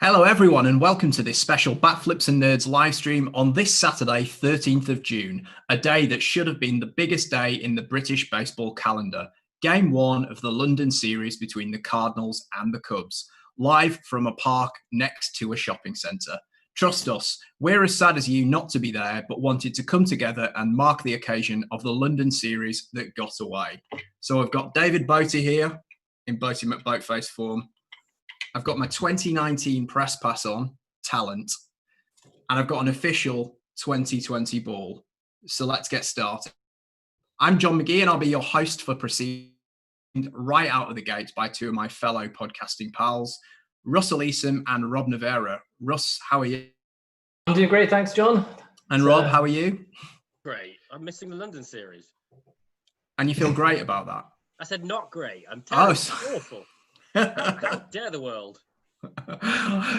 Hello, everyone, and welcome to this special Bat Flips and Nerds live stream on this Saturday, 13th of June, a day that should have been the biggest day in the British baseball calendar. Game one of the London series between the Cardinals and the Cubs, live from a park next to a shopping centre. Trust us, we're as sad as you not to be there, but wanted to come together and mark the occasion of the London series that got away. So I've got David Boaty here in Boaty McBoatface form. I've got my 2019 press pass on, talent, and I've got an official 2020 ball. So let's get started. I'm John McGee, and I'll be your host for proceeding right out of the gates by two of my fellow podcasting pals, Russell Eason and Rob Navarra. Russ, how are you? I'm doing great, thanks, John. And Rob, how are you? Great. I'm missing the London series. And you feel great about that? I said not great. I'm terrible. Oh, Awful. How dare the world?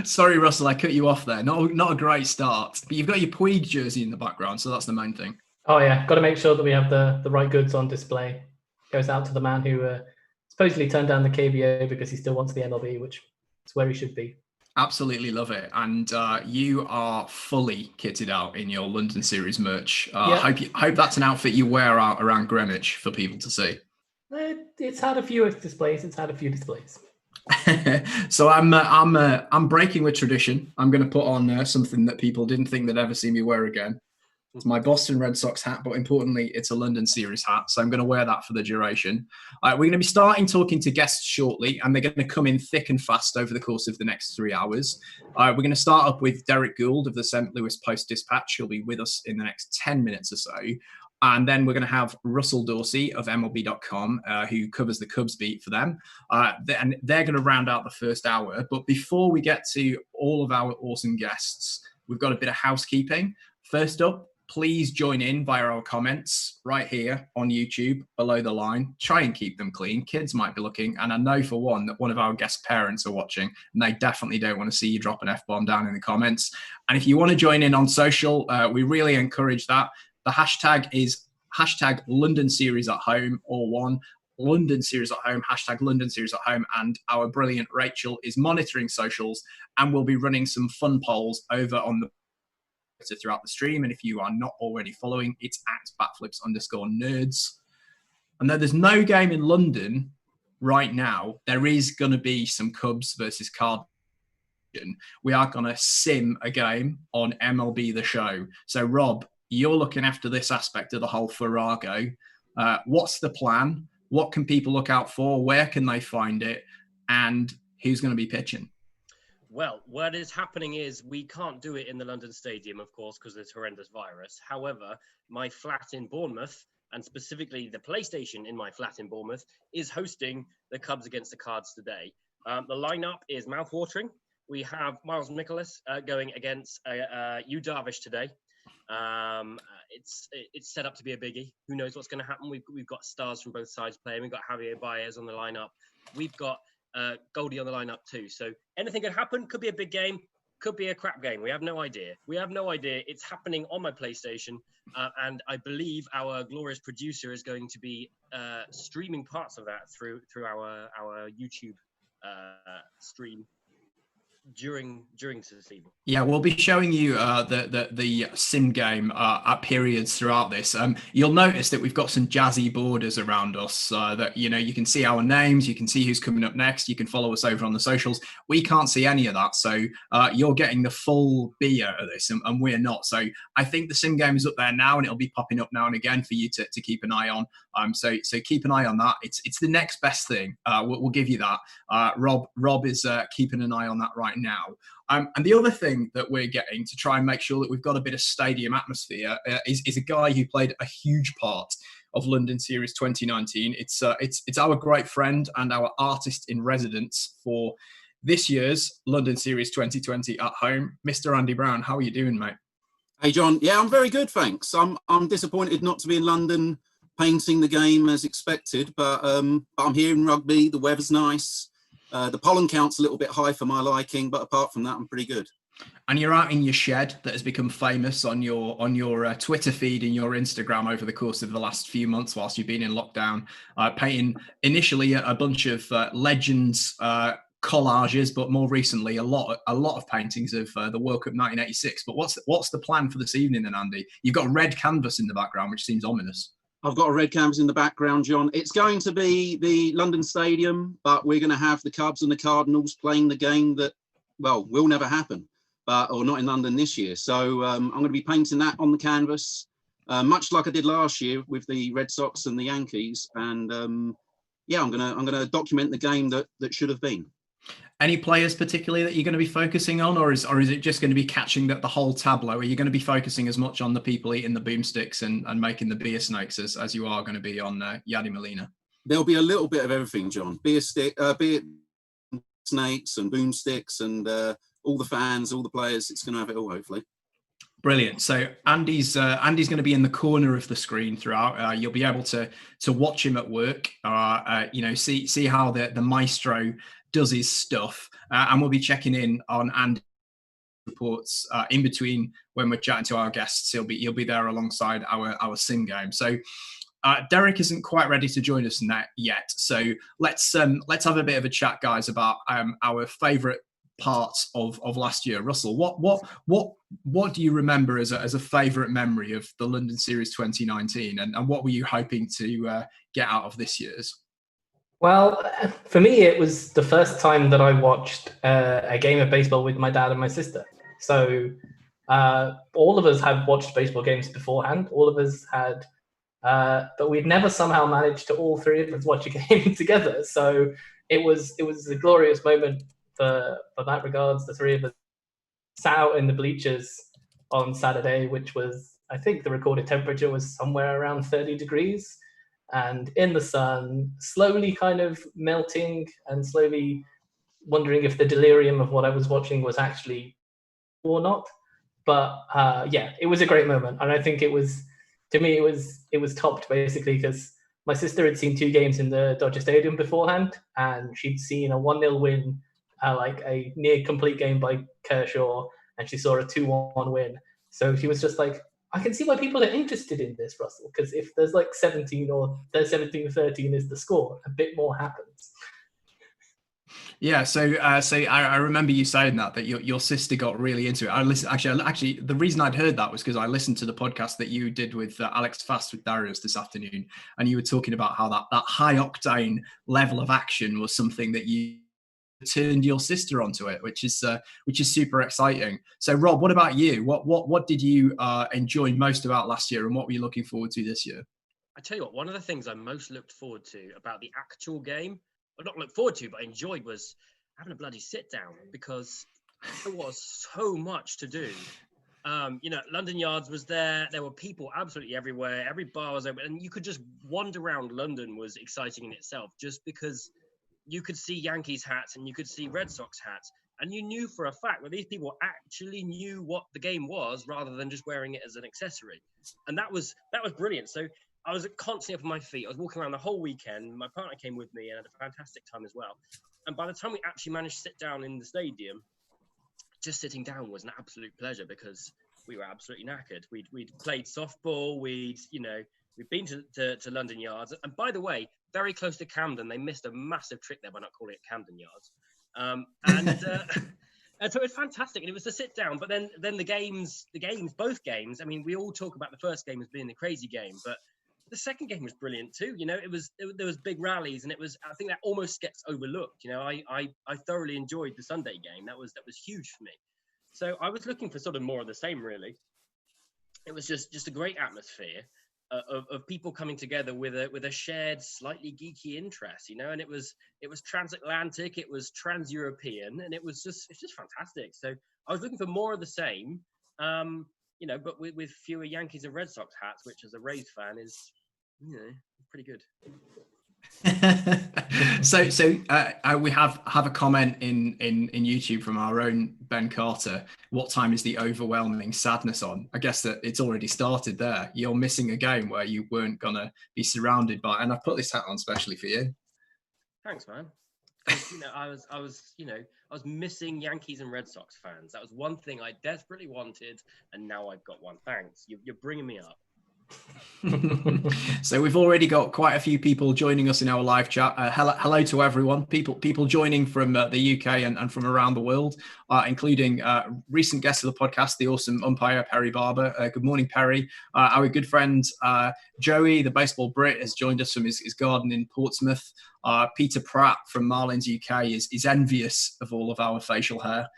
Sorry, Russell, I cut you off there. Not a great start, but you've got your Puig jersey in the background, so that's the main thing. Oh yeah, got to make sure that we have the right goods on display. Goes out to the man who supposedly turned down the KBO because he still wants the MLB, which is where he should be. Absolutely love it, and you are fully kitted out in your London series merch. Hope that's an outfit you wear out around Greenwich for people to see. It's had a few displays. So I'm breaking with tradition. I'm going to put on something that people didn't think they'd ever see me wear again. It's my Boston Red Sox hat, but importantly, it's a London series hat. So I'm going to wear that for the duration. We're going to be starting talking to guests shortly, and they're going to come in thick and fast over the course of the next 3 hours. We're going to start up with Derrick Gould of the St. Louis Post-Dispatch. He'll be with us in the next 10 minutes or so. And then we're going to have Russell Dorsey of MLB.com, who covers the Cubs beat for them. And they're going to round out the first hour. But before we get to all of our awesome guests, we've got a bit of housekeeping. First up, please join in via our comments right here on YouTube below the line. Try and keep them clean. Kids might be looking. And I know for one that one of our guest parents are watching, and they definitely don't want to see you drop an F-bomb down in the comments. And if you want to join in on social, we really encourage that. The hashtag is hashtag London Series at Home, or one London Series at Home, hashtag London Series at Home. And our brilliant Rachel is monitoring socials and will be running some fun polls over on the throughout the stream. And if you are not already following, it's at batflips_nerds. And though there's no game in London right now, there is going to be some Cubs versus Cardinals. We are going to sim a game on MLB The Show. So Rob, you're looking after this aspect of the whole farrago. What's the plan? What can people look out for? Where can they find it? And who's going to be pitching? Well, what is happening is we can't do it in the London Stadium, of course, because of this horrendous virus. However, my flat in Bournemouth, and specifically the PlayStation in my flat in Bournemouth, is hosting the Cubs against the Cards today. The lineup is mouthwatering. We have Miles Mikolas going against Yu Darvish today. It's set up to be a biggie. Who knows what's going to happen? We've got stars from both sides playing. We've got Javier Baez on the lineup. We've got Goldie on the lineup too. So anything could happen. Could be a big game. Could be a crap game. We have no idea. It's happening on my PlayStation, and I believe our glorious producer is going to be streaming parts of that through our YouTube stream during this evening. Yeah, we'll be showing you the sim game at periods throughout this. You'll notice that we've got some jazzy borders around us that, you can see our names, you can see who's coming up next, you can follow us over on the socials. We can't see any of that, so you're getting the full beer of this, and we're not. So I think the sim game is up there now, and it'll be popping up now and again for you to keep an eye on. So keep an eye on that. It's the next best thing. We'll give you that. Rob is keeping an eye on that right now. And the other thing that we're getting to try and make sure that we've got a bit of stadium atmosphere is a guy who played a huge part of London Series 2019. It's our great friend and our artist in residence for this year's London Series 2020 at home, Mr. Andy Brown. How are you doing, mate? Hey, John. Yeah, I'm very good, thanks. I'm disappointed not to be in London painting the game as expected, but I'm here in Rugby. The weather's nice. The pollen count's a little bit high for my liking, but apart from that, I'm pretty good. And you're out in your shed that has become famous on your Twitter feed and your Instagram over the course of the last few months whilst you've been in lockdown, painting initially a bunch of legends collages, but more recently a lot of paintings of the World Cup 1986. But what's the plan for this evening then, Andy? You've got a red canvas in the background, which seems ominous. I've got a red canvas in the background, John. It's going to be the London Stadium, but we're going to have the Cubs and the Cardinals playing the game that, well, will never happen, or not in London this year. So I'm going to be painting that on the canvas, much like I did last year with the Red Sox and the Yankees. And yeah, I'm gonna document the game that should have been. Any players particularly that you're going to be focusing on, or is it just going to be catching the whole tableau? Are you going to be focusing as much on the people eating the boomsticks and making the beer snakes as you are going to be on Yadi Molina? There'll be a little bit of everything, John. Beer snakes and boomsticks and all the fans, all the players. It's going to have it all, hopefully. Brilliant. So Andy's going to be in the corner of the screen throughout. You'll be able to watch him at work. See how the maestro does his stuff, and we'll be checking in on Andy's reports in between when we're chatting to our guests. He'll be there alongside our sim game. So Derrick isn't quite ready to join us yet. So let's have a bit of a chat, guys, about our favourite parts of last year. Russell, what do you remember as a favourite memory of the London Series 2019, and what were you hoping to get out of this year's? Well, for me, it was the first time that I watched a game of baseball with my dad and my sister. So all of us had watched baseball games beforehand. All of us had, but we'd never somehow managed to all three of us watch a game together. So it was a glorious moment for that regards. The three of us sat out in the bleachers on Saturday, which was, I think the recorded temperature was somewhere around 30 degrees. And in the sun, slowly kind of melting and slowly wondering if the delirium of what I was watching was actually or not. But yeah, it was a great moment. And I think it was topped basically because my sister had seen 2 games in the Dodger Stadium beforehand, and she'd seen a 1-0 win, like a near complete game by Kershaw, and she saw a 2-1 win. So she was just like, I can see why people are interested in this, Russell, because if there's like 17 or there's 17-13 is the score, a bit more happens. Yeah, so I remember you saying that your sister got really into it. I listened. Actually, the reason I'd heard that was because I listened to the podcast that you did with Alex Fast with Darius this afternoon, and you were talking about how that high octane level of action was something that you turned your sister onto it, which is super exciting. So Rob, what about you? What did you enjoy most about last year, and what were you looking forward to this year? I tell you what, one of the things I most looked forward to about the actual game, or not look forward to, but enjoyed, was having a bloody sit down, because there was so much to do. London Yards was there. There were people absolutely everywhere. Every bar was open, and you could just wander around. London was exciting in itself, just because you could see Yankees hats and you could see Red Sox hats, and you knew for a fact that these people actually knew what the game was rather than just wearing it as an accessory. And that was brilliant. So I was constantly up on my feet. I was walking around the whole weekend. My partner came with me and had a fantastic time as well. And by the time we actually managed to sit down in the stadium, just sitting down was an absolute pleasure, because we were absolutely knackered. We'd played softball. We'd been to London Yards. And by the way, very close to Camden. They missed a massive trick there by not calling it Camden Yards. And so it was fantastic. And it was to sit down. But then both games, I mean, we all talk about the first game as being the crazy game, but the second game was brilliant too. There was big rallies, and I think that almost gets overlooked. I thoroughly enjoyed the Sunday game. That was huge for me. So I was looking for sort of more of the same, really. It was just a great atmosphere of people coming together with a shared, slightly geeky interest, and it was transatlantic, it was trans-European, and it's just fantastic. So I was looking for more of the same, but with fewer Yankees and Red Sox hats, which as a Rays fan is, pretty good. So we have a comment in YouTube from our own Ben Carter. What time is the overwhelming sadness on? I guess that it's already started there. You're missing a game where you weren't gonna be surrounded by, and I've put this hat on especially for you. Thanks, man. I was missing Yankees and Red Sox fans. That was one thing I desperately wanted, and now I've got one. Thanks. You're bringing me up. So we've already got quite a few people joining us in our live chat. Hello to everyone. People joining from the UK and from around the world, including recent guest of the podcast, the awesome umpire Perry Barber. Good morning, Perry. Our good friend Joey, the baseball Brit, has joined us from his garden in Portsmouth. Peter Pratt from Marlins UK is envious of all of our facial hair.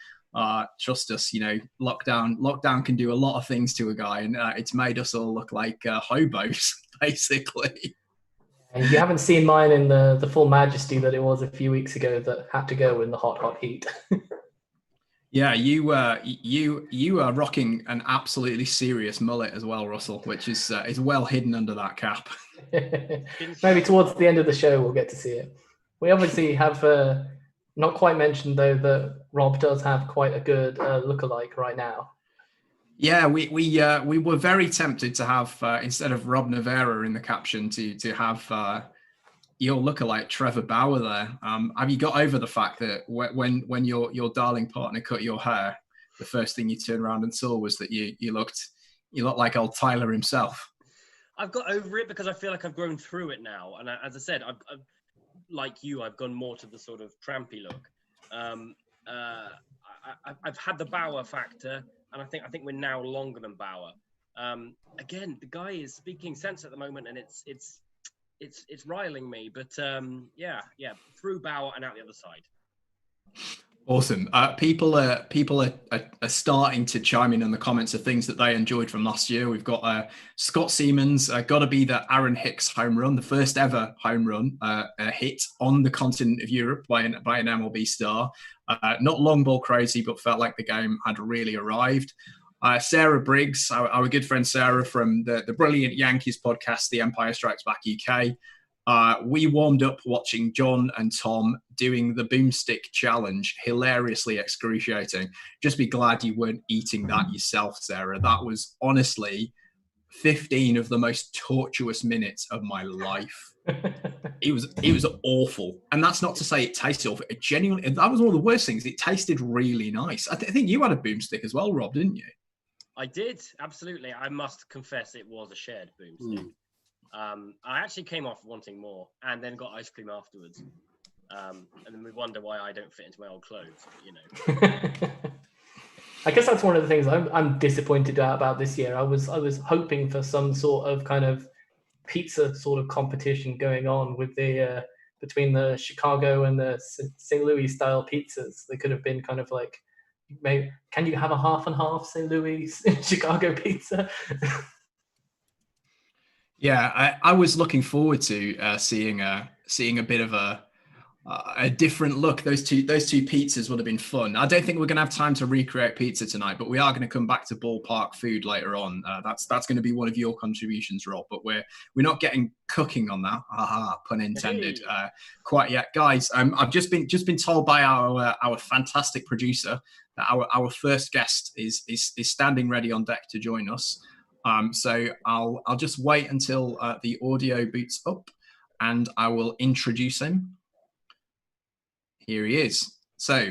Trust us, lockdown can do a lot of things to a guy, and it's made us all look like hobos, basically. And you haven't seen mine in the full majesty that it was a few weeks ago that had to go in the hot heat. Yeah, you are rocking an absolutely serious mullet as well, Russell, which is well hidden under that cap. Maybe towards the end of the show we'll get to see it. We obviously have not quite mentioned though that Rob does have quite a good lookalike right now. Yeah, we were very tempted to have instead of Rob Navera in the caption to have your lookalike Trevor Bauer there. Have you got over the fact that when your darling partner cut your hair, the first thing you turned around and saw was that you looked like old Tyler himself? I've got over it because I feel like I've grown through it now, and as I said, I've like you, I've gone more to the sort of trampy look. I've had the Bauer factor, and I think we're now longer than Bauer. Again, the guy is speaking sense at the moment, and it's riling me. But yeah, through Bauer and out the other side. Awesome. People are starting to chime in the comments of things that they enjoyed from last year. We've got Scott Siemens, got to be the Aaron Hicks home run, the first ever home run hit on the continent of Europe by an MLB star. Not long ball crazy, but felt like the game had really arrived. Sarah Briggs, our good friend Sarah from the brilliant Yankees podcast, The Empire Strikes Back UK. We warmed up watching John and Tom doing the boomstick challenge, hilariously excruciating. Just be glad you weren't eating that yourself, Sarah. That was honestly 15 of the most tortuous minutes of my life. It was awful. And that's not to say it tasted awful. It genuinely, that was one of the worst things. It tasted really nice. I think you had a boomstick as well, Rob, didn't you? I did, absolutely. I must confess it was a shared boomstick. I actually came off wanting more and then got ice cream afterwards. And then we wonder why I don't fit into my old clothes, I guess that's one of the things I'm disappointed about this year. I was hoping for some sort of kind of pizza sort of competition going on with the between the Chicago and the St. Louis style pizzas. They could have been kind of like, maybe, can you have a half and half St. Louis Chicago pizza? Yeah, I was looking forward to seeing a bit of a different look. Those two pizzas would have been fun. I don't think we're going to have time to recreate pizza tonight, but we are going to come back to ballpark food later on. That's going to be one of your contributions, Rob. But we're not getting cooking on that. Aha, pun intended. Quite yet, guys. I've just been told by our fantastic producer that our first guest is standing ready on deck to join us. So I'll just wait until the audio boots up, and I will introduce him. Here he is. So,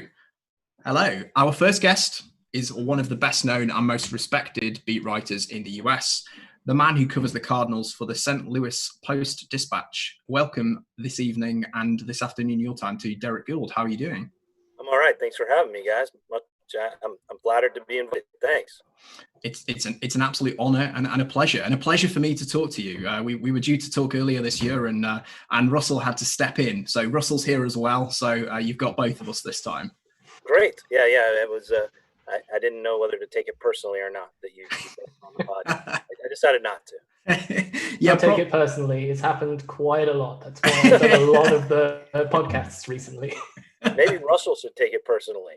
hello. Our first guest is one of the best known and most respected beat writers in the US, the man who covers the Cardinals for the St. Louis Post-Dispatch. Welcome this evening and this afternoon your time to Derrick Gould. How are you doing? I'm all right. Thanks for having me, guys. I'm flattered to be invited. Thanks. It's an absolute honor and a pleasure for me to talk to you. We were due to talk earlier this year, and Russell had to step in. So Russell's here as well. So you've got both of us this time. Great. Yeah. It was. I didn't know whether to take it personally or not that you on the pod. I decided not to. Yeah, take it personally. It's happened quite a lot. That's why I've done a lot of the podcasts recently. Maybe Russell should take it personally.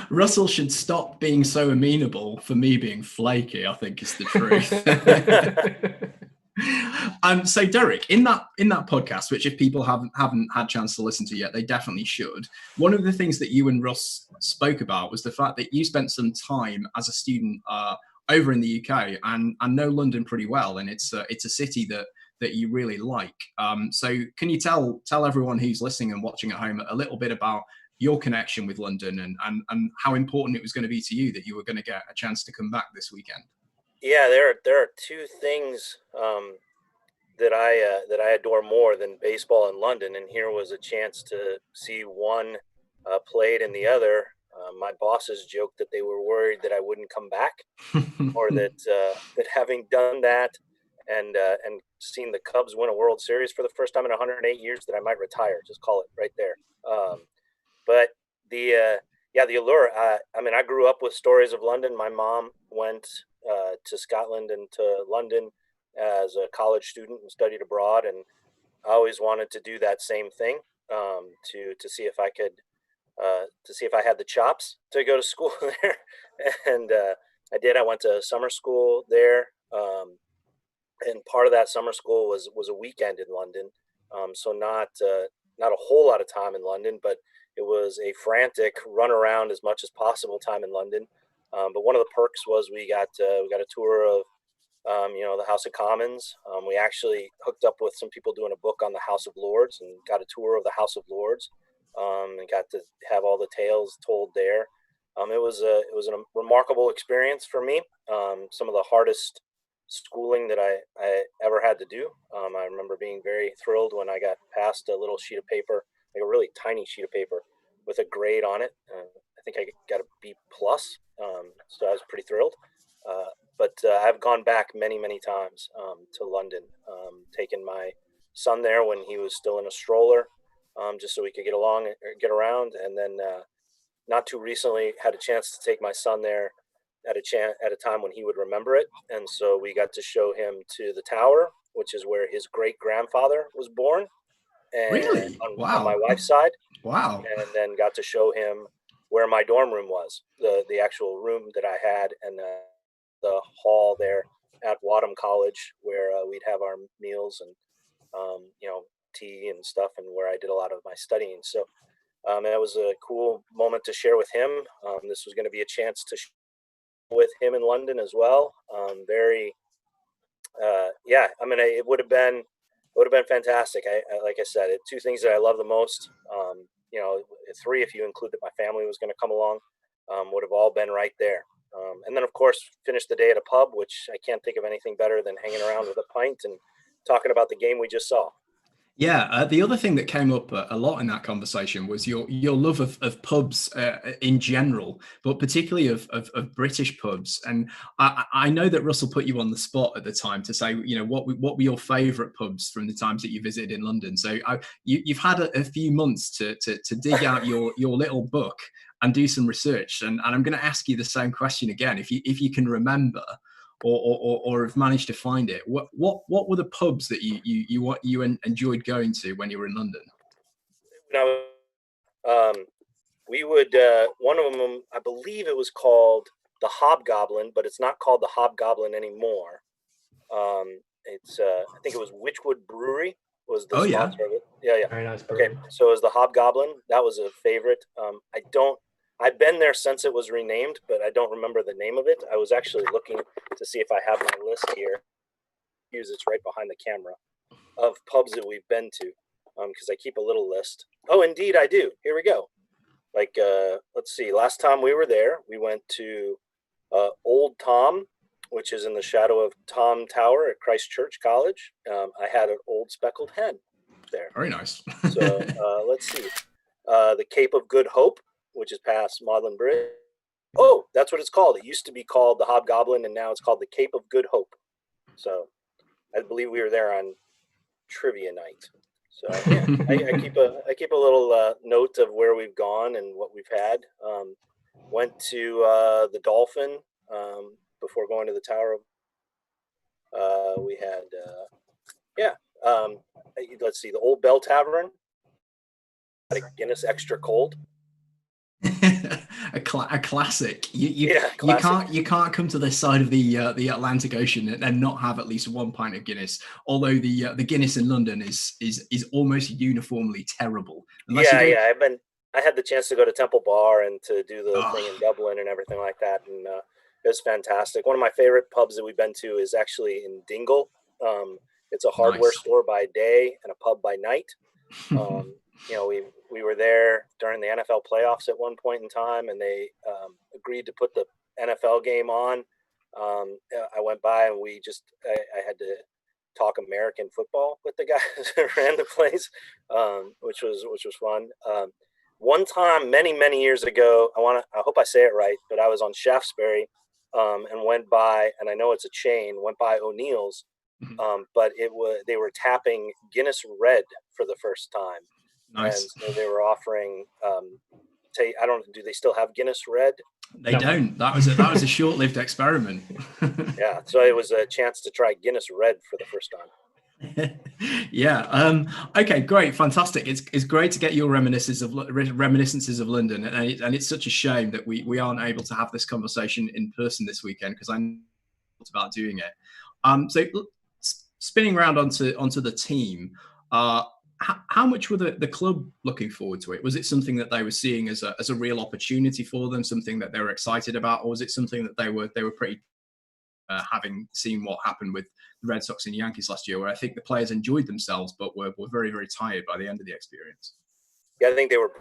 Russell should stop being so amenable for me being flaky, I think is the truth. So Derrick, in that podcast, which if people haven't had a chance to listen to yet, they definitely should. One of the things that you and Russ spoke about was the fact that you spent some time as a student over in the UK and know London pretty well, and it's a city that you really like. So can you tell everyone who's listening and watching at home a little bit about your connection with London and how important it was going to be to you that you were going to get a chance to come back this weekend? Yeah, there are two things that I adore more than baseball in London, and here was a chance to see one played and the other. My bosses joked that they were worried that I wouldn't come back, or that having done that and seen the Cubs win a World Series for the first time in 108 years, that I might retire. Just call it right there. But the yeah, the allure. I mean, I grew up with stories of London. My mom went to Scotland and to London as a college student and studied abroad, and I always wanted to do that same thing, to see if I could to see if I had the chops to go to school there, and I did. I went to summer school there, and part of that summer school was a weekend in London, so not a whole lot of time in London, but it was a frantic run around as much as possible time in London. But one of the perks was we got a tour of the House of Commons. We actually hooked up with some people doing a book on the House of Lords and got a tour of the House of Lords, and got to have all the tales told there. It was a remarkable experience for me. Some of the hardest schooling that I ever had to do. I remember being very thrilled when I got passed a little sheet of paper, like a really tiny sheet of paper, with a grade on it. I think I got a B plus, so I was pretty thrilled. But I've gone back many times to London, taken my son there when he was still in a stroller, just so we could get along or get around, and then not too recently had a chance to take my son there at a time when he would remember it, and so we got to show him to the Tower, which is where his great grandfather was born, and Really? on my Wow. wife's side, Wow. and then got to show him where my dorm room was, the actual room that I had, and the hall there at Wadham College, where we'd have our meals and tea and stuff, and where I did a lot of my studying. So it was a cool moment to share with him. This was going to be a chance to share with him in London as well. Very, yeah. I mean, it would have been fantastic. Like I said, two things that I love the most. Three if you include that my family was going to come along, would have all been right there. And then, of course, finish the day at a pub, which I can't think of anything better than hanging around with a pint and talking about the game we just saw. Yeah, the other thing that came up a lot in that conversation was your love of pubs in general, but particularly of British pubs. And I know that Russell put you on the spot at the time to say, what were your favourite pubs from the times that you visited in London. So you've had a few months to dig out your little book and do some research. And I'm going to ask you the same question again, if you can remember. Or have managed to find it. What were the pubs that you enjoyed going to when you were in London? We would one of them, I believe it was called the Hobgoblin, but it's not called the Hobgoblin anymore. It's I think it was Witchwood Brewery was the sponsor of it. Yeah. Very nice brewery. Okay, so it was the Hobgoblin. That was a favorite. I've been there since it was renamed, but I don't remember the name of it. I was actually looking to see if I have my list here. It's right behind the camera of pubs that we've been to, because I keep a little list. Oh, indeed, I do. Here we go. Like, let's see. Last time we were there, we went to Old Tom, which is in the shadow of Tom Tower at Christ Church College. I had an old speckled hen there. Very nice. So let's see. The Cape of Good Hope, which is past Magdalen Bridge. Oh, that's what it's called. It used to be called the Hobgoblin, and now it's called the Cape of Good Hope. So I believe we were there on trivia night. So yeah, I keep a little note of where we've gone and what we've had. Went to the Dolphin before going to the Tower. We had let's see, the Old Bell Tavern, Guinness Extra Cold. a classic. You Classic. you can't come to this side of the Atlantic Ocean and not have at least one pint of Guinness. Although the Guinness in London is almost uniformly terrible. I had the chance to go to Temple Bar and to do the thing in Dublin and everything like that, and it was fantastic. One of my favorite pubs that we've been to is actually in Dingle. It's a hardware store by day and a pub by night. We were there during the NFL playoffs at one point in time, and they agreed to put the NFL game on I went by and I had to talk American football with the guys that ran the place, which was fun. One time, many years ago, I hope I say it right, but I was on Shaftesbury, and went by, and I know it's a chain, went by O'Neill's, but they were tapping Guinness Red for the first time. Nice. And so they were offering, do they still have Guinness Red? They don't. That was a short-lived experiment. Yeah, so it was a chance to try Guinness Red for the first time. Yeah. Okay. Great. Fantastic. It's great to get your reminiscences of London, and it's such a shame that we aren't able to have this conversation in person this weekend, because I know about doing it. So spinning around onto the team. How much were the club looking forward to it? Was it something that they were seeing as a real opportunity for them, something that they were excited about, or was it something that they were pretty having seen what happened with the Red Sox and Yankees last year, where I think the players enjoyed themselves but were very, very tired by the end of the experience? Yeah, I think they were.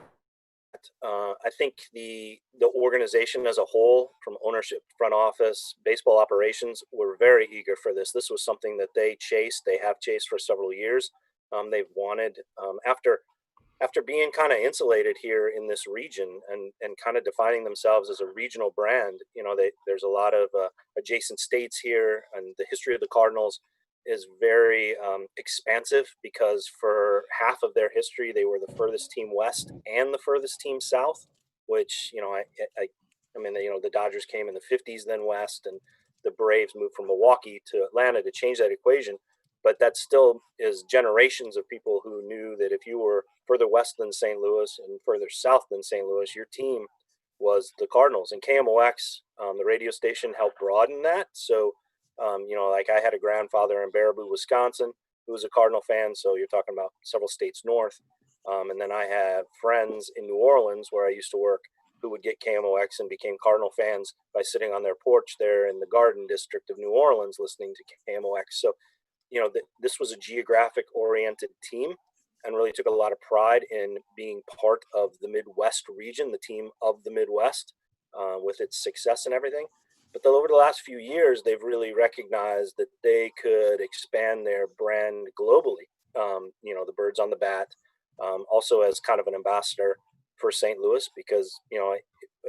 I think the organization as a whole, from ownership, front office, baseball operations, were very eager for this. This was something that they chased. They have chased for several years. They've wanted, after being kind of insulated here in this region and kind of defining themselves as a regional brand. There's a lot of adjacent states here, and the history of the Cardinals is very expansive, because for half of their history they were the furthest team west and the furthest team south, which the Dodgers came in the 50s then west, and the Braves moved from Milwaukee to Atlanta to change that equation. But that still is generations of people who knew that if you were further west than St. Louis and further south than St. Louis, your team was the Cardinals. And KMOX, the radio station, helped broaden that. So like I had a grandfather in Baraboo, Wisconsin, who was a Cardinal fan. So you're talking about several states north. And then I have friends in New Orleans, where I used to work, who would get KMOX and became Cardinal fans by sitting on their porch there in the Garden District of New Orleans listening to KMOX. So, this was a geographic-oriented team, and really took a lot of pride in being part of the Midwest region, the team of the Midwest, with its success and everything. But over the last few years, they've really recognized that they could expand their brand globally. The birds on the bat, also as kind of an ambassador for St. Louis, because,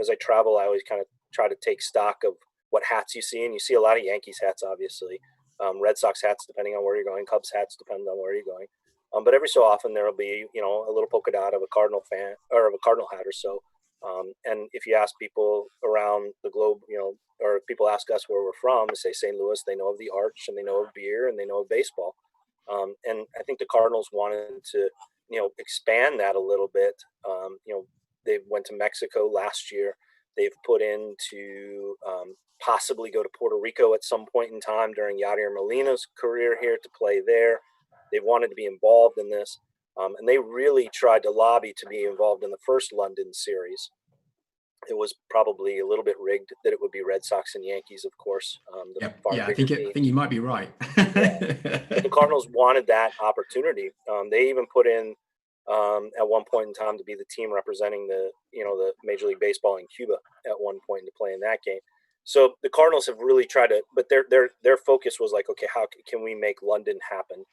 as I travel, I always kind of try to take stock of what hats you see. And you see a lot of Yankees hats, obviously, Red Sox hats, depending on where you're going, Cubs hats, depending on where you're going. But every so often there will be, a little polka dot of a Cardinal fan or of a Cardinal hat or so. And if you ask people around the globe, or if people ask us where we're from, they say St. Louis, they know of the Arch, and they know of beer, and they know of baseball. And I think the Cardinals wanted to, expand that a little bit. They went to Mexico last year. They've put into possibly go to Puerto Rico at some point in time during Yadier Molina's career here to play there. They wanted to be involved in this. And they really tried to lobby to be involved in the first London series. It was probably a little bit rigged that it would be Red Sox and Yankees, of course. I think you might be right. The Cardinals wanted that opportunity. They even put in at one point in time to be the team representing the Major League Baseball in Cuba at one point to play in that game. So the Cardinals have really tried to, but their focus was like, okay, how can we make London happen?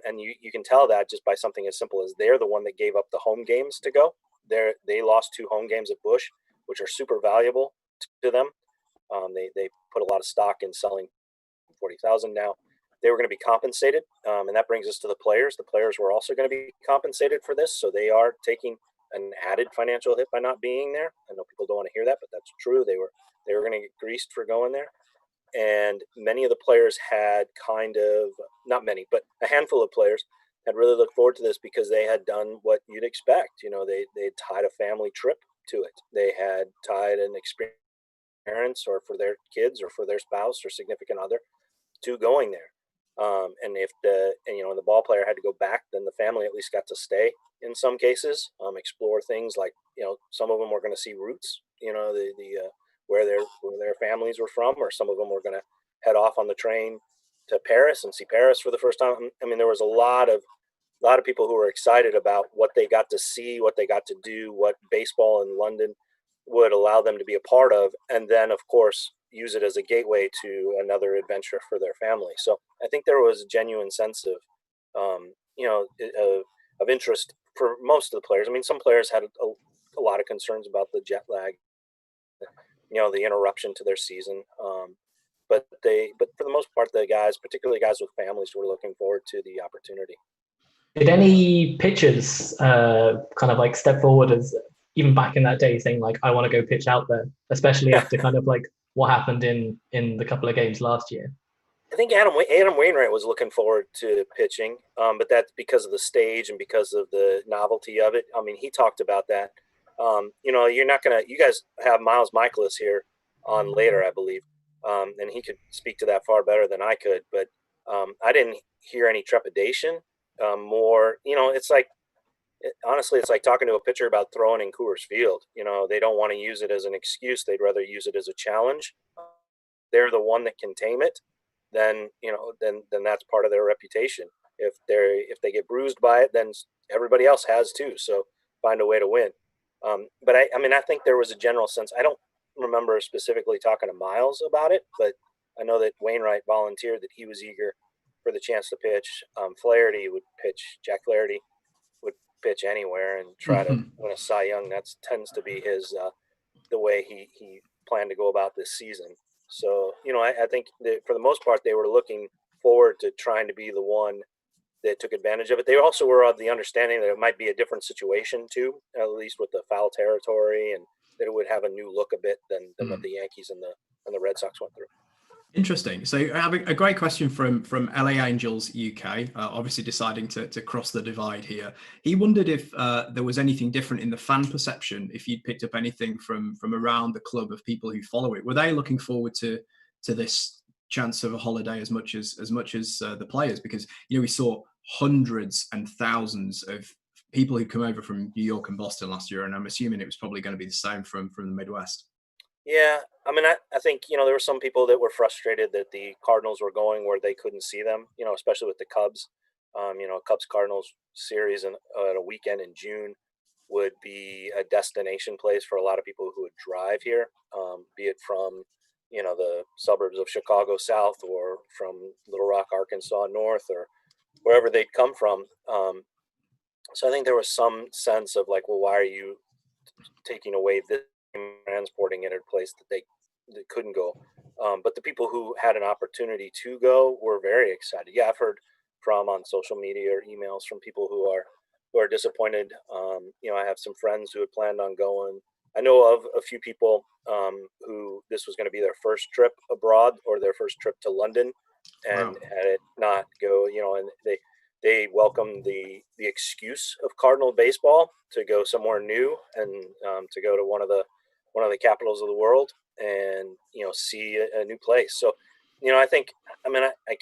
And you can tell that just by something as simple as they're the one that gave up the home games to go. They lost 2 home games at Busch, which are super valuable to them. They put a lot of stock in selling 40,000 now. They were going to be compensated, and that brings us to the players. The players were also going to be compensated for this, so they are taking an added financial hit by not being there. I know people don't want to hear that, but that's true. They were going to get greased for going there. And many of the players had not many, but a handful of players had really looked forward to this, because they had done what you'd expect. They tied a family trip to it. They had tied an experience, or for their kids or for their spouse or significant other, to going there. And if the ball player had to go back, then the family at least got to stay in some cases, explore things like, some of them were going to see roots, where their families were from, or some of them were going to head off on the train to Paris and see Paris for the first time. I mean, there was a lot of people who were excited about what they got to see, what they got to do, what baseball in London would allow them to be a part of. And then, of course, use it as a gateway to another adventure for their family. So I think there was a genuine sense of, of interest for most of the players. I mean, some players had a lot of concerns about the jet lag, the interruption to their season. But for the most part, the guys, particularly guys with families, were looking forward to the opportunity. Did any pitchers kind of like step forward as even back in that day saying like, I want to go pitch out there, especially after kind of like what happened in the couple of games last year? I think Adam Wainwright was looking forward to pitching, but that's because of the stage and because of the novelty of it. I mean, he talked about that. You guys have Miles Mikolas here on later, I believe, and he could speak to that far better than I could. But I didn't hear any trepidation. Honestly, it's like talking to a pitcher about throwing in Coors Field. They don't want to use it as an excuse. They'd rather use it as a challenge. They're the one that can tame it. Then that's part of their reputation. If they get bruised by it, then everybody else has too. So find a way to win. But I think there was a general sense. I don't remember specifically talking to Miles about it, but I know that Wainwright volunteered that he was eager for the chance to pitch. Flaherty would pitch. Jack Flaherty would pitch anywhere and try to win a Cy Young. That tends to be his the way he planned to go about this season. So, I think that for the most part, they were looking forward to trying to be the one that took advantage of it. They also were of the understanding that it might be a different situation too, at least with the foul territory, and that it would have a new look a bit than what the Yankees and the Red Sox went through. Interesting. So I have a great question from LA Angels UK, obviously deciding to cross the divide here. He wondered if there was anything different in the fan perception, if you'd picked up anything from around the club of people who follow it. Were they looking forward to this chance of a holiday as much as the players? Because, we saw hundreds and thousands of people who'd come over from New York and Boston last year, and I'm assuming it was probably going to be the same from the Midwest. Yeah, I think, there were some people that were frustrated that the Cardinals were going where they couldn't see them, especially with the Cubs. Cubs-Cardinals series at a weekend in June would be a destination place for a lot of people who would drive here, be it from, the suburbs of Chicago south or from Little Rock, Arkansas north, or wherever they'd come from. So I think there was some sense of like, well, why are you taking away this, transporting it at a place that they couldn't go? But the people who had an opportunity to go were very excited. Yeah, I've heard on social media or emails from people who are disappointed. I have some friends who had planned on going. I know of a few people who this was going to be their first trip abroad or their first trip to London, and had it not go, and they welcomed the excuse of Cardinal baseball to go somewhere new and to go to one of the capitals of the world and see a new place. So I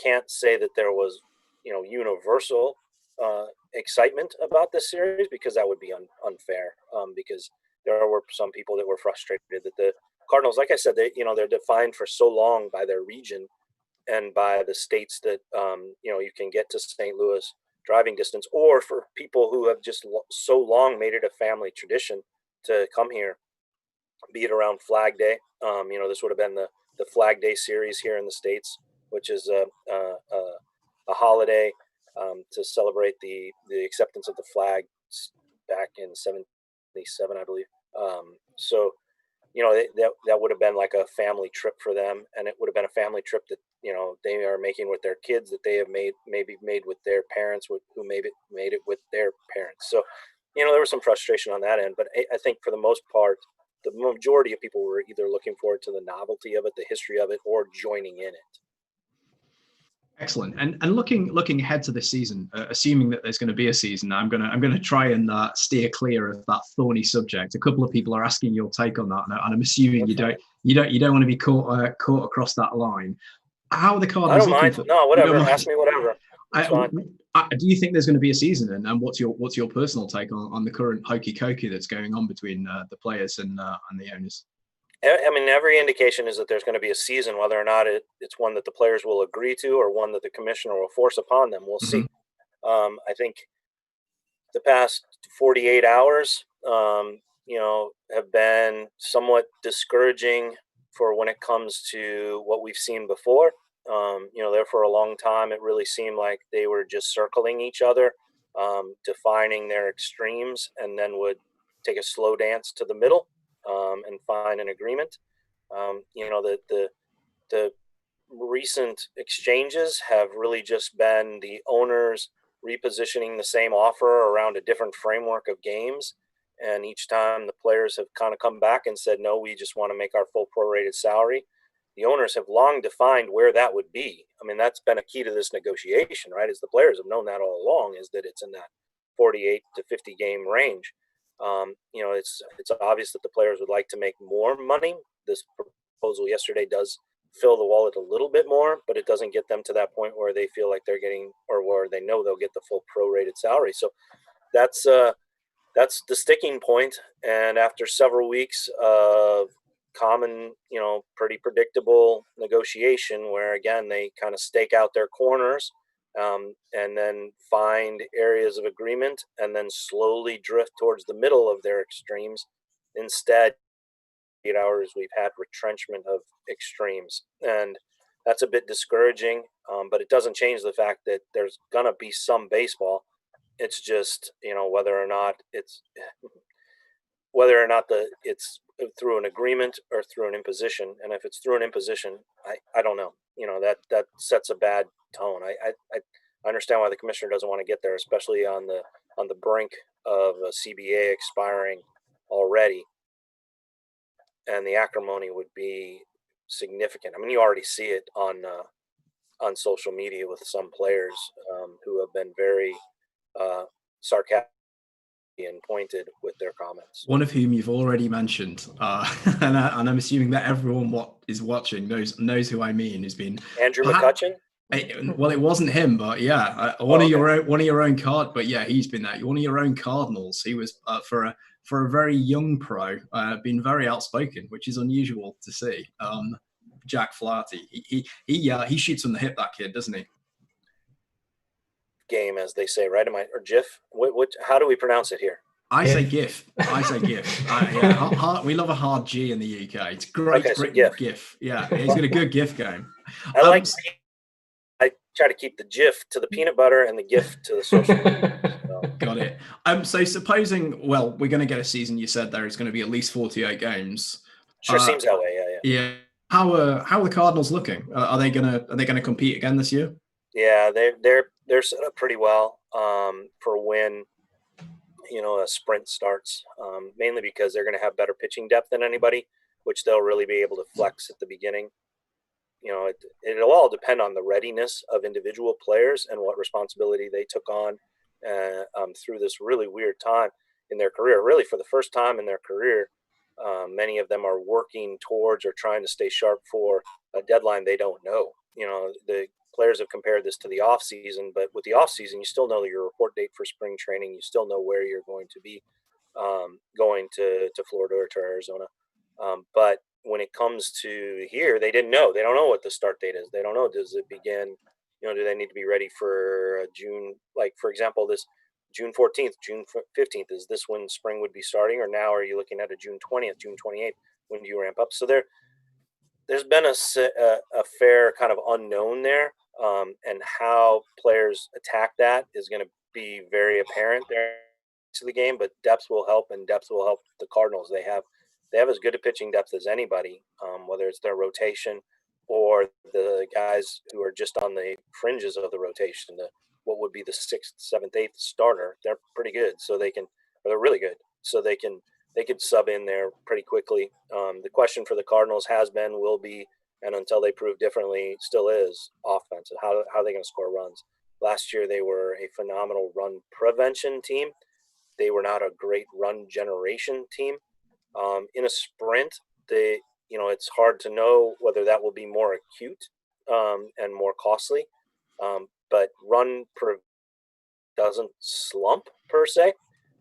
can't say that there was universal excitement about this series, because that would be unfair, because there were some people that were frustrated that the Cardinals, like I said, they're defined for so long by their region and by the states that you can get to St. Louis driving distance, or for people who have just so long made it a family tradition to come here, be it around Flag Day. This would have been the Flag Day series here in the States, which is a holiday to celebrate the acceptance of the flag back in 77, I believe. So that would have been like a family trip for them, and it would have been a family trip that they are making with their kids, that they have maybe made with their parents, who maybe made it with their parents. So there was some frustration on that end, but I think for the most part, the majority of people were either looking forward to the novelty of it, the history of it, or joining in it. Excellent. And looking ahead to this season, assuming that there's going to be a season, I'm going to try and steer clear of that thorny subject. A couple of people are asking your take on that, and I'm assuming you don't want to be caught across that line. How are the Cardinals? I don't mind. No, whatever. Ask me whatever. Do you think there's going to be a season, and what's your personal take on the current hokey cokey that's going on between the players and the owners? Every indication is that there's going to be a season. Whether or not it's one that the players will agree to or one that the commissioner will force upon them, we'll see. I think the past 48 hours, have been somewhat discouraging for when it comes to what we've seen before. There for a long time, it really seemed like they were just circling each other, defining their extremes, and then would take a slow dance to the middle and find an agreement. The recent exchanges have really just been the owners repositioning the same offer around a different framework of games. And each time the players have kind of come back and said, no, we just want to make our full prorated salary. The owners have long defined where that would be. I mean, that's been a key to this negotiation, right? As the players have known that all along, is that it's in that 48 to 50 game range. It's obvious that the players would like to make more money. This proposal yesterday does fill the wallet a little bit more, but it doesn't get them to that point where they feel like they're getting, or where they know they'll get the full prorated salary. So that's the sticking point. And after several weeks of common, pretty predictable negotiation, where again they kind of stake out their corners and then find areas of agreement and then slowly drift towards the middle of their extremes. Instead, 8 hours we've had retrenchment of extremes, and that's a bit discouraging, but it doesn't change the fact that there's gonna be some baseball. It's just whether or not it's through an agreement or through an imposition. And if it's through an imposition, I don't know. That sets a bad tone. I understand why the commissioner doesn't want to get there, especially on the brink of a CBA expiring already. And the acrimony would be significant. I mean, you already see it on social media with some players who have been very sarcastic and pointed with their comments. One of whom you've already mentioned, and I'm assuming that everyone is watching knows who I mean. Has been Andrew McCutcheon. Well, it wasn't him, but yeah, one of your own card. But yeah, he's been there. One of your own Cardinals. He was for a very young pro, been very outspoken, which is unusual to see. Jack Flaherty, he shoots from the hip, that kid, doesn't he? Game, as they say, right? Or GIF? How do we pronounce it here? I say GIF. Yeah, we love a hard G in the UK. It's great. Okay, so GIF. Yeah, he's got a good GIF game. I try to keep the GIF to the peanut butter and the GIF to the social media. So. Got it. So supposing, we're going to get a season. You said there is going to be at least 48 games. Sure seems that way. Yeah. How are the Cardinals looking? Are they gonna compete again this year? Yeah, they're set up pretty well for when a sprint starts. Mainly because they're going to have better pitching depth than anybody, which they'll really be able to flex at the beginning. It'll all depend on the readiness of individual players and what responsibility they took on through this really weird time in their career. Really, for the first time in their career, many of them are working towards or trying to stay sharp for a deadline they don't know. The players have compared this to the off season, but with the off season, you still know your report date for spring training. You still know where you're going to be going to Florida or to Arizona. But when it comes to here, they didn't know. They don't know what the start date is. They don't know. Does it begin? Do they need to be ready for June? Like, for example, this June 14th, June 15th, is this when spring would be starting? Or now are you looking at a June 20th, June 28th? When do you ramp up? So there's been a fair kind of unknown there. And how players attack that is going to be very apparent there to the game, but depth will help, and depth will help the Cardinals. They have as good a pitching depth as anybody, whether it's their rotation or the guys who are just on the fringes of the rotation, what would be the 6th, 7th, 8th starter. They're pretty good, they're really good. So they could sub in there pretty quickly. The question for the Cardinals has been, will be, and until they prove differently, still is offense. And how are they going to score runs? Last year, they were a phenomenal run prevention team. They were not a great run generation team. In a sprint, it's hard to know whether that will be more acute and more costly. But run doesn't slump per se.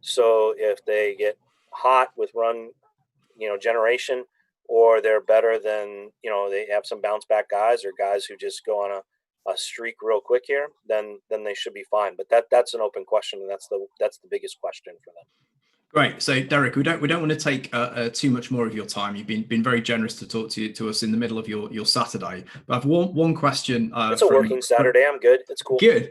So if they get hot with run, generation, or they're better than, they have some bounce back guys or guys who just go on a streak real quick here, then they should be fine. But that's an open question, and that's the biggest question for them. Great. So, Derrick, we don't want to take too much more of your time. You've been very generous to talk to us in the middle of your Saturday. But I've one question. It's a working Saturday. I'm good. It's cool. Good.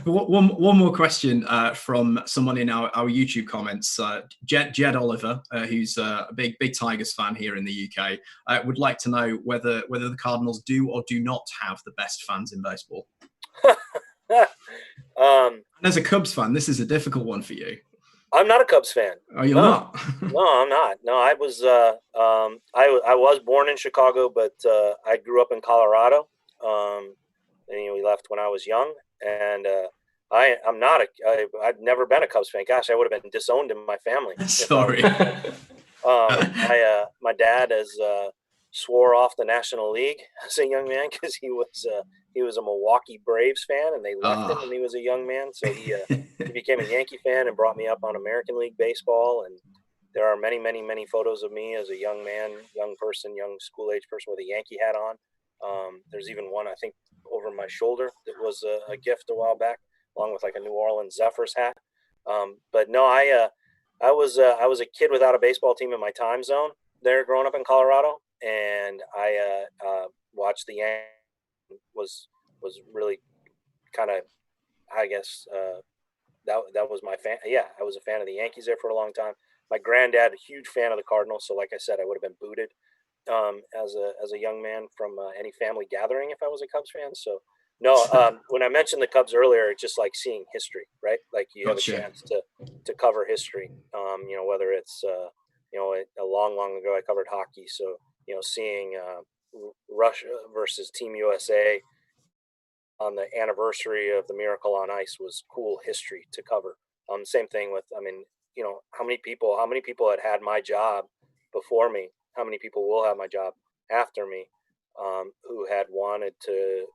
one more question from someone in our YouTube comments. Jed Oliver, who's a big Tigers fan here in the UK, would like to know whether the Cardinals do or do not have the best fans in baseball. And as a Cubs fan, this is a difficult one for you. I'm not a Cubs fan. Oh, you're not? No, I'm not. No, I was I was born in Chicago, but I grew up in Colorado. And we left when I was young, and I'm not I've never been a Cubs fan. Gosh, I would have been disowned in my family. Sorry. My dad has swore off the National League as a young man because he was a Milwaukee Braves fan, and they left him when he was a young man. So he became a Yankee fan and brought me up on American League baseball. And there are many, many, many photos of me as a young man, young person, young school-age person with a Yankee hat on. There's even one, I think, over my shoulder that was a gift a while back, along with like a New Orleans Zephyrs hat. But no, I was a kid without a baseball team in my time zone there growing up in Colorado, and I watched the Yankees. Was really kind of, I guess, that was my fan. Yeah, I was a fan of the Yankees there for a long time. My granddad, a huge fan of the Cardinals. So like I said, I would have been booted as a young man from any family gathering if I was a Cubs fan. So no, when I mentioned the Cubs earlier, it's just like seeing history, right? Like you have a chance to cover history. Whether it's a long ago I covered hockey, so seeing Russia versus Team USA on the anniversary of the Miracle on Ice was cool history to cover. Same thing with, how many people had my job before me? How many people will have my job after me who had wanted to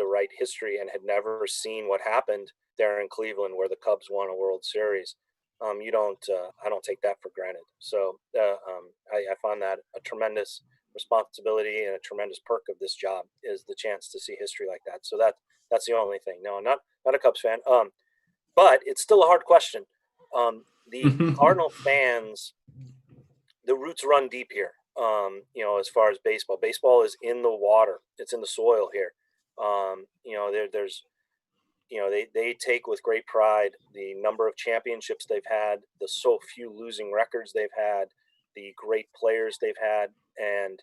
write history and had never seen what happened there in Cleveland where the Cubs won a World Series? I don't take that for granted. So I find that a tremendous responsibility and a tremendous perk of this job is the chance to see history like that. So that's the only thing. No, I'm not a Cubs fan. But it's still a hard question. The Cardinal fans, the roots run deep here. As far as baseball is in the water. It's in the soil here. They take with great pride the number of championships they've had, the so few losing records they've had, the great players they've had, and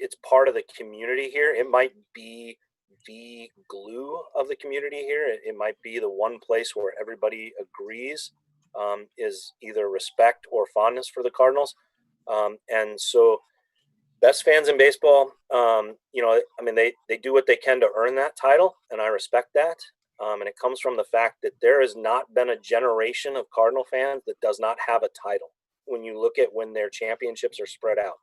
it's part of the community here. It might be the glue of the community here. It might be the one place where everybody agrees is either respect or fondness for the Cardinals, and so best fans in baseball, they do what they can to earn that title, and I respect that. And it comes from the fact that there has not been a generation of Cardinal fans that does not have a title. When you look at when their championships are spread out,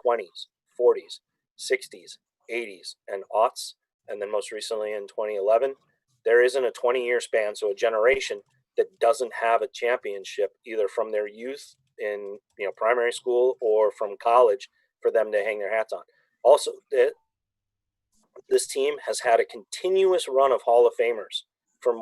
20s, 40s, 60s, 80s, and aughts, and then most recently in 2011, there isn't a 20-year span, so a generation that doesn't have a championship either from their youth in primary school or from college for them to hang their hats on. Also, this team has had a continuous run of Hall of Famers for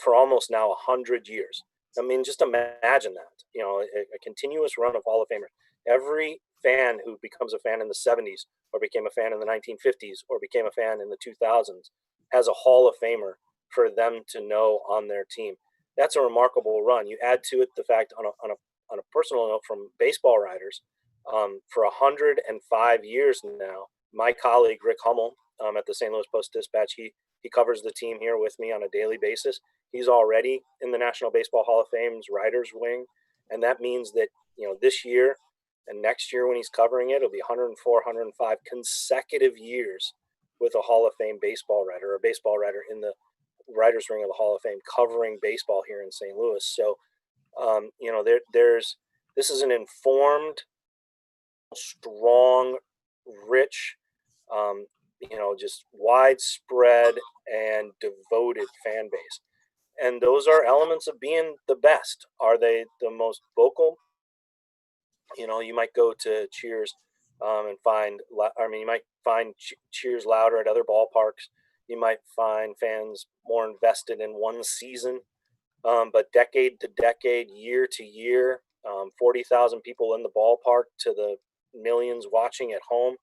for almost now 100 years. I mean, just imagine that, a continuous run of Hall of Famers. Every fan who becomes a fan in the 70s or became a fan in the 1950s or became a fan in the 2000s has a Hall of Famer for them to know on their team. That's a remarkable run. You add to it the fact on a personal note from baseball writers, for 105 years now, my colleague Rick Hummel at the St. Louis Post-Dispatch, he covers the team here with me on a daily basis. He's already in the National Baseball Hall of Fame's writers wing, and that means that this year and next year when he's covering it, it'll be 104, 105 consecutive years with a Hall of Fame baseball writer, or a baseball writer in the writers ring of the Hall of Fame covering baseball here in St. Louis. So, this is an informed, strong, rich, just widespread and devoted fan base. And those are elements of being the best. Are they the most vocal? You might go to Cheers and you might find Cheers louder at other ballparks. You might find fans more invested in one season but decade to decade, year to year, 40,000 people in the ballpark to the millions watching at home.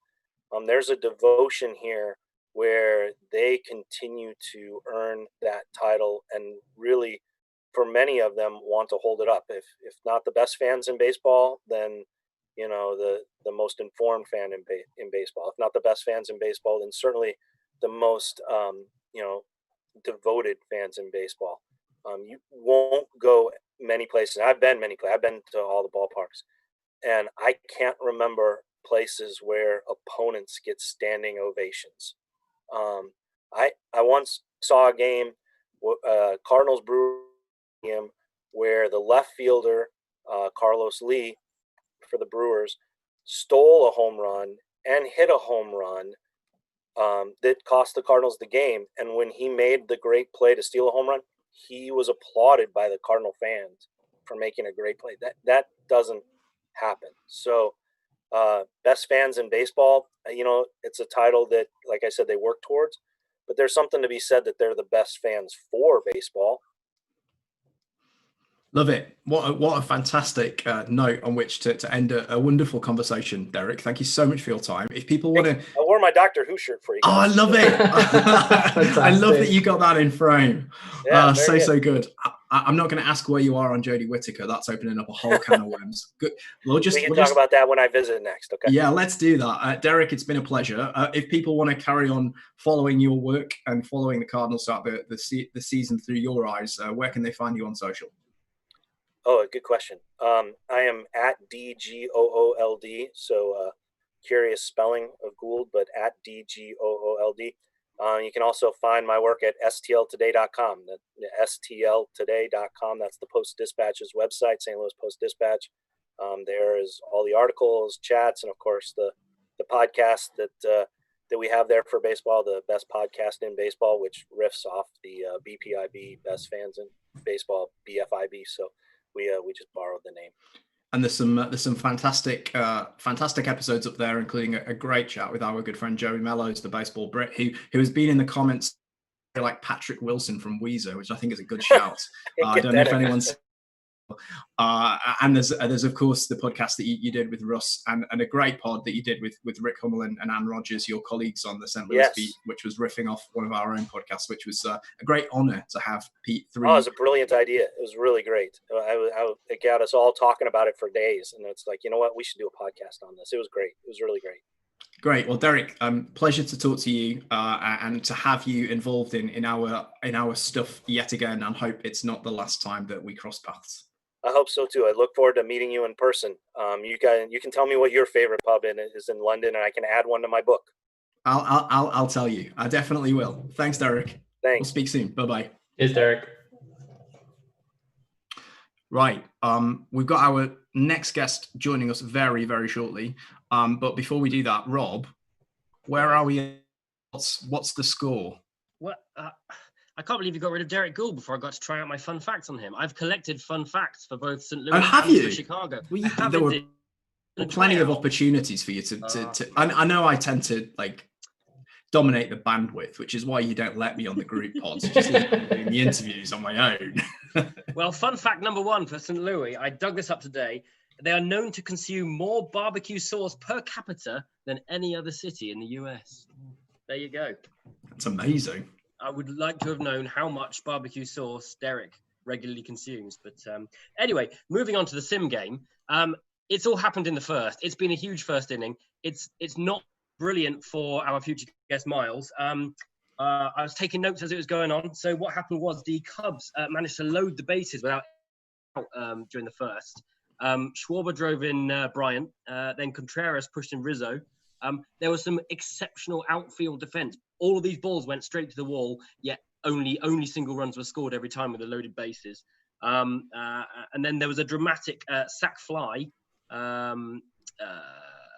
There's a devotion here where they continue to earn that title and really, for many of them, want to hold it up. If not the best fans in baseball, then the most informed fan in baseball. If not the best fans in baseball, then certainly the most devoted fans in baseball. You won't go many places. I've been I've been to all the ballparks, and I can't remember places where opponents get standing ovations. I once saw a game, Cardinals Brewers game, where the left fielder Carlos Lee for the Brewers stole a home run and hit a home run that cost the Cardinals the game. And when he made the great play to steal a home run, he was applauded by the Cardinal fans for making a great play. That doesn't happen. So best fans in baseball, it's a title that, like I said, they work towards, but there's something to be said that they're the best fans for baseball. Love it. What a fantastic note on which to end a wonderful conversation, Derrick. Thank you so much for your time. If people want to... I wore my Doctor Who shirt for you guys. Oh, I love it. I love that you got that in frame. Yeah, so good. I'm not going to ask where you are on Jodie Whittaker. That's opening up a whole can of worms. Good. We can talk about that when I visit next, okay? Yeah, let's do that. Derrick, it's been a pleasure. If people want to carry on following your work and following the Cardinals throughout the season through your eyes, where can they find you on social? Oh, good question. I am at DGOOLD, so curious spelling of Gould, but at DGOOLD. You can also find my work at stltoday.com. stltoday.com, that's the Post-Dispatch's website, St. Louis Post-Dispatch. There is all the articles, chats, and of course the podcast that we have there for baseball, the best podcast in baseball, which riffs off the BPIB, Best Fans in Baseball, BFIB. So we just borrowed the name. And there's some fantastic episodes up there, including a great chat with our good friend Joey Mellows, the baseball Brit, who has been in the comments like Patrick Wilson from Weezer, which I think is a good shout. I don't know if anyone's. And there's of course the podcast that you did with Russ and a great pod that you did with Rick Hummel and Ann Rogers, your colleagues on the St. Louis beat, which was riffing off one of our own podcasts, which was a great honor to have Pete through. Oh, it was a brilliant idea. It was really great. It got us all talking about it for days, and it's like, you know what, we should do a podcast on this. It was great. It was really great. Great. Well, Derrick, pleasure to talk to you and to have you involved in our stuff yet again, and hope it's not the last time that we cross paths. I hope so too. I look forward to meeting you in person. You can tell me what your favorite pub is in London, and I can add one to my book. I'll tell you. I definitely will. Thanks, Derrick. Thanks. We'll speak soon. Bye-bye. Cheers, Derrick. Right. We've got our next guest joining us very, very shortly. But before we do that, Rob, where are we? What's the score? Well, I can't believe you got rid of Derrick Gould before I got to try out my fun facts on him. I've collected fun facts for both St. Louis and for Chicago. Well, there were plenty of opportunities for you to I know I tend to dominate the bandwidth, which is why you don't let me on the group pods. Just doing the interviews on my own. Well, fun fact number one for St. Louis, I dug this up today. They are known to consume more barbecue sauce per capita than any other city in the US. There you go. That's amazing. I would like to have known how much barbecue sauce Derrick regularly consumes. But anyway, moving on to the sim game. It's all happened in the first. It's been a huge first inning. It's not brilliant for our future guest, Miles. I was taking notes as it was going on. So what happened was the Cubs managed to load the bases without during the first. Schwarber drove in Bryant. Then Contreras pushed in Rizzo. There was some exceptional outfield defense. All of these balls went straight to the wall, yet only single runs were scored every time with the loaded bases. And then there was a dramatic sac fly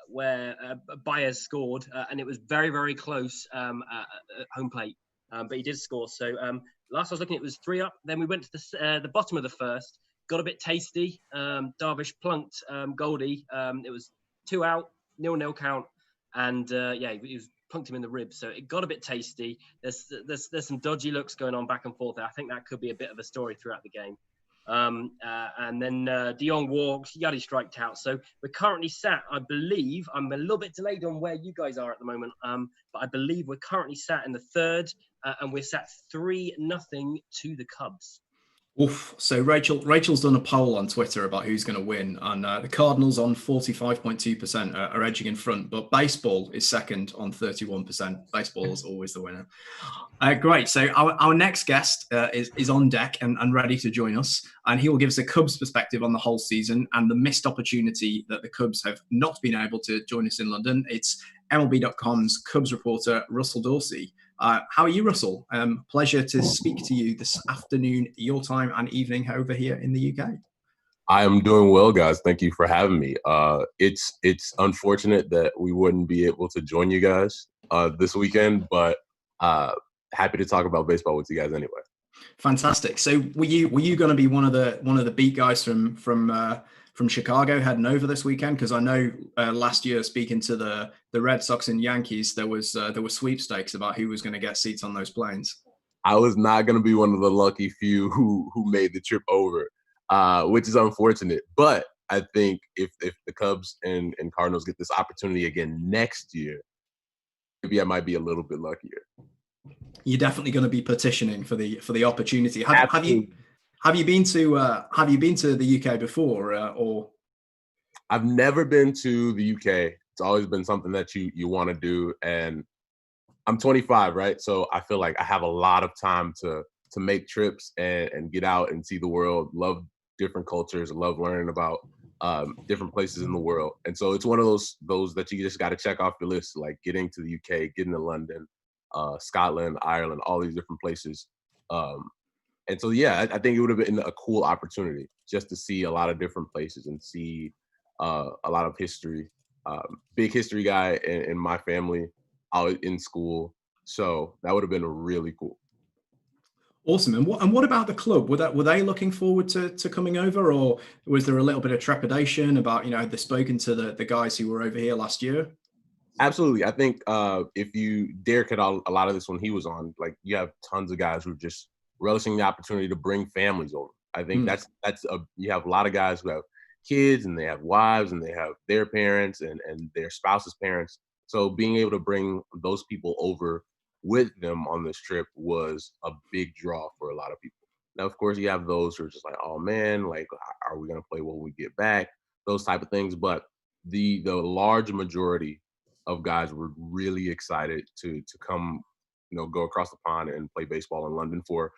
where Baez scored, and it was very, very close at home plate. But he did score. So last I was looking, it was 3 up. Then we went to the bottom of the first, got a bit tasty. Darvish plunked Goldie. It was 2 out, 0-0 count. And he was punked him in the ribs. So it got a bit tasty. There's some dodgy looks going on back and forth. I think that could be a bit of a story throughout the game. And then De Jong walked, Yadi striked out. So we're currently sat, I believe, I'm a little bit delayed on where you guys are at the moment, but I believe we're currently sat in the third, and we're sat 3-0 to the Cubs. Oof. So Rachel's done a poll on Twitter about who's going to win, and the Cardinals on 45.2% are edging in front, but baseball is second on 31%. Baseball is always the winner. Great. So our next guest is on deck and ready to join us, and he will give us a Cubs perspective on the whole season and the missed opportunity that the Cubs have not been able to join us in London. It's MLB.com's Cubs reporter, Russell Dorsey. How are you, Russell? Pleasure to speak to you this afternoon, your time and evening over here in the UK. I am doing well, guys. Thank you for having me. It's unfortunate that we wouldn't be able to join you guys this weekend, but happy to talk about baseball with you guys anyway. Fantastic. So were you going to be one of the beat guys from Chicago heading over this weekend? Because I know last year, speaking to the Red Sox and Yankees, there were sweepstakes about who was going to get seats on those planes. I was not going to be one of the lucky few who made the trip over, which is unfortunate. But I think if the Cubs and Cardinals get this opportunity again next year, maybe I might be a little bit luckier. You're definitely going to be petitioning for the opportunity. Have you been to the UK before, or? I've never been to the UK. It's always been something that you want to do, and I'm 25, right? So I feel like I have a lot of time to make trips and get out and see the world. Love different cultures. Love learning about different places in the world. And so it's one of those that you just got to check off your list, like getting to the UK, getting to London, Scotland, Ireland, all these different places. And so, yeah, I think it would have been a cool opportunity just to see a lot of different places and see a lot of history. Big history guy in my family, out in school. So that would have been really cool. Awesome. And what about the club? Were they looking forward to coming over, or was there a little bit of trepidation about, had they spoken to the guys who were over here last year? Absolutely. I think Derrick had a lot of this when he was on, like you have tons of guys who are just relishing the opportunity to bring families over. I think you have a lot of guys who have kids and they have wives and they have their parents and their spouse's parents. So being able to bring those people over with them on this trip was a big draw for a lot of people. Now, of course, you have those who are just like, oh man, like, are we going to play when we get back? Those type of things. But the large majority of guys were really excited to come, go across the pond and play baseball in London for,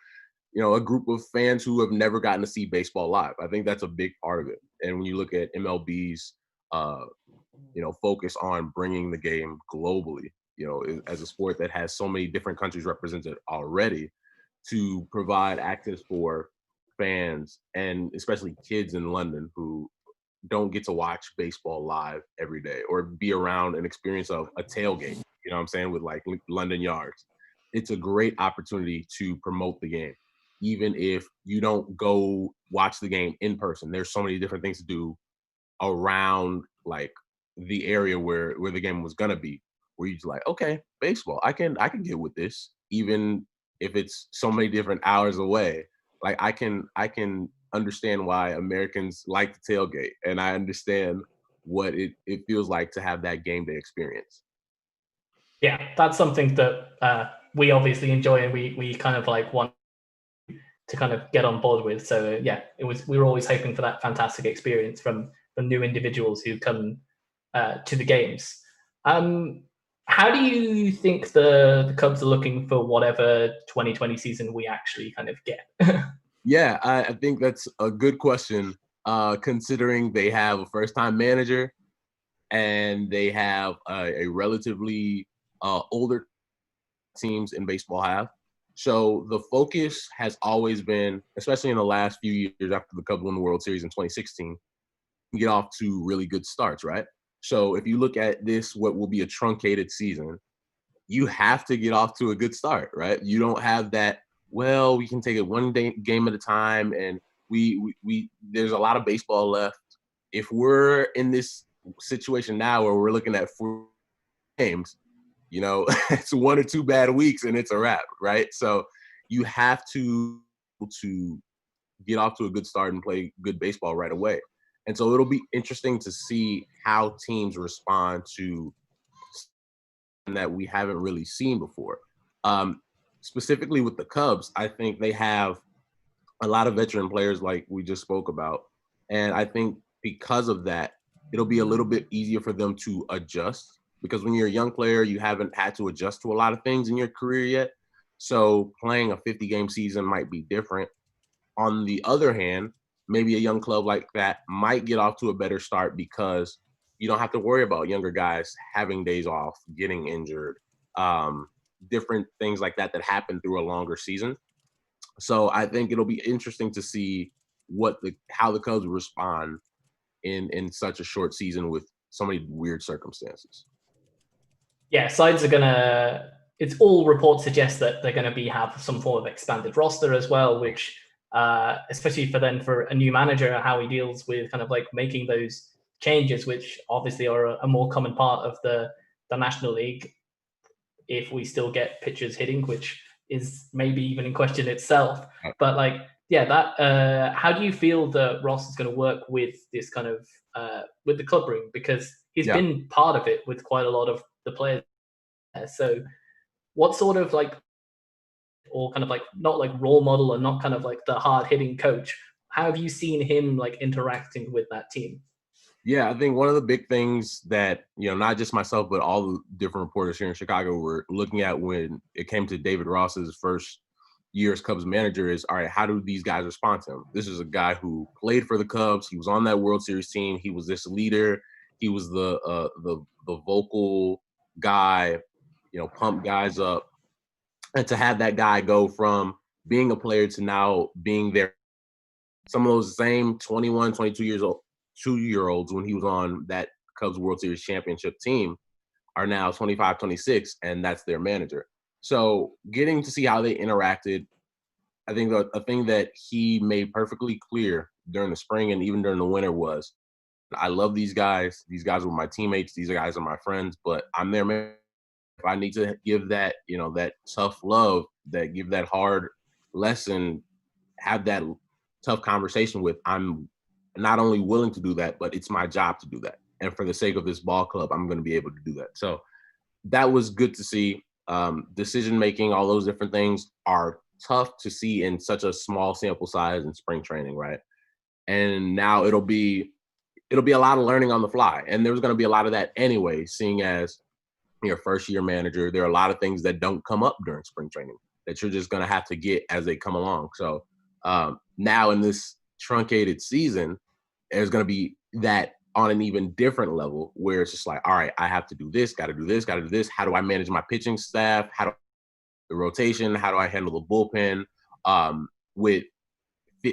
a group of fans who have never gotten to see baseball live. I think that's a big part of it. And when you look at MLB's, focus on bringing the game globally, as a sport that has so many different countries represented already, to provide access for fans and especially kids in London who don't get to watch baseball live every day or be around an experience of a tailgate, with like London Yards. It's a great opportunity to promote the game. Even if you don't go watch the game in person, there's so many different things to do around like the area where the game was gonna be, where you're just like, okay, baseball, I can get with this, even if it's so many different hours away. Like I can understand why Americans like the tailgate, and I understand what it feels like to have that game day experience. Yeah, that's something that we obviously enjoy, and we kind of like want to kind of get on board with. So we were always hoping for that fantastic experience from new individuals who come to the games. How do you think the Cubs are looking for whatever 2020 season we actually kind of get? Yeah, I think that's a good question, considering they have a first-time manager and they have a relatively older teams in baseball have. So the focus has always been, especially in the last few years after the Cubs won the World Series in 2016, get off to really good starts, right? So if you look at this, what will be a truncated season, you have to get off to a good start, right? You don't have that, well, we can take it one game at a time, and we there's a lot of baseball left. If we're in this situation now where we're looking at 4 games, You know, it's 1 or 2 bad weeks and it's a wrap, right? So you have to get off to a good start and play good baseball right away. And so it'll be interesting to see how teams respond to something that we haven't really seen before. Specifically with the Cubs, I think they have a lot of veteran players like we just spoke about. And I think because of that, it'll be a little bit easier for them to adjust, because when you're a young player, you haven't had to adjust to a lot of things in your career yet. So playing a 50-game season might be different. On the other hand, maybe a young club like that might get off to a better start because you don't have to worry about younger guys having days off, getting injured, different things like that happen through a longer season. So I think it'll be interesting to see how the Cubs respond in such a short season with so many weird circumstances. Yeah, sides are gonna. It's all reports suggest that they're going to have some form of expanded roster as well, which, especially for a new manager, how he deals with kind of like making those changes, which obviously are a more common part of the National League. If we still get pitchers hitting, which is maybe even in question itself, but like, yeah, that. How do you feel that Ross is going to work with this kind of with the club room, because he's been part of it with quite a lot of the players. So what sort of like, or kind of like not like role model or not kind of like the hard hitting coach, how have you seen him like interacting with that team? Yeah, I think one of the big things that, not just myself, but all the different reporters here in Chicago were looking at when it came to David Ross's first year as Cubs manager is, all right, how do these guys respond to him? This is a guy who played for the Cubs. He was on that World Series team. He was this leader. He was the vocal guy, pump guys up. And to have that guy go from being a player to now being there, some of those same 21, 22 years old, 2-year-olds when he was on that Cubs World Series championship team are now 25, 26, and that's their manager. So getting to see how they interacted, I think a thing that he made perfectly clear during the spring and even during the winter was, I love these guys. These guys were my teammates. These guys are my friends, but I'm their man. If I need to give that, that tough love, that give that hard lesson, have that tough conversation with, I'm not only willing to do that, but it's my job to do that. And for the sake of this ball club, I'm going to be able to do that. So that was good to see. Decision-making, all those different things are tough to see in such a small sample size in spring training, right? And now it'll be a lot of learning on the fly. And there's going to be a lot of that anyway, seeing as your first-year manager. There are a lot of things that don't come up during spring training that you're just going to have to get as they come along. So now in this truncated season, there's going to be that on an even different level where it's just like, all right, I have to do this, got to do this, got to do this. How do I manage my pitching staff? How do the rotation? How do I handle the bullpen? With,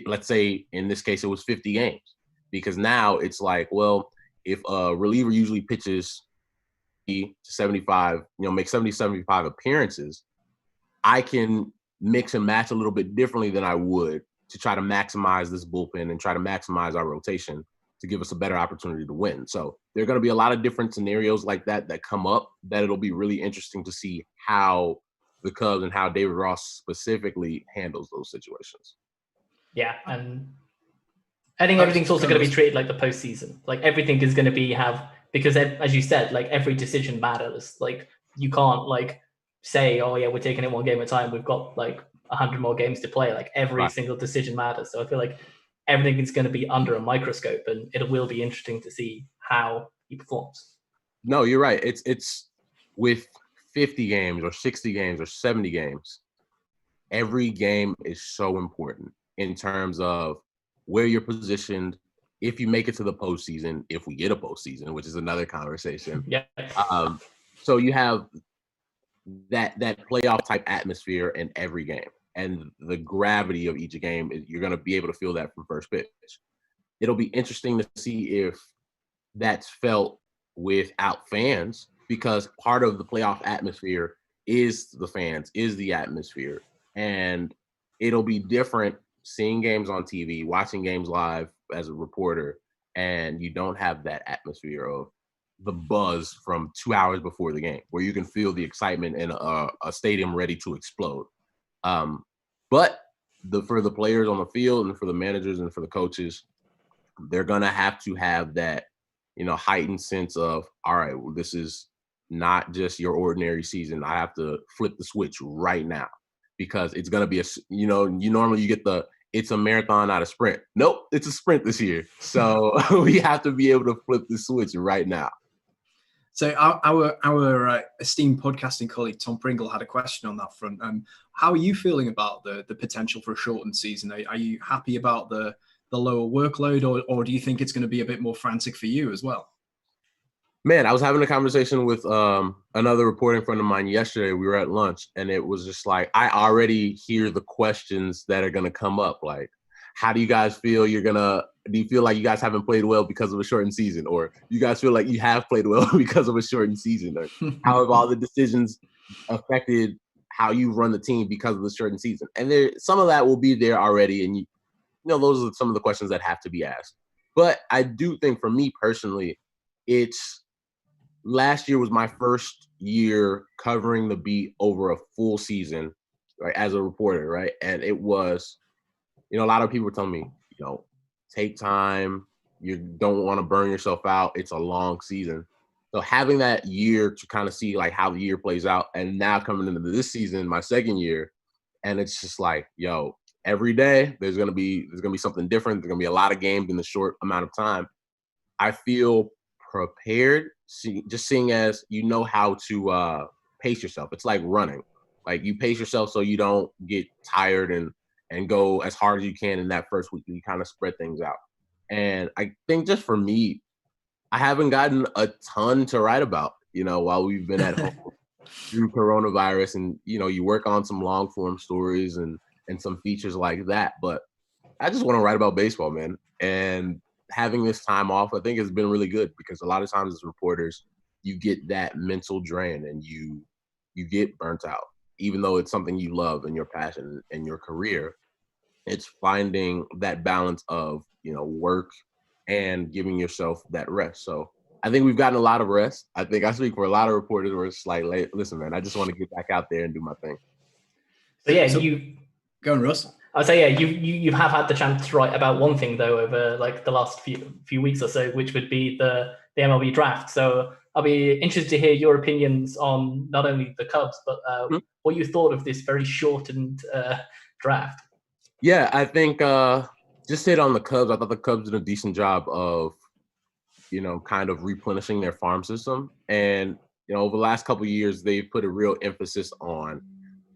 let's say in this case, it was 50 games, because now it's like, well, if a reliever usually pitches to 75, make 70, 75 appearances, I can mix and match a little bit differently than I would to try to maximize this bullpen and try to maximize our rotation to give us a better opportunity to win. So there are going to be a lot of different scenarios like that come up that it'll be really interesting to see how the Cubs and how David Ross specifically handles those situations. Yeah, and I think everything's also going to be treated like the postseason. Like everything is going to because as you said, like every decision matters. Like you can't like say, oh yeah, we're taking it one game at a time. We've got like 100 more games to play. Like every single decision matters. So I feel like everything is going to be under a microscope, and it will be interesting to see how he performs. No, you're right. It's with 50 games or 60 games or 70 games, every game is so important in terms of where you're positioned, if you make it to the postseason, if we get a postseason, which is another conversation. Yeah. So you have that playoff type atmosphere in every game, and the gravity of each game, you're going to be able to feel that from first pitch. It'll be interesting to see if that's felt without fans, because part of the playoff atmosphere is the fans, is the atmosphere. And it'll be different seeing games on TV, watching games live as a reporter, and you don't have that atmosphere of the buzz from 2 hours before the game, where you can feel the excitement in a stadium ready to explode. But for the players on the field and for the managers and for the coaches, they're gonna have to have that, heightened sense of, all right, well, this is not just your ordinary season. I have to flip the switch right now, because it's gonna be you normally get it's a marathon, not a sprint. Nope, it's a sprint this year. So we have to be able to flip the switch right now. So our esteemed podcasting colleague Tom Pringle had a question on that front. How are you feeling about the potential for a shortened season? Are you happy about the lower workload, or do you think it's going to be a bit more frantic for you as well? Man, I was having a conversation with another reporting friend of mine yesterday. We were at lunch, and it was just like, I already hear the questions that are going to come up. Like, how do you guys feel do you feel like you guys haven't played well because of a shortened season? Or you guys feel like you have played well because of a shortened season? Or how have all the decisions affected how you run the team because of the shortened season? And some of that will be there already. And those are some of the questions that have to be asked. But I do think, for me personally, last year was my first year covering the beat over a full season, right, as a reporter, right? And it was, a lot of people were telling me, take time. You don't want to burn yourself out. It's a long season. So having that year to kind of see like how the year plays out, and now coming into this season, my second year, and it's just like, every day there's gonna be something different. There's gonna be a lot of games in the short amount of time. I feel prepared, just seeing as how to pace yourself. It's like running. Like, you pace yourself so you don't get tired and go as hard as you can in that first week. You kind of spread things out. And I think, just for me, I haven't gotten a ton to write about, while we've been at home through coronavirus. And, you work on some long form stories and some features like that. But I just want to write about baseball, man. And having this time off, I think, has been really good, because a lot of times as reporters, you get that mental drain and you get burnt out. Even though it's something you love and your passion and your career, it's finding that balance of, work and giving yourself that rest. So I think we've gotten a lot of rest. I think I speak for a lot of reporters where it's like, listen, man, I just want to get back out there and do my thing. So yeah, go on, Russ. I'd say, yeah, you have had the chance to write about one thing though over like the last few weeks or so, which would be the MLB draft. So I'll be interested to hear your opinions on not only the Cubs, but what you thought of this very shortened draft. Yeah, I think just hit on the Cubs. I thought the Cubs did a decent job of, kind of replenishing their farm system. And, over the last couple of years, they've put a real emphasis on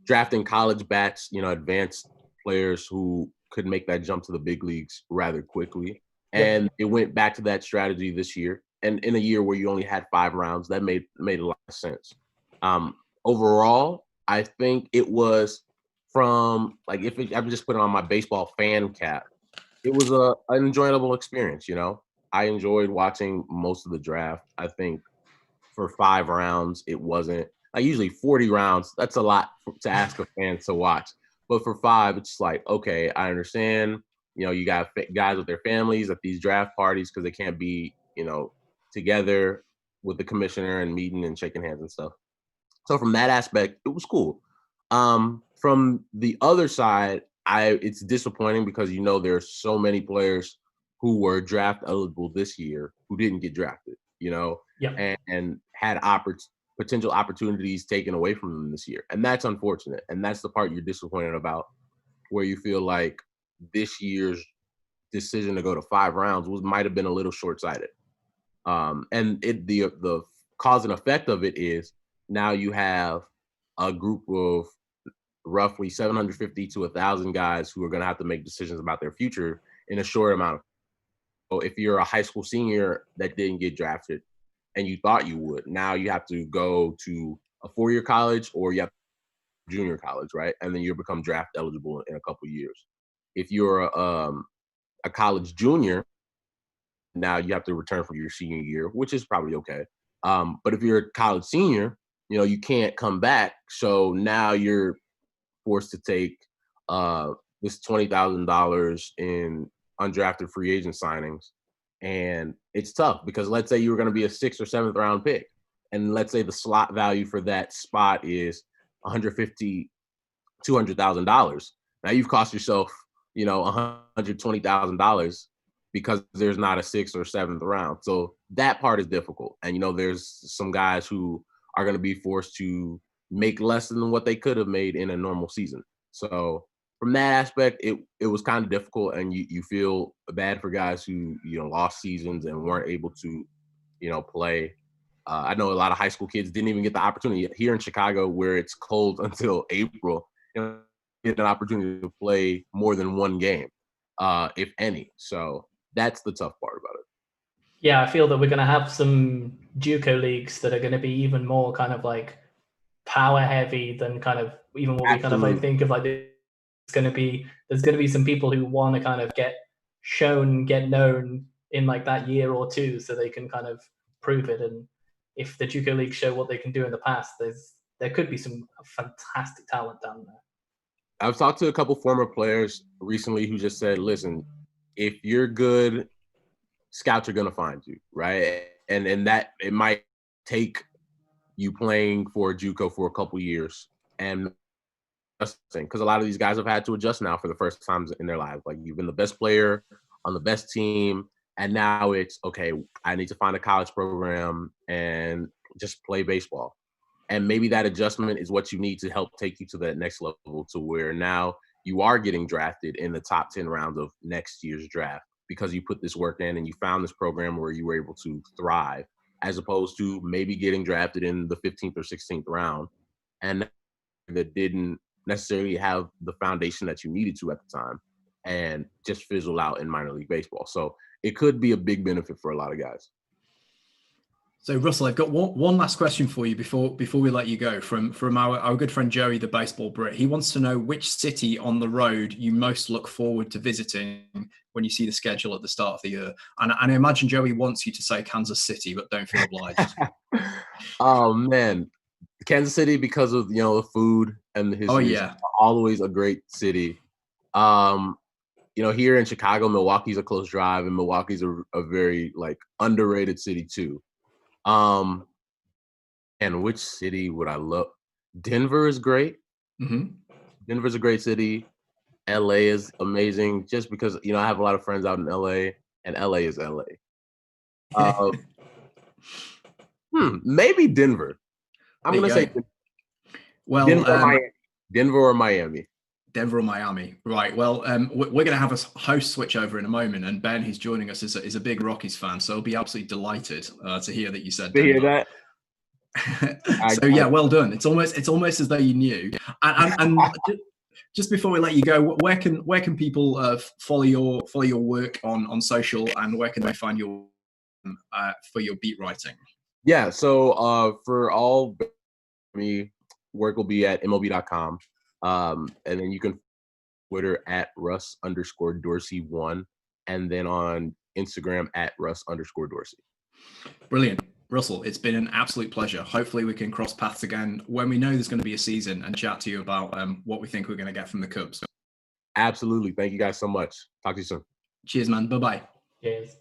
drafting college bats, advanced players who could make that jump to the big leagues rather quickly. And it went back to that strategy this year. And in a year where you only had 5 rounds, that made a lot of sense. Overall, I think it was from, like, I'm just putting on my baseball fan cap, it was an enjoyable experience, I enjoyed watching most of the draft. I think for 5 rounds, it wasn't, like, usually 40 rounds, that's a lot to ask a fan to watch. But for 5, it's like, okay, I understand, you got guys with their families at these draft parties because they can't be, together with the commissioner and meeting and shaking hands and stuff. So from that aspect, it was cool. From the other side, it's disappointing because, there are so many players who were draft eligible this year who didn't get drafted, and had potential opportunities taken away from them this year. And that's unfortunate. And that's the part you're disappointed about, where you feel like this year's decision to go to 5 rounds might have been a little short-sighted. And the cause and effect of it is now you have a group of roughly 750 to 1,000 guys who are going to have to make decisions about their future in a short amount of time. So if you're a high school senior that didn't get drafted and you thought you would, now you have to go to a 4-year college or you have junior college, right? And then you become draft eligible in a couple of years. If you're a college junior, now you have to return for your senior year, which is probably okay. But if you're a college senior, you can't come back. So now you're forced to take this $20,000 in undrafted free agent signings And it's tough because let's say you were going to be a 6th or 7th round pick. And let's say the slot value for that spot is $150,000, $200,000. Now you've cost yourself, $120,000 because there's not a 6th or 7th round. So that part is difficult. And, there's some guys who are going to be forced to make less than what they could have made in a normal season. So from that aspect, it was kind of difficult, and you feel bad for guys who, lost seasons and weren't able to, play. I know a lot of high school kids didn't even get the opportunity here in Chicago, where it's cold until April, get an opportunity to play more than one game, if any. So that's the tough part about it. Yeah, I feel that we're going to have some JUCO leagues that are going to be even more kind of like power heavy than kind of even what we kind of like think of like there's going to be some people who want to kind of get known in like that year or two so they can kind of prove it. And if the JUCO leagues show what they can do in the past, there could be some fantastic talent down there. I've talked to a couple former players recently who just said, listen, if you're good, scouts are going to find you, right? And that it might take you playing for JUCO for a couple years and because a lot of these guys have had to adjust now for the first times in their lives. Like, you've been the best player on the best team, and now it's, okay, I need to find a college program and just play baseball. And maybe that adjustment is what you need to help take you to that next level, to where now you are getting drafted in the top 10 rounds of next year's draft because you put this work in and you found this program where you were able to thrive, as opposed to maybe getting drafted in the 15th or 16th round and that didn't necessarily have the foundation that you needed to at the time and just fizzle out in minor league baseball. So it could be a big benefit for a lot of guys. So Russell, I've got one last question for you before we let you go from our good friend Joey, the baseball Brit. He wants to know which city on the road you most look forward to visiting when you see the schedule at the start of the year. And I imagine Joey wants you to say Kansas City, but don't feel obliged. Oh man, Kansas City, because of the food and his always a great city. Here in Chicago, Milwaukee's a close drive, and Milwaukee's a very underrated city too. And which city would I love? Denver is great. Mm-hmm. Denver's a great city. LA is amazing, just because I have a lot of friends out in LA, and LA is LA. Maybe Denver. I'm going to say Denver or Miami. Denver or Miami. Right. Well, we're going to have a host switch over in a moment, and Ben, who's joining us, is a big Rockies fan, so he'll be absolutely delighted to hear that you said Denver. Hear that? So yeah, well done. It's almost as though you knew. And just before we let you go, where can people follow your work on social, and where can they find your for your beat writing? Yeah, so for all me, work will be at MLB.com. And then you can Twitter at Russ_Dorsey1, and then on Instagram at Russ_Dorsey. Brilliant. Russell, it's been an absolute pleasure. Hopefully we can cross paths again when we know there's going to be a season and chat to you about what we think we're going to get from the Cubs. Absolutely. Thank you guys so much. Talk to you soon. Cheers, man. Bye-bye. Cheers.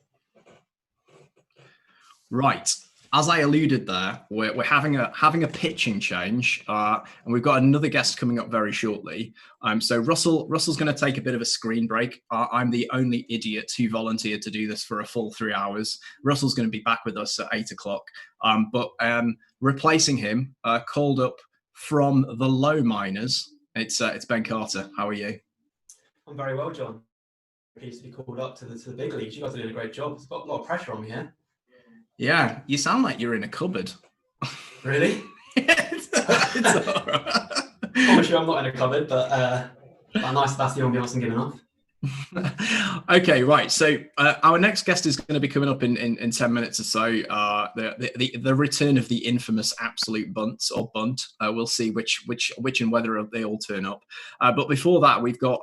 Right. As I alluded there, we're having a pitching change, and we've got another guest coming up very shortly. So Russell's going to take a bit of a screen break. I'm the only idiot who volunteered to do this for a full 3 hours. Russell's going to be back with us at 8 o'clock. But replacing him, called up from the low minors, it's Ben Carter. How are you? I'm very well, John. Pleased to be called up to the big leagues. You guys are doing a great job. It's got a lot of pressure on me here. Yeah, you sound like you're in a cupboard. Really? It's all right. Obviously, I'm not in a cupboard, but that's the ambiance I'm giving off. Okay, right. So our next guest is going to be coming up in 10 minutes or so. The return of the infamous absolute bunt. We'll see which and whether they all turn up. But before that, we've got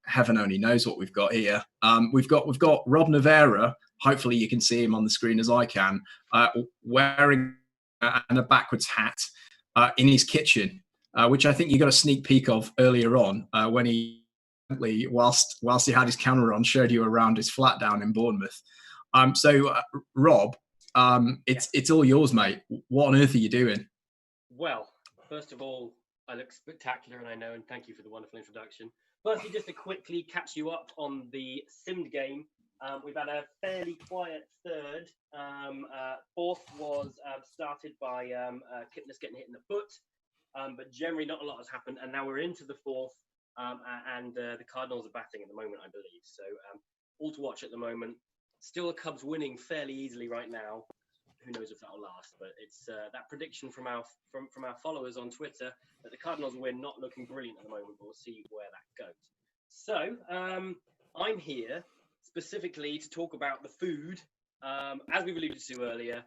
heaven only knows what we've got here. We've got Rob Navarra. Hopefully you can see him on the screen as I can, wearing a backwards hat in his kitchen, which I think you got a sneak peek of earlier on when he whilst he had his camera on, showed you around his flat down in Bournemouth. Rob, it's all yours, mate. What on earth are you doing? Well, first of all, I look spectacular, and I know, and thank you for the wonderful introduction. Firstly, just to quickly catch you up on the simmed game. We've had a fairly quiet third. Fourth was started by Kipnis getting hit in the foot, but generally not a lot has happened. And now we're into the fourth, and the Cardinals are batting at the moment, I believe. So all to watch at the moment. Still the Cubs winning fairly easily right now. Who knows if that'll last? But it's that prediction from our followers on Twitter that the Cardinals win, not looking brilliant at the moment. But we'll see where that goes. So I'm here specifically to talk about the food. As we've alluded to earlier,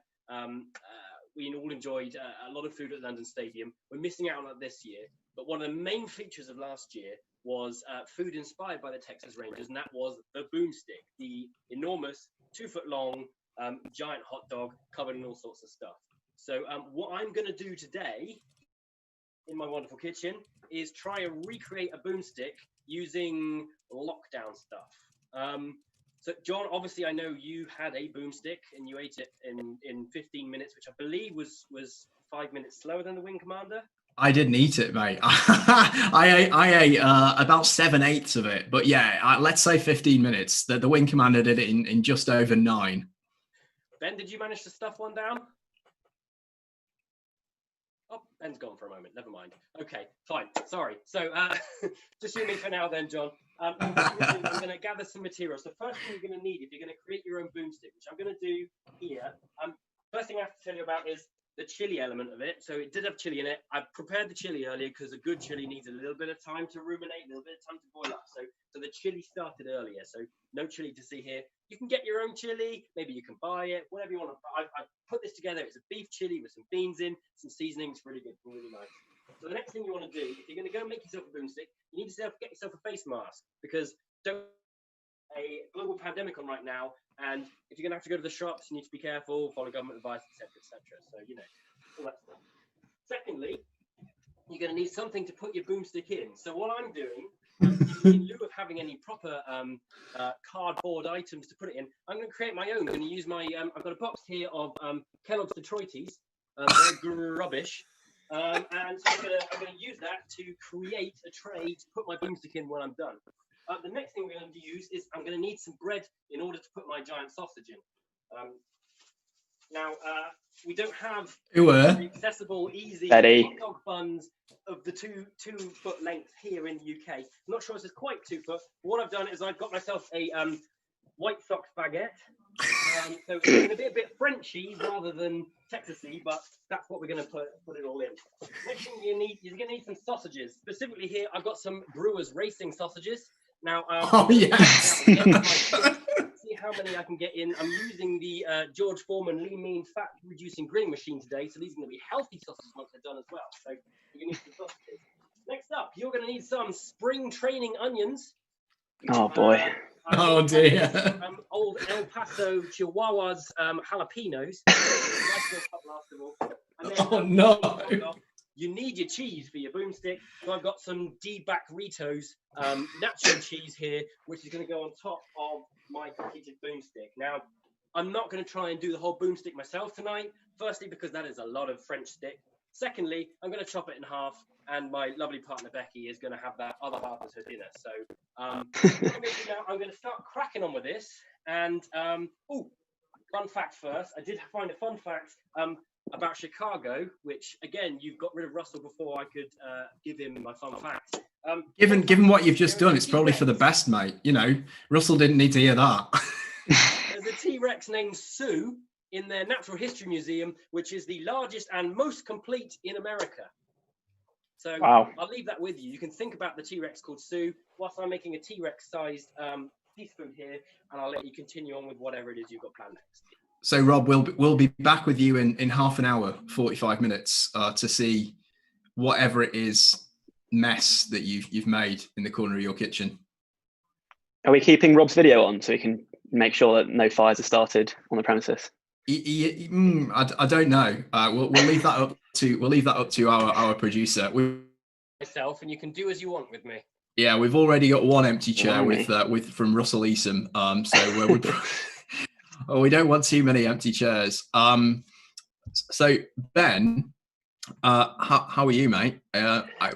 we all enjoyed a lot of food at London Stadium. We're missing out on it this year, but one of the main features of last year was food inspired by the Texas Rangers, and that was the boomstick, the enormous 2-foot-long giant hot dog covered in all sorts of stuff. So what I'm going to do today in my wonderful kitchen is try and recreate a boomstick using lockdown stuff. So, John, obviously, I know you had a boomstick and you ate it in 15 minutes, which I believe was 5 minutes slower than the Wing Commander. I didn't eat it, mate. I ate about 7/8 of it. But yeah, let's say 15 minutes. The Wing Commander did it in just over 9. Ben, did you manage to stuff one down? Oh, Ben's gone for a moment. Never mind. Okay, fine. Sorry. So just you and me for now then, John. I'm going to gather some materials. The first thing you're going to need if you're going to create your own boomstick, which I'm going to do here. First thing I have to tell you about is the chili element of it. So it did have chili in it. I prepared the chili earlier because a good chili needs a little bit of time to ruminate, a little bit of time to boil up. So the chili started earlier. So no chili to see here. You can get your own chili. Maybe you can buy it, whatever you want to buy. I put this together. It's a beef chili with some beans in, some seasonings, really good, really nice. So the next thing you want to do, if you're going to go and make yourself a boomstick, you need to get yourself a face mask because a global pandemic on right now, and if you're going to have to go to the shops, you need to be careful, follow government advice, etc., etc. So, all that stuff. Secondly, you're going to need something to put your boomstick in. So what I'm doing, in lieu of having any proper cardboard items to put it in, I'm going to create my own. I'm going to use my, I've got a box here of Kellogg's Detroities. They're rubbish. And so I'm going to use that to create a tray to put my boomstick in when I'm done. The next thing we're going to use is I'm going to need some bread in order to put my giant sausage in. Now, we don't have accessible, easy hot dog buns of the two foot length here in the UK. I'm not sure this is quite 2 foot. What I've done is I've got myself a white Sox baguette. So it's going to be a bit Frenchy rather than Texasy, but that's what we're going to put it all in. Next thing you're going to need some sausages. Specifically here, I've got some Brewers Racing sausages. Now, yes. See how many I can get in. I'm using the George Foreman lean mean fat reducing grilling machine today, so these are going to be healthy sausages once they're done as well. So you're going to need some sausages. Next up, you're going to need some spring training onions. Oh boy. Oh dear. Some, old El Paso Chihuahuas jalapenos. Nice last of all. And then, oh no. You need your cheese for your boomstick. So I've got some D-back Ritos nacho cheese here, which is going to go on top of my completed boomstick. Now, I'm not going to try and do the whole boomstick myself tonight. Firstly, because that is a lot of French stick. Secondly, I'm going to chop it in half, and my lovely partner Becky is going to have that other half as her dinner. So what I'm going to do now, I'm going to start cracking on with this. And, fun fact first. I did find a fun fact about Chicago, which, again, you've got rid of Russell before I could give him my fun fact. Given what you've just done, it's probably for the best, mate. Russell didn't need to hear that. There's a T-Rex named Sue in their Natural History Museum, which is the largest and most complete in America. So wow. I'll leave that with you. You can think about the T-Rex called Sue whilst I'm making a T-Rex-sized piece food here, and I'll let you continue on with whatever it is you've got planned next. So, Rob, we'll be back with you in half an hour, 45 minutes, to see whatever it is mess that you've made in the corner of your kitchen. Are we keeping Rob's video on so we can make sure that no fires are started on the premises? I don't know. We'll leave that up to our producer. Myself, and you can do as you want with me. Yeah, we've already got one empty chair with from Russell Eason. We don't want too many empty chairs. So Ben, how are you, mate?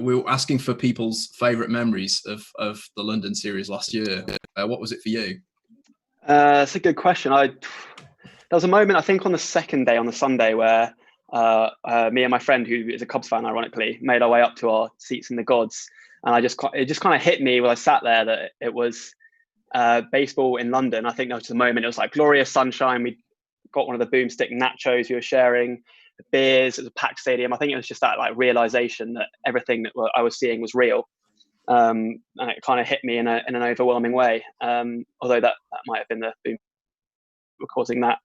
We were asking for people's favourite memories of the London series last year. What was it for you? That's a good question. There was a moment, I think, on the second day, on the Sunday, where me and my friend, who is a Cubs fan, ironically, made our way up to our seats in the gods, and it just kind of hit me when I sat there that it was baseball in London. I think there was just a moment. It was like glorious sunshine. We got one of the boomstick nachos we were sharing, the beers. It was a packed stadium. I think it was just that like realization that everything that I was seeing was real. And it kind of hit me in an overwhelming way. Although that might have been the boom causing that.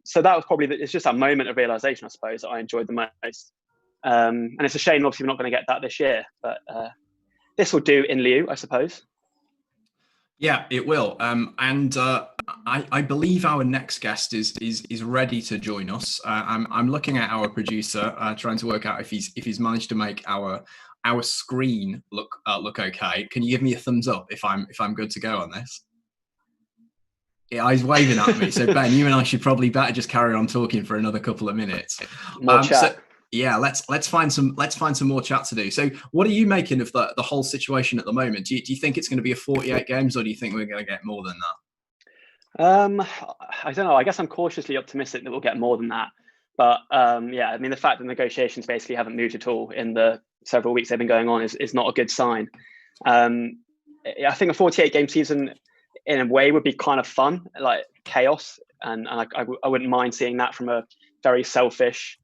So that was probably it's just that moment of realization, I suppose, that I enjoyed the most. And it's a shame, obviously, we're not going to get that this year, but this will do in lieu, I suppose. Yeah, it will. I believe our next guest is ready to join us. I'm looking at our producer, trying to work out if he's managed to make our screen look okay. Can you give me a thumbs up if I'm good to go on this? Yeah, he's waving at me. So Ben, you and I should probably better just carry on talking for another couple of minutes. More chat. So, yeah, let's find some more chat to do. So, what are you making of the whole situation at the moment? Do you think it's going to be a 48 games, or do you think we're going to get more than that? I don't know. I guess I'm cautiously optimistic that we'll get more than that. But yeah, I mean, the fact that negotiations basically haven't moved at all in the several weeks they've been going on is not a good sign. I think a 48 game season, in a way, would be kind of fun, like chaos, and I wouldn't mind seeing that from a very selfish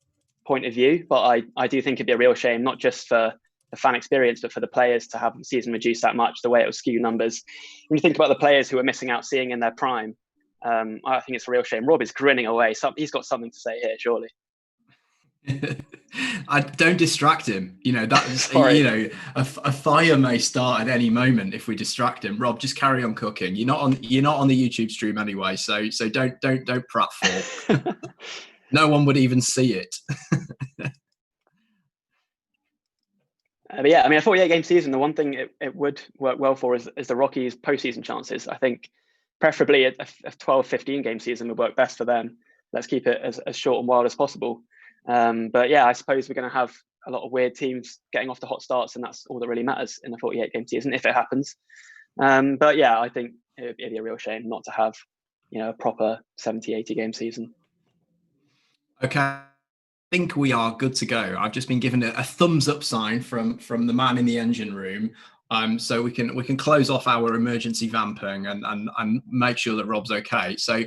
point of view. But I do think it'd be a real shame, not just for the fan experience, but for the players to have the season reduced that much, the way it will skew numbers. When you think about the players who are missing out seeing in their prime, I think it's a real shame. Rob is grinning away. He's got something to say here, surely. I don't distract him. That's a fire may start at any moment if we distract him. Rob, just carry on cooking. You're not on the YouTube stream anyway, so don't pratfall. No one would even see it. But yeah, I mean, a 48 game season, the one thing it would work well for is the Rockies' postseason chances. I think preferably a 12, 15 game season would work best for them. Let's keep it as short and wild as possible. But yeah, I suppose we're going to have a lot of weird teams getting off to hot starts, and that's all that really matters in the 48 game season, if it happens. But yeah, I think it'd be a real shame not to have, a proper 70, 80 game season. Okay. I think we are good to go. I've just been given a thumbs up sign from the man in the engine room. So we can close off our emergency vamping and make sure that Rob's okay. So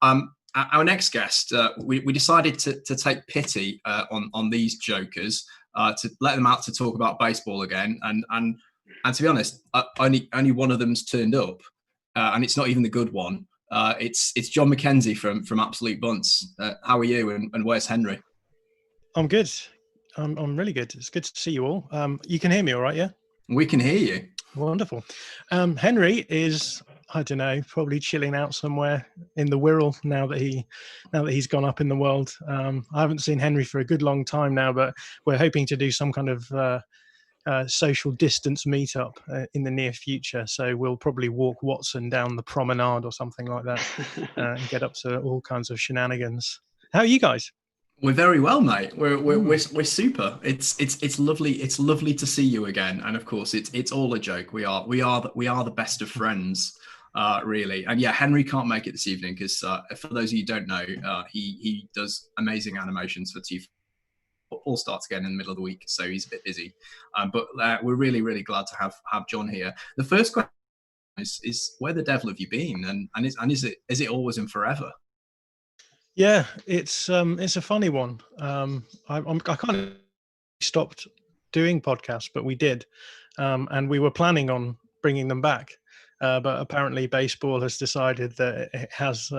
our next guest, we decided to take pity on these jokers, to let them out to talk about baseball again. And to be honest, only one of them's turned up, and it's not even the good one. It's John Mackenzie from Absolute Bunts. How are you, and where's Henry? I'm good. I'm really good. It's good to see you all. You can hear me all right, yeah? We can hear you. Wonderful. Henry is, I don't know, probably chilling out somewhere in the Wirral now that he's gone up in the world. I haven't seen Henry for a good long time now, but we're hoping to do some kind of social distance meetup in the near future. So we'll probably walk Watson down the promenade or something like that, and get up to all kinds of shenanigans. How are you guys? We're very well, mate. We're super. It's lovely. It's lovely to see you again. And of course, it's all a joke. We are the best of friends, really. And yeah, Henry can't make it this evening because for those of you who don't know, he does amazing animations for TV. All starts again in the middle of the week, so he's a bit busy. But we're really, really glad to have John here. The first question is where the devil have you been? And is it always and forever? Yeah, it's a funny one. I kind of stopped doing podcasts, but we did, and we were planning on bringing them back. But apparently, baseball has decided that it has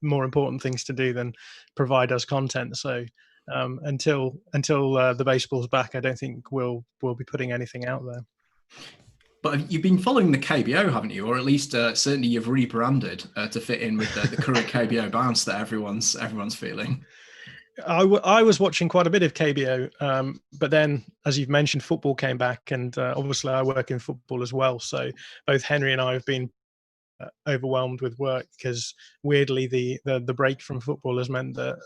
more important things to do than provide us content. So until the baseball's back, I don't think we'll be putting anything out there. But you've been following the KBO, haven't you? Or at least certainly you've rebranded to fit in with the current KBO bounce that everyone's feeling. I was watching quite a bit of KBO, but then, as you've mentioned, football came back, and obviously I work in football as well. So both Henry and I have been overwhelmed with work, because weirdly the break from football has meant that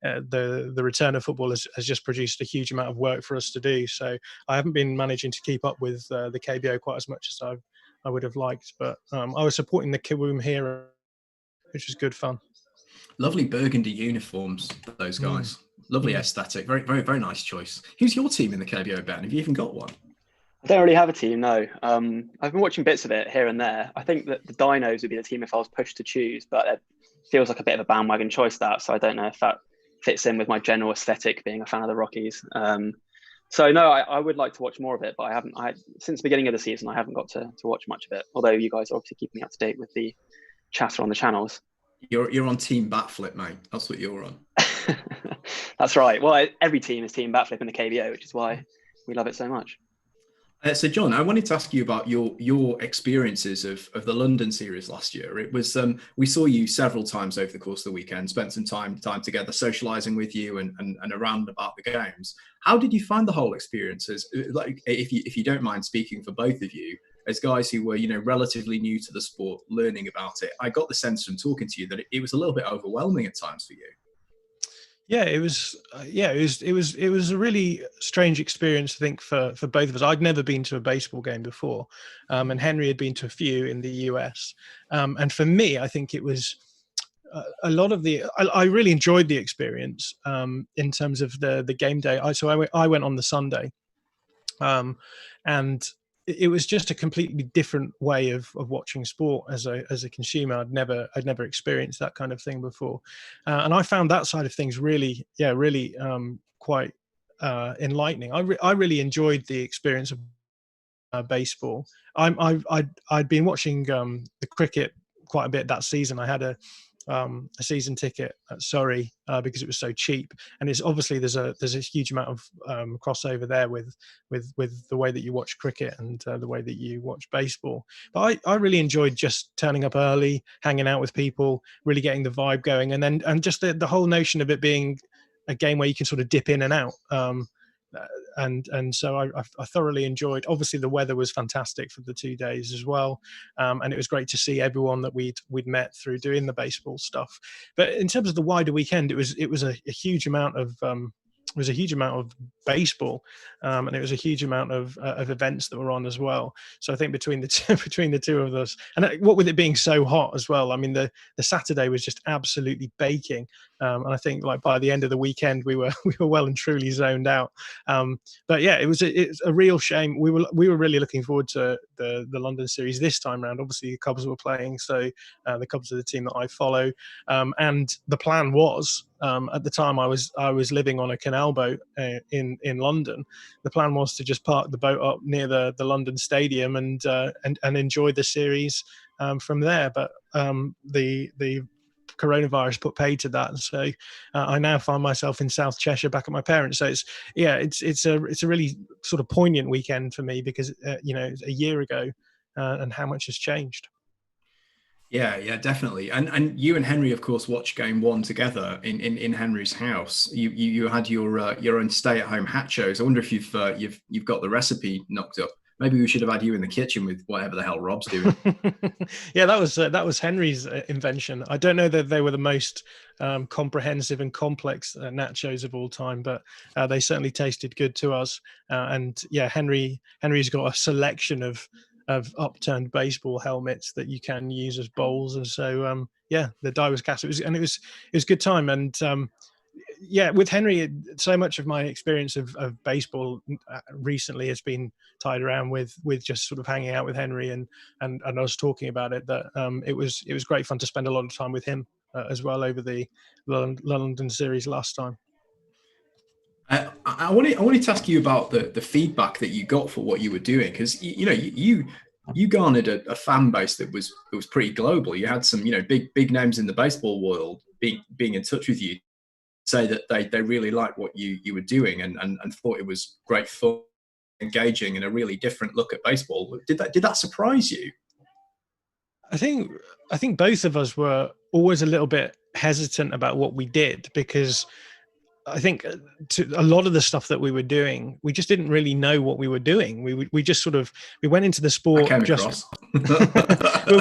the return of football has just produced a huge amount of work for us to do. So I haven't been managing to keep up with the KBO quite as much as I would have liked, but I was supporting the Kiwoom Hero, which was good fun. Lovely burgundy uniforms, those guys. Lovely aesthetic. Very, very, very nice choice. Who's your team in the KBO, Ben? Have you even got one? I don't really have a team, no. I've been watching bits of it here and there. I think that the Dinos would be the team if I was pushed to choose, but it feels like a bit of a bandwagon choice, that. So I don't know if that fits in with my general aesthetic, being a fan of the Rockies. So no, I would like to watch more of it, but I haven't. Since the beginning of the season, I haven't got to watch much of it. Although you guys are obviously keeping me up to date with the chatter on the channels. You're on Team Batflip, mate. That's what you're on. That's right. Well, every team is Team Batflip in the KBO, which is why we love it so much. So, John, I wanted to ask you about your experiences of the London series last year. It was we saw you several times over the course of the weekend, spent some time together, socialising with you and around about the games. How did you find the whole experience? Like, if you don't mind speaking for both of you, as guys who were relatively new to the sport, learning about it, I got the sense from talking to you that it was a little bit overwhelming at times for you. Yeah, it was. It was a really strange experience, I think, for both of us. I'd never been to a baseball game before, and Henry had been to a few in the US. And for me, I think it was a lot of the. I really enjoyed the experience in terms of the game day. I went on the Sunday, and it was just a completely different way of watching sport as a consumer. I'd never experienced that kind of thing before, and I found that side of things really quite enlightening. I really enjoyed the experience of baseball. I'd been watching the cricket quite a bit that season. I had a season ticket at Surrey because it was so cheap, and it's obviously there's a huge amount of crossover there with the way that you watch cricket and the way that you watch baseball. But I really enjoyed just turning up early, hanging out with people, really getting the vibe going, and just the whole notion of it being a game where you can sort of dip in and out. And so I thoroughly enjoyed. Obviously, the weather was fantastic for the 2 days as well, and it was great to see everyone that we'd met through doing the baseball stuff. But in terms of the wider weekend, it was a huge amount of baseball, and it was a huge amount of events that were on as well. So I think between the two of us, and what with it being so hot as well, I mean the Saturday was just absolutely baking, and I think like by the end of the weekend we were well and truly zoned out. But yeah, it's a real shame. We were really looking forward to the London series this time round. Obviously the Cubs were playing, so the Cubs are the team that I follow, and the plan was. At the time, I was living on a canal boat in London. The plan was to just park the boat up near the London Stadium and enjoy the series from there. But the coronavirus put paid to that, and so I now find myself in South Cheshire, back at my parents'. So it's a really sort of poignant weekend for me because it's a year ago, and how much has changed. Yeah, definitely. And you and Henry, of course, watched game one together in Henry's house. You had your own stay-at-home hat shows. I wonder if you've got the recipe knocked up. Maybe we should have had you in the kitchen with whatever the hell Rob's doing. Yeah, that was Henry's invention. I don't know that they were the most comprehensive and complex nachos of all time, but they certainly tasted good to us. And yeah, Henry's got a selection of upturned baseball helmets that you can use as bowls, and so the die was cast. It was good time. And with Henry, so much of my experience of baseball recently has been tied around with just sort of hanging out with Henry and us talking about it. That it was great fun to spend a lot of time with him as well over the London series last time. I wanted to ask you about the feedback that you got for what you were doing, because you garnered a fan base that was pretty global. You had some big names in the baseball world being in touch with you, say that they really liked what you were doing and thought it was great fun, engaging, and a really different look at baseball. Did that surprise you? I think both of us were always a little bit hesitant about what we did because I think to a lot of the stuff that we were doing, we just didn't really know what we were doing. We just sort of, we went into the sport well,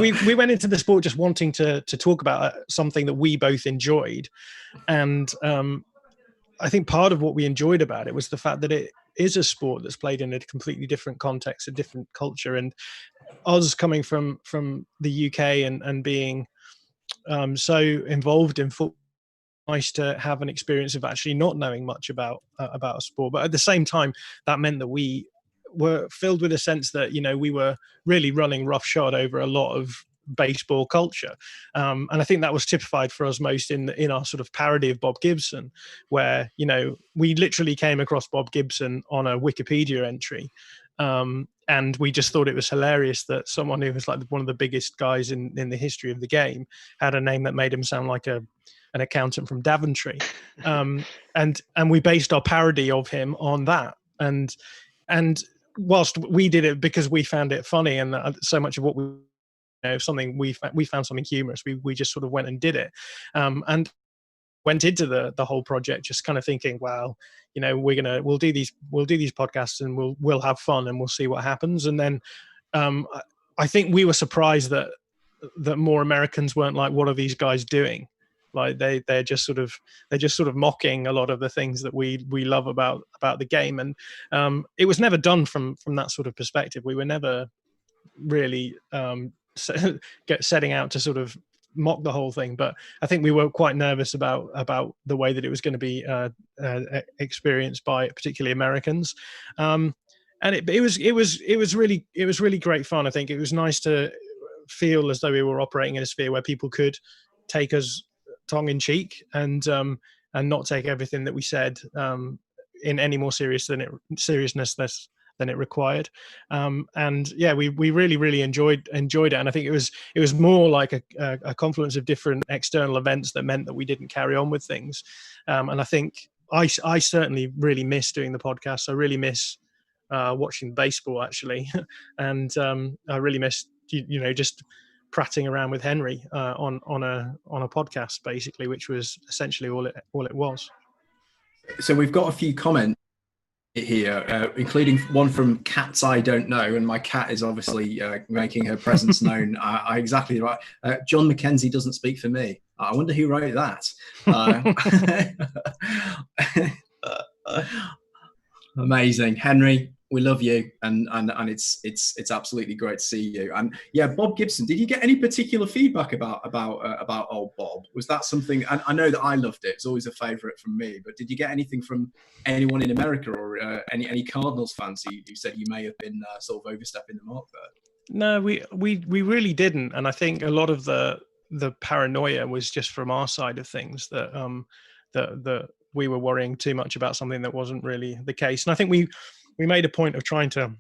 we went into the sport just wanting to talk about something that we both enjoyed. And I think part of what we enjoyed about it was the fact that it is a sport that's played in a completely different context, a different culture. And us coming from the UK and being so involved in football, nice to have an experience of actually not knowing much about a sport, but at the same time that meant that we were filled with a sense that, you know, we were really running roughshod over a lot of baseball culture, and I think that was typified for us most in our sort of parody of Bob Gibson, where, you know, we literally came across Bob Gibson on a Wikipedia entry, and we just thought it was hilarious that someone who was like one of the biggest guys in the history of the game had a name that made him sound like an accountant from Daventry, and we based our parody of him on that. And whilst we did it because we found it funny, and so much of what we, you know, something we found something humorous, we just sort of went and did it, and went into the whole project just kind of thinking, well, you know, we'll do these podcasts and we'll have fun and we'll see what happens. And then I think we were surprised that more Americans weren't like, what are these guys doing? Like they're just sort of mocking a lot of the things that we love about the game. And it was never done from that sort of perspective. We were never really setting out to sort of mock the whole thing, but I think we were quite nervous about the way that it was going to be experienced by particularly Americans. And it was really great fun. I think it was nice to feel as though we were operating in a sphere where people could take us tongue in cheek and not take everything that we said in any more seriousness than it required. And yeah, we really enjoyed it. And I think it was more like a confluence of different external events that meant that we didn't carry on with things. And I think I certainly really miss doing the podcast. I really miss watching baseball, actually. And I really miss, you know, just prattling around with Henry on a podcast, basically, which was essentially all it was. So we've got a few comments here, including one from Cats I Don't Know, and my cat is obviously making her presence known. Exactly right. John Mackenzie doesn't speak for me. I wonder who wrote that. Amazing, Henry. We love you, and it's absolutely great to see you. And yeah, Bob Gibson. Did you get any particular feedback about old Bob? Was that something? And I know that I loved it. It's always a favourite from me. But did you get anything from anyone in America or any Cardinals fans who said you may have been sort of overstepping the mark there? No, we really didn't. And I think a lot of the paranoia was just from our side of things, that we were worrying too much about something that wasn't really the case. And I think we made a point of trying to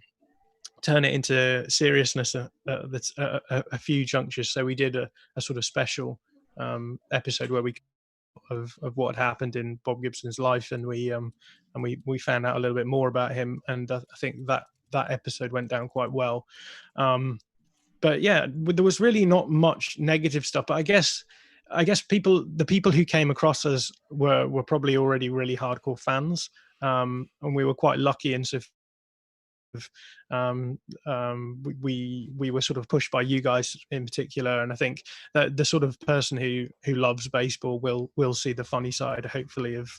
turn it into seriousness at a few junctures. So we did a sort of special episode where of what happened in Bob Gibson's life, and we found out a little bit more about him. And I think that episode went down quite well. But yeah, there was really not much negative stuff. But I guess the people who came across us were probably already really hardcore fans. And we were quite lucky in sort of we were sort of pushed by you guys in particular, and I think that the sort of person who loves baseball will see the funny side, hopefully, of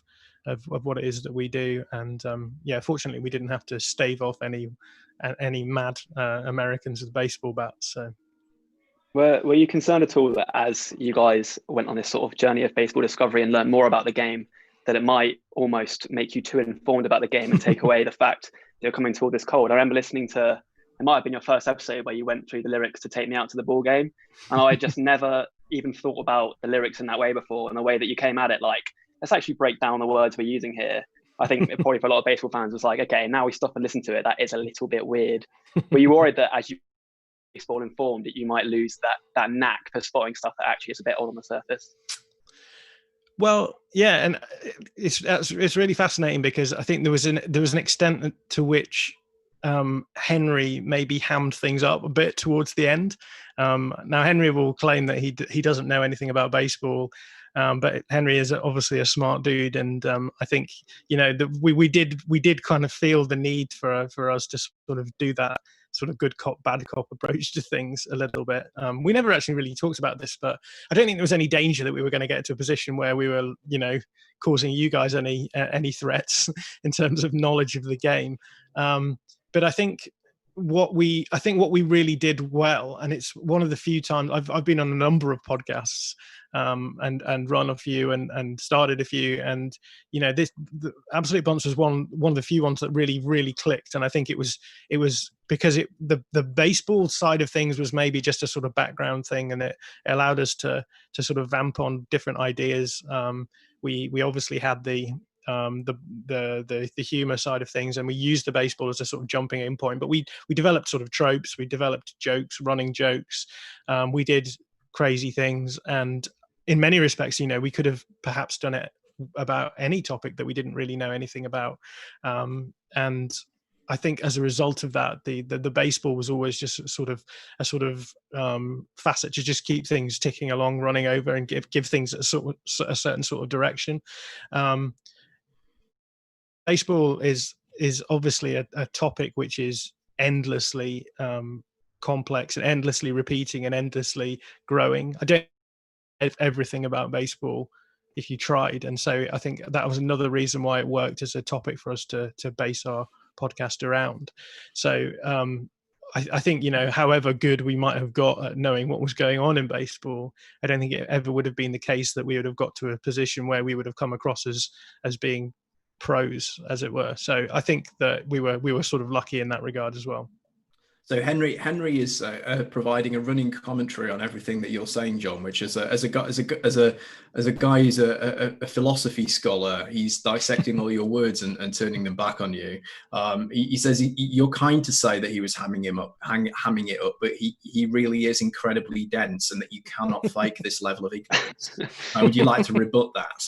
what it is that we do. And yeah, fortunately we didn't have to stave off any mad Americans with baseball bats. So were you concerned at all that as you guys went on this sort of journey of baseball discovery and learned more about the game, that it might almost make you too informed about the game and take away the fact that you're coming toward this cold? I remember listening to, it might have been your first episode where you went through the lyrics to Take Me Out to the Ball Game. And I just never even thought about the lyrics in that way before, and the way that you came at it, like, let's actually break down the words we're using here. I think probably for a lot of baseball fans was like, okay, now we stop and listen to it. That is a little bit weird. Were you worried that as you baseball informed that you might lose that knack for spotting stuff that actually is a bit odd on the surface? Well, yeah, and it's really fascinating because I think there was an extent to which Henry maybe hammed things up a bit towards the end. Now Henry will claim that he doesn't know anything about baseball, But Henry is obviously a smart dude, and I think we did kind of feel the need for us to sort of do that sort of good cop bad cop approach to things a little bit. We never actually really talked about this, but I don't think there was any danger that we were going to get to a position where we were causing you guys any threats in terms of knowledge of the game. But I think what we really did well, and it's one of the few times I've been on a number of podcasts and run a few and started a few, and the Absolute Bunch was one of the few ones that really clicked. And I think it was because the baseball side of things was maybe just a sort of background thing, and it allowed us to sort of vamp on different ideas. We obviously had the humor side of things, and we used the baseball as a sort of jumping in point, but we developed sort of tropes, we developed jokes, running jokes, we did crazy things, and in many respects we could have perhaps done it about any topic that we didn't really know anything about, and I think as a result of that, the baseball was always just a sort of facet to just keep things ticking along, running over, and give things a certain sort of direction. Baseball is obviously a topic which is endlessly complex and endlessly repeating and endlessly growing. I don't know everything about baseball if you tried, and so I think that was another reason why it worked as a topic for us to base our podcast around. So I think however good we might have got at knowing what was going on in baseball, I don't think it ever would have been the case that we would have got to a position where we would have come across as being pros, as it were. So I think that we were sort of lucky in that regard as well. So Henry is providing a running commentary on everything that you're saying, John. Which as a guy who's a philosophy scholar, he's dissecting all your words and turning them back on you. He says you're kind to say that he was hamming it up, but he really is incredibly dense, and that you cannot fake this level of ignorance. Would you like to rebut that?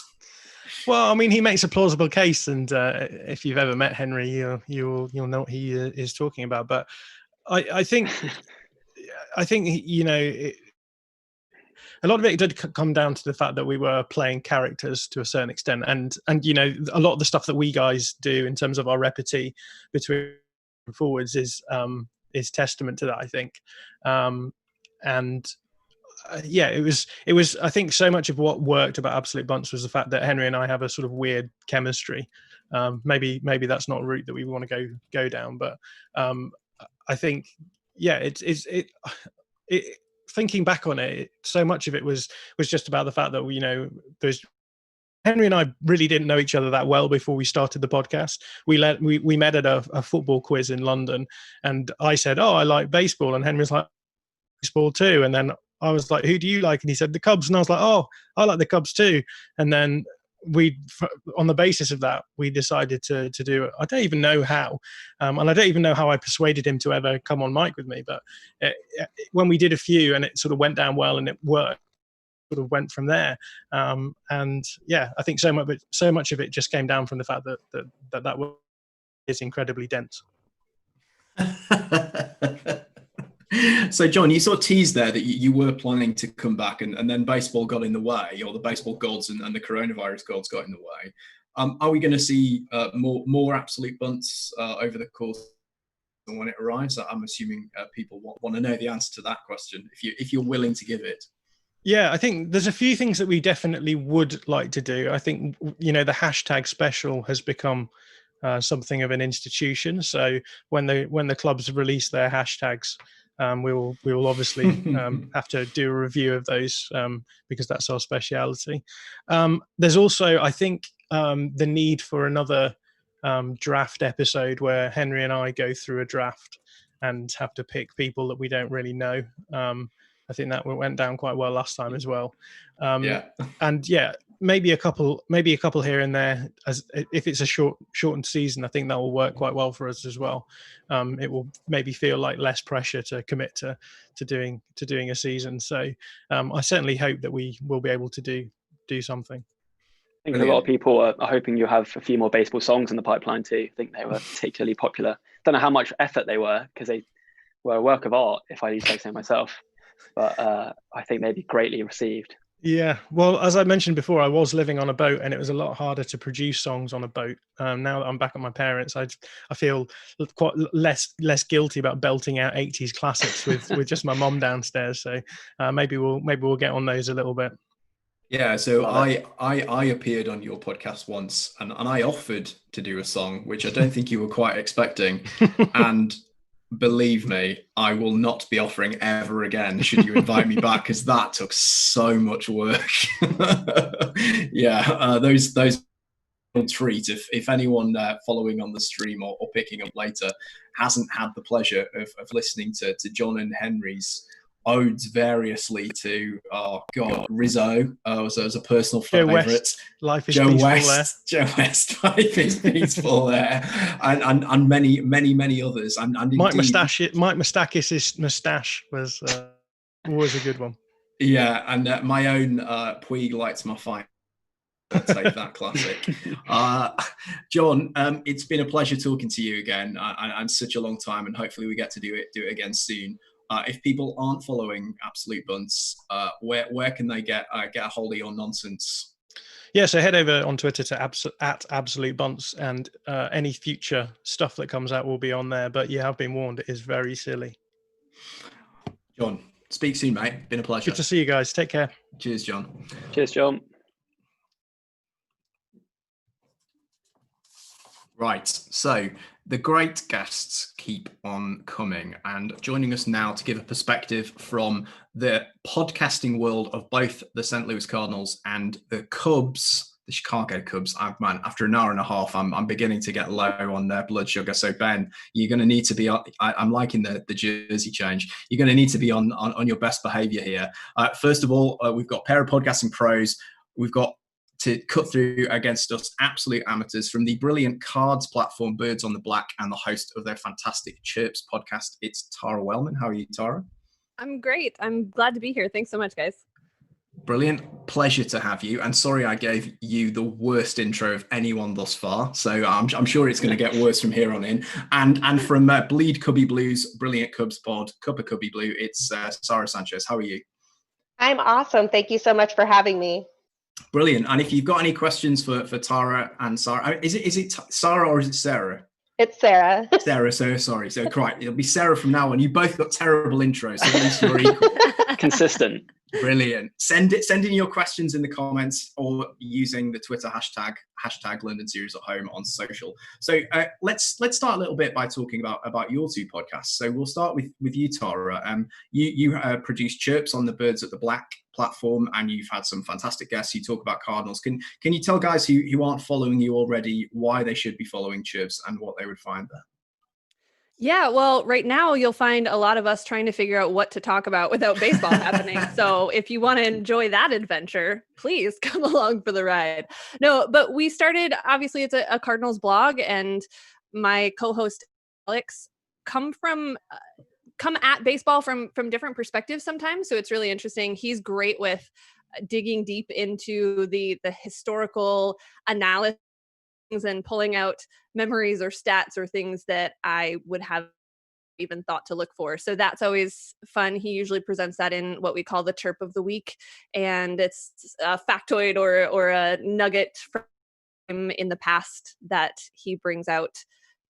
Well, I mean, he makes a plausible case, and if you've ever met Henry, you'll know what he is talking about. But I think a lot of it did come down to the fact that we were playing characters to a certain extent, and a lot of the stuff that we guys do in terms of our repartee between forwards is testament to that, I think. It was I think so much of what worked about Absolute Bunch was the fact that Henry and I have a sort of weird chemistry. Maybe that's not a route that we want to go down, but I think thinking back on it, so much of it was just about the fact that there's Henry and I really didn't know each other that well before we started the podcast. We met at a football quiz in London, and I said, "Oh, I like baseball," and Henry was like, "Baseball too," and then I was like, "Who do you like?" And he said, "The Cubs," and I was like, "Oh, I like the Cubs too," and then on the basis of that, we decided to do it. I don't even know how, and I don't even know how I persuaded him to ever come on mic with me. But when we did a few, and it sort of went down well, and it worked, sort of went from there. And yeah, I think so much of it just came down from the fact that word is incredibly dense. So, John, you sort of teased there that you were planning to come back, and then baseball got in the way, or the baseball gods and the coronavirus gods got in the way. Are we going to see more Absolute Bunts over the course and when it arrives? I'm assuming people want to know the answer to that question, if you're willing to give it. Yeah, I think there's a few things that we definitely would like to do. I think the hashtag special has become something of an institution. So when the clubs release their hashtags, we will obviously have to do a review of those because that's our speciality. There's also, I think, the need for another draft episode where Henry and I go through a draft and have to pick people that we don't really know. I think that went down quite well last time as well. And yeah, maybe a couple here and there. As if it's a shortened season, I think that will work quite well for us as well. It will maybe feel like less pressure to commit to doing a season. So I certainly hope that we will be able to do something. I think a lot of people are hoping you have a few more baseball songs in the pipeline too. I think they were particularly popular. Don't know how much effort they were, because they were a work of art, if I do say so myself. But I think they'd be greatly received. Yeah, well, as I mentioned before, I was living on a boat, and it was a lot harder to produce songs on a boat. Now that I'm back at my parents', I feel quite less guilty about belting out 80s classics with just my mom downstairs. So maybe we'll get on those a little bit. Yeah, so I appeared on your podcast once, and I offered to do a song, which I don't think you were quite expecting. And believe me, I will not be offering ever again should you invite me back, because that took so much work. Yeah, those treat. If anyone following on the stream or picking up later hasn't had the pleasure of listening to John and Henry's odes variously to Rizzo was a personal favorite. Life is Peaceful there. Joe West, Life is Peaceful there, and many others. And Mike Moustakis' mustache was a good one. Yeah, and my own Puig Lights My Fire. Take that classic. John, it's been a pleasure talking to you again, and such a long time, and hopefully we get to do it again soon. If people aren't following Absolute Bunts, where can they get a hold of your nonsense? Yeah, so head over on Twitter to at Absolute Bunts, and any future stuff that comes out will be on there. But you have been warned, it is very silly. John, speak soon, mate. Been a pleasure. Good to see you guys. Take care. Cheers, John. Cheers, John. Right, so the great guests keep on coming, and joining us now to give a perspective from the podcasting world of both the St. Louis Cardinals and the Cubs, the Chicago Cubs. Man, after an hour and a half, I'm beginning to get low on their blood sugar. So Ben, you're going to need to be. I'm liking the jersey change. You're going to need to be on your best behavior here. First of all, we've got pair of podcasting pros. We've got to cut through against us absolute amateurs from the brilliant cards platform Birds on the Black and the host of their fantastic Chirps podcast. It's Tara Wellman. How are you, Tara? I'm great. I'm glad to be here. Thanks so much, guys. Brilliant. Pleasure to have you. And sorry I gave you the worst intro of anyone thus far. So I'm sure it's going to get worse from here on in. And from Bleed Cubby Blues, brilliant Cubs pod, Cup of Cubby Blue, it's Sarah Sanchez. How are you? I'm awesome. Thank you so much for having me. Brilliant. And if you've got any questions for Tara and Sarah, is it Sarah or is it Sarah? It's Sarah. Sarah, so sorry. So correct. It'll be Sarah from now on. You both got terrible intros, so at least you're equal. Consistent. Brilliant. Send in your questions in the comments or using the Twitter hashtag London Series at Home on social. So let's start a little bit by talking about your two podcasts. So we'll start with you, Tara. You produce Chirps on the Birds at the Black platform, and you've had some fantastic guests who talk about Cardinals. Can you tell guys who aren't following you already why they should be following Chirps and what they would find there? Yeah, well, right now you'll find a lot of us trying to figure out what to talk about without baseball happening. So if you want to enjoy that adventure, please come along for the ride. No, but we started, obviously it's a Cardinals blog, and my co-host Alex come at baseball from different perspectives sometimes. So it's really interesting. He's great with digging deep into the historical analysis and pulling out memories or stats or things that I would have even thought to look for. So that's always fun. He usually presents that in what we call the Chirp of the Week. And it's a factoid or a nugget from him in the past that he brings out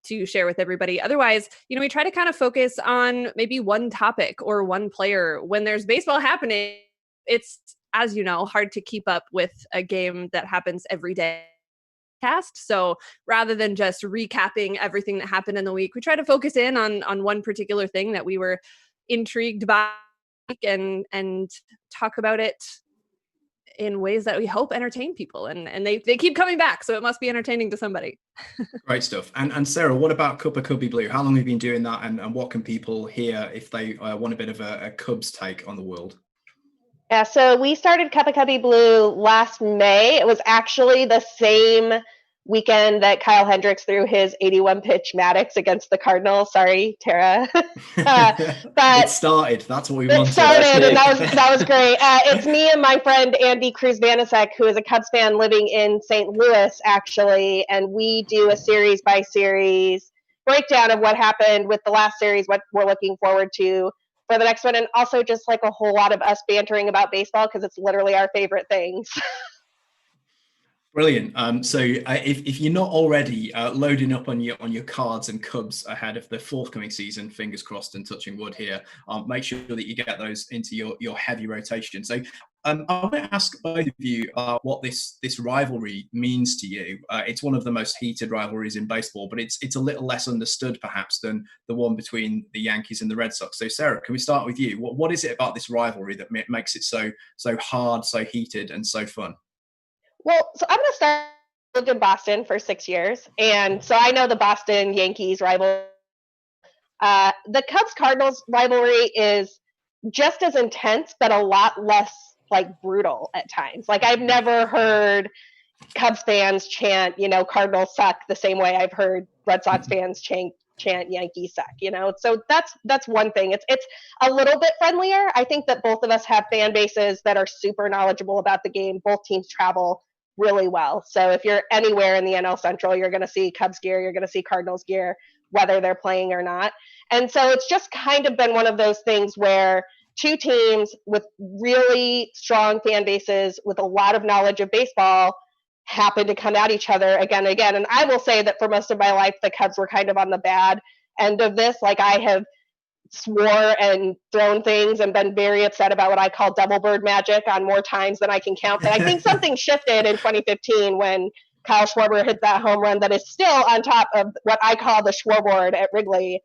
to share with everybody. Otherwise, we try to kind of focus on maybe one topic or one player. When there's baseball happening, it's, as you know, hard to keep up with a game that happens every day. So rather than just recapping everything that happened in the week, we try to focus in on one particular thing that we were intrigued by and talk about it in ways that we hope entertain people. And they keep coming back, so it must be entertaining to somebody. Great stuff. And Sarah, what about Cup of Cubby Blue? How long have you been doing that, and what can people hear if they want a bit of a Cubs take on the world? Yeah, so we started Cup of Cubby Blue last May. It was actually the same weekend that Kyle Hendricks threw his 81-pitch Maddox against the Cardinals. Sorry, Tara. But it started. That's what we wanted. It started, and that was great. It's me and my friend Andy Cruz-Vanasek, who is a Cubs fan living in St. Louis, actually, and we do a series-by-series breakdown of what happened with the last series, what we're looking forward to for the next one. And also just like a whole lot of us bantering about baseball because it's literally our favorite things. Brilliant. So if you're not already loading up on your Cards and Cubs ahead of the forthcoming season, fingers crossed and touching wood here, make sure that you get those into your heavy rotation. So I want to ask both of you what this rivalry means to you. It's one of the most heated rivalries in baseball, but it's a little less understood perhaps than the one between the Yankees and the Red Sox. So Sarah, can we start with you? What is it about this rivalry that makes it so hard, so heated, and so fun? Well, so I'm going to start. I lived in Boston for 6 years, and so I know the Boston Yankees rivalry. The Cubs-Cardinals rivalry is just as intense, but a lot less like brutal at times. Like I've never heard Cubs fans chant, Cardinals suck the same way I've heard Red Sox fans chant Yankees suck, So that's one thing. It's a little bit friendlier. I think that both of us have fan bases that are super knowledgeable about the game. Both teams travel really well. So if you're anywhere in the NL Central, you're going to see Cubs gear, you're going to see Cardinals gear, whether they're playing or not. And so it's just kind of been one of those things where two teams with really strong fan bases with a lot of knowledge of baseball happen to come at each other again and again. And I will say that for most of my life, the Cubs were kind of on the bad end of this. Like I have swore and thrown things and been very upset about what I call double bird magic on more times than I can count. But I think something shifted in 2015 when Kyle Schwarber hit that home run that is still on top of what I call the Schwarboard at Wrigley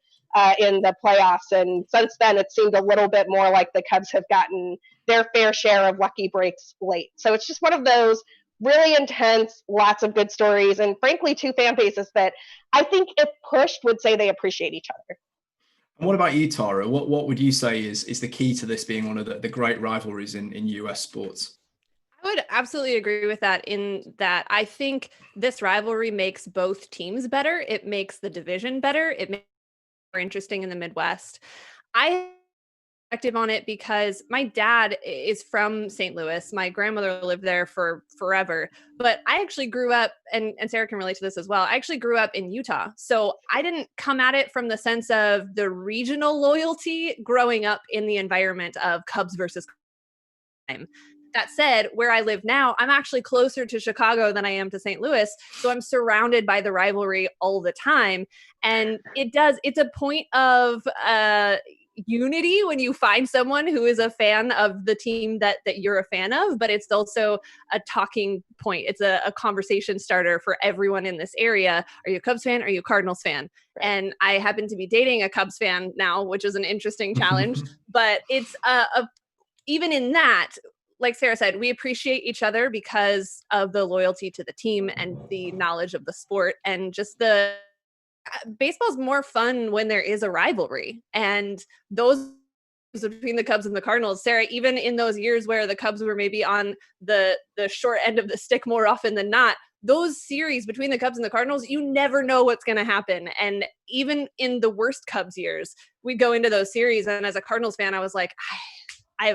in the playoffs. And since then, it seemed a little bit more like the Cubs have gotten their fair share of lucky breaks late. So it's just one of those really intense, lots of good stories, and frankly, two fan bases that I think if pushed would say they appreciate each other. And what about you, Tara? What would you say is the key to this being one of the great rivalries in US sports? I would absolutely agree with that in that I think this rivalry makes both teams better. It makes the division better. It makes it more interesting in the Midwest. I perspective on it because my dad is from St. Louis. My grandmother lived there for forever, but I actually grew up, and Sarah can relate to this as well. I actually grew up in Utah. So I didn't come at it from the sense of the regional loyalty growing up in the environment of Cubs versus Cubs. That said, where I live now, I'm actually closer to Chicago than I am to St. Louis. So I'm surrounded by the rivalry all the time. And it's a point of unity when you find someone who is a fan of the team that you're a fan of, but it's also a talking point. It's a conversation starter for everyone in this area. Are you a Cubs fan? Are you a Cardinals fan? Right. And I happen to be dating a Cubs fan now, which is an interesting challenge, but it's even in that, like Sarah said, we appreciate each other because of the loyalty to the team and the knowledge of the sport, and just baseball's more fun when there is a rivalry. And those between the Cubs and the Cardinals, Sarah, even in those years where the Cubs were maybe on the short end of the stick more often than not, those series between the Cubs and the Cardinals, you never know what's going to happen. And even in the worst Cubs years, we'd go into those series. And as a Cardinals fan, I was like, I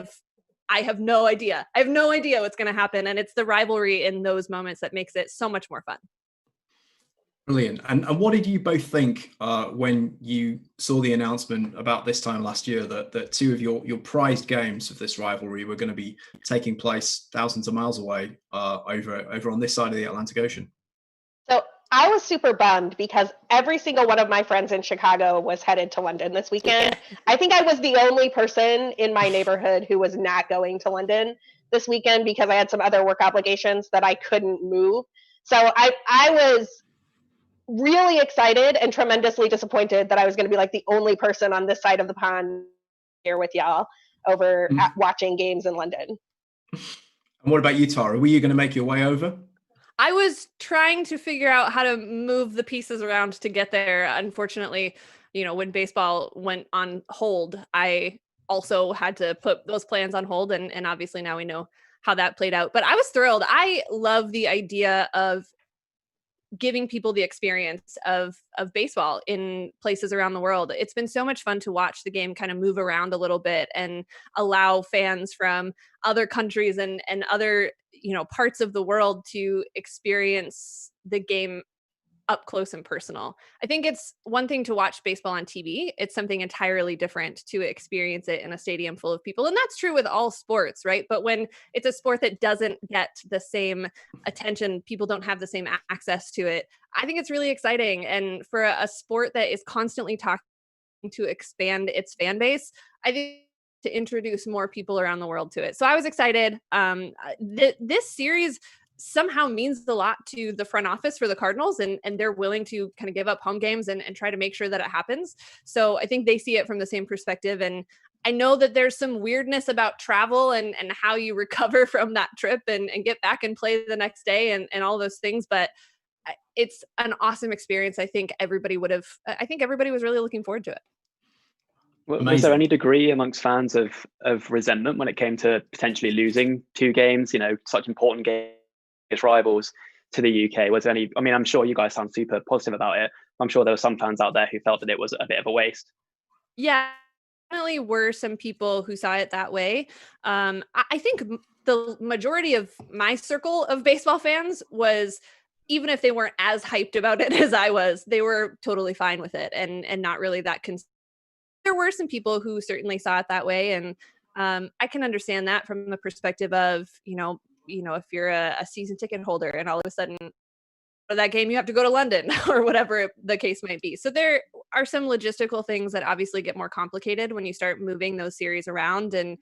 have no idea. I have no idea what's going to happen. And it's the rivalry in those moments that makes it so much more fun. Brilliant. And what did you both think when you saw the announcement about this time last year that two of your prized games of this rivalry were going to be taking place thousands of miles away over on this side of the Atlantic Ocean? So I was super bummed because every single one of my friends in Chicago was headed to London this weekend. I think I was the only person in my neighborhood who was not going to London this weekend because I had some other work obligations that I couldn't move. So I was really excited and tremendously disappointed that I was going to be like the only person on this side of the pond here with y'all over at watching games in London. And what about you, Tara? Were you going to make your way over? I was trying to figure out how to move the pieces around to get there. Unfortunately, when baseball went on hold, I also had to put those plans on hold. And obviously now we know how that played out. But I was thrilled. I love the idea of giving people the experience of baseball in places around the world. It's been so much fun to watch the game kind of move around a little bit and allow fans from other countries and other, parts of the world to experience the game up close and personal. I think it's one thing to watch baseball on TV. It's something entirely different to experience it in a stadium full of people. And that's true with all sports, right? But when it's a sport that doesn't get the same attention, people don't have the same access to it, I think it's really exciting. And for a sport that is constantly talking to expand its fan base, I think to introduce more people around the world to it. So I was excited. This series somehow means a lot to the front office for the Cardinals, and they're willing to kind of give up home games and try to make sure that it happens. So I think they see it from the same perspective. And I know that there's some weirdness about travel and how you recover from that trip and get back and play the next day and all those things. But it's an awesome experience. I think everybody was really looking forward to it. Was there any degree amongst fans of resentment when it came to potentially losing 2 games, such important games, rivals to the UK? Was there any, I mean, I'm sure you guys sound super positive about it. I'm sure there were some fans out there who felt that it was a bit of a waste. Yeah, definitely were some people who saw it that way. I think the majority of my circle of baseball fans was, even if they weren't as hyped about it as I was, they were totally fine with it and not really that concerned. There were some people who certainly saw it that way. And I can understand that from the perspective of, if you're a season ticket holder and all of a sudden for that game, you have to go to London or whatever the case might be. So there are some logistical things that obviously get more complicated when you start moving those series around and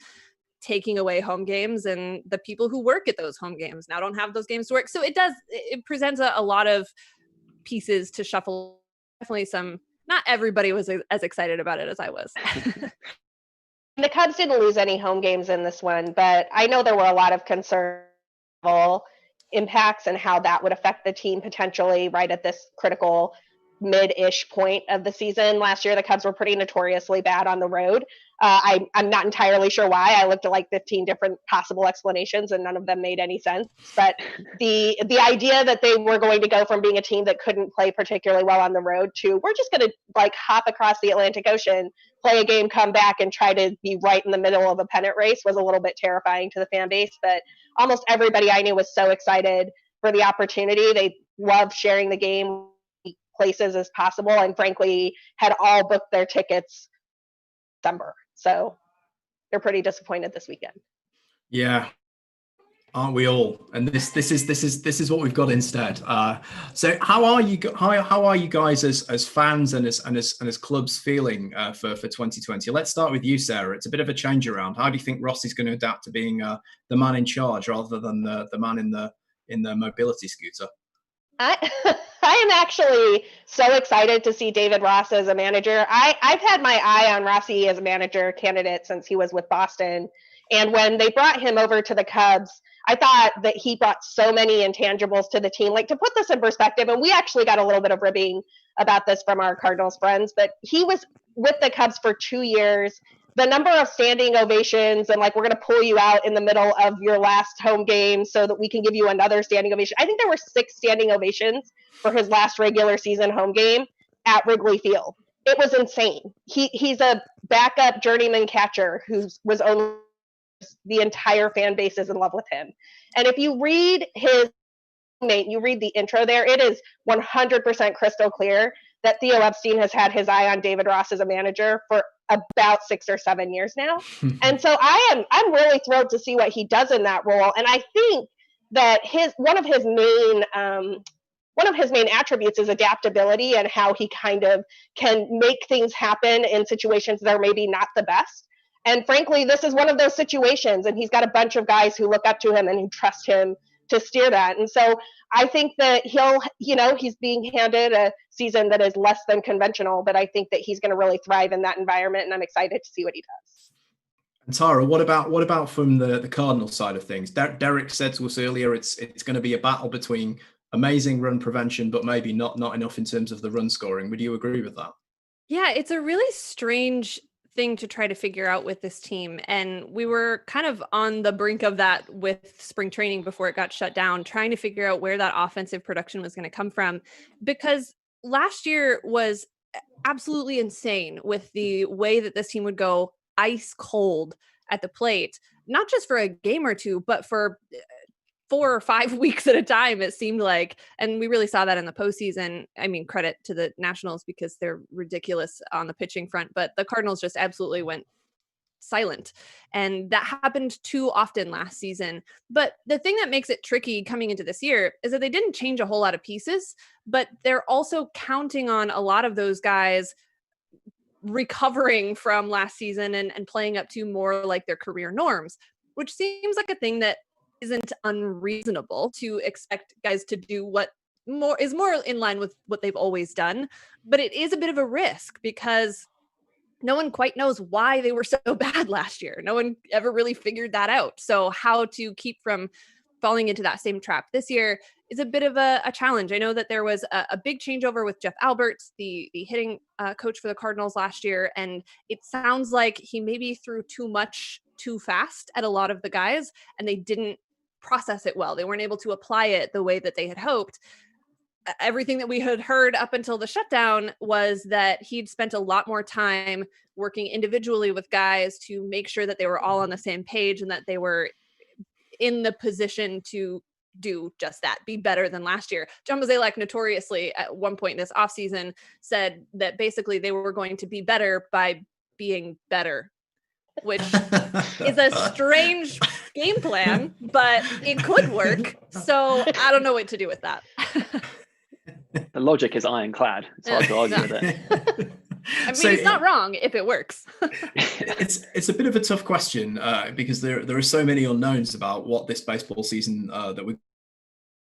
taking away home games, and the people who work at those home games now don't have those games to work. So it presents a lot of pieces to shuffle. Definitely not everybody was as excited about it as I was. The Cubs didn't lose any home games in this one, but I know there were a lot of concern impacts and how that would affect the team potentially right at this critical mid-ish point of the season. Last year, the Cubs were pretty notoriously bad on the road. I'm not entirely sure why. I looked at like 15 different possible explanations and none of them made any sense. But the idea that they were going to go from being a team that couldn't play particularly well on the road to we're just going to like hop across the Atlantic Ocean, play a game, come back, and try to be right in the middle of a pennant race was a little bit terrifying to the fan base. But almost everybody I knew was so excited for the opportunity. They loved sharing the game places as possible, and frankly had all booked their tickets December. So they're pretty disappointed this weekend. Yeah, aren't we all? And this is what we've got instead. So how are you guys as fans and as clubs feeling for 2020? Let's start with you, Sarah. It's a bit of a change around. How do you think Rossi's going to adapt to being the man in charge rather than the man in the mobility scooter? I am actually so excited to see David Ross as a manager. I've had my eye on Rossi as a manager candidate since he was with Boston. And when they brought him over to the Cubs, I thought that he brought so many intangibles to the team. Like, to put this in perspective, and we actually got a little bit of ribbing about this from our Cardinals friends, but he was with the Cubs for 2 years. The number of standing ovations and like, we're going to pull you out in the middle of your last home game so that we can give you another standing ovation. I think there were 6 standing ovations for his last regular season home game at Wrigley Field. It was insane. He's a backup journeyman catcher who was only, the entire fan base is in love with him. And if you read the intro there, it is 100% crystal clear that Theo Epstein has had his eye on David Ross as a manager for about 6 or 7 years now. And so I'm really thrilled to see what he does in that role. And I think that one of his main attributes is adaptability and how he kind of can make things happen in situations that are maybe not the best. And frankly, this is one of those situations, and he's got a bunch of guys who look up to him and who trust him to steer that. And so I think that he's being handed a season that is less than conventional, but I think that he's going to really thrive in that environment, and I'm excited to see what he does. And Tara, what about from the Cardinals side of things? Derrick said to us earlier, it's going to be a battle between amazing run prevention, but maybe not enough in terms of the run scoring. Would you agree with that? Yeah, it's a really strange thing to try to figure out with this team. And we were kind of on the brink of that with spring training before it got shut down, trying to figure out where that offensive production was going to come from, because last year was absolutely insane with the way that this team would go ice cold at the plate, not just for a game or two, but for 4 or 5 weeks at a time, it seemed like. And we really saw that in the postseason. I mean, credit to the Nationals because they're ridiculous on the pitching front, but the Cardinals just absolutely went silent. And that happened too often last season. But the thing that makes it tricky coming into this year is that they didn't change a whole lot of pieces, but they're also counting on a lot of those guys recovering from last season and playing up to more like their career norms, which seems like a thing that isn't unreasonable to expect guys to do what is more in line with what they've always done. But it is a bit of a risk because no one quite knows why they were so bad last year. No one ever really figured that out. So how to keep from falling into that same trap this year is a bit of a challenge. I know that there was a big changeover with Jeff Alberts, the hitting coach for the Cardinals last year. And it sounds like he maybe threw too much too fast at a lot of the guys, and they didn't process it well. They weren't able to apply it the way that they had hoped. Everything that we had heard up until the shutdown was that he'd spent a lot more time working individually with guys to make sure that they were all on the same page and that they were in the position to do just that, be better than last year. John Mackenzie notoriously at one point this offseason said that basically they were going to be better by being better, which is a strange game plan, but it could work. So I don't know what to do with that. The logic is ironclad. It's hard to argue with it. I mean, he's not wrong if it works. It's a bit of a tough question because there are so many unknowns about what this baseball season that we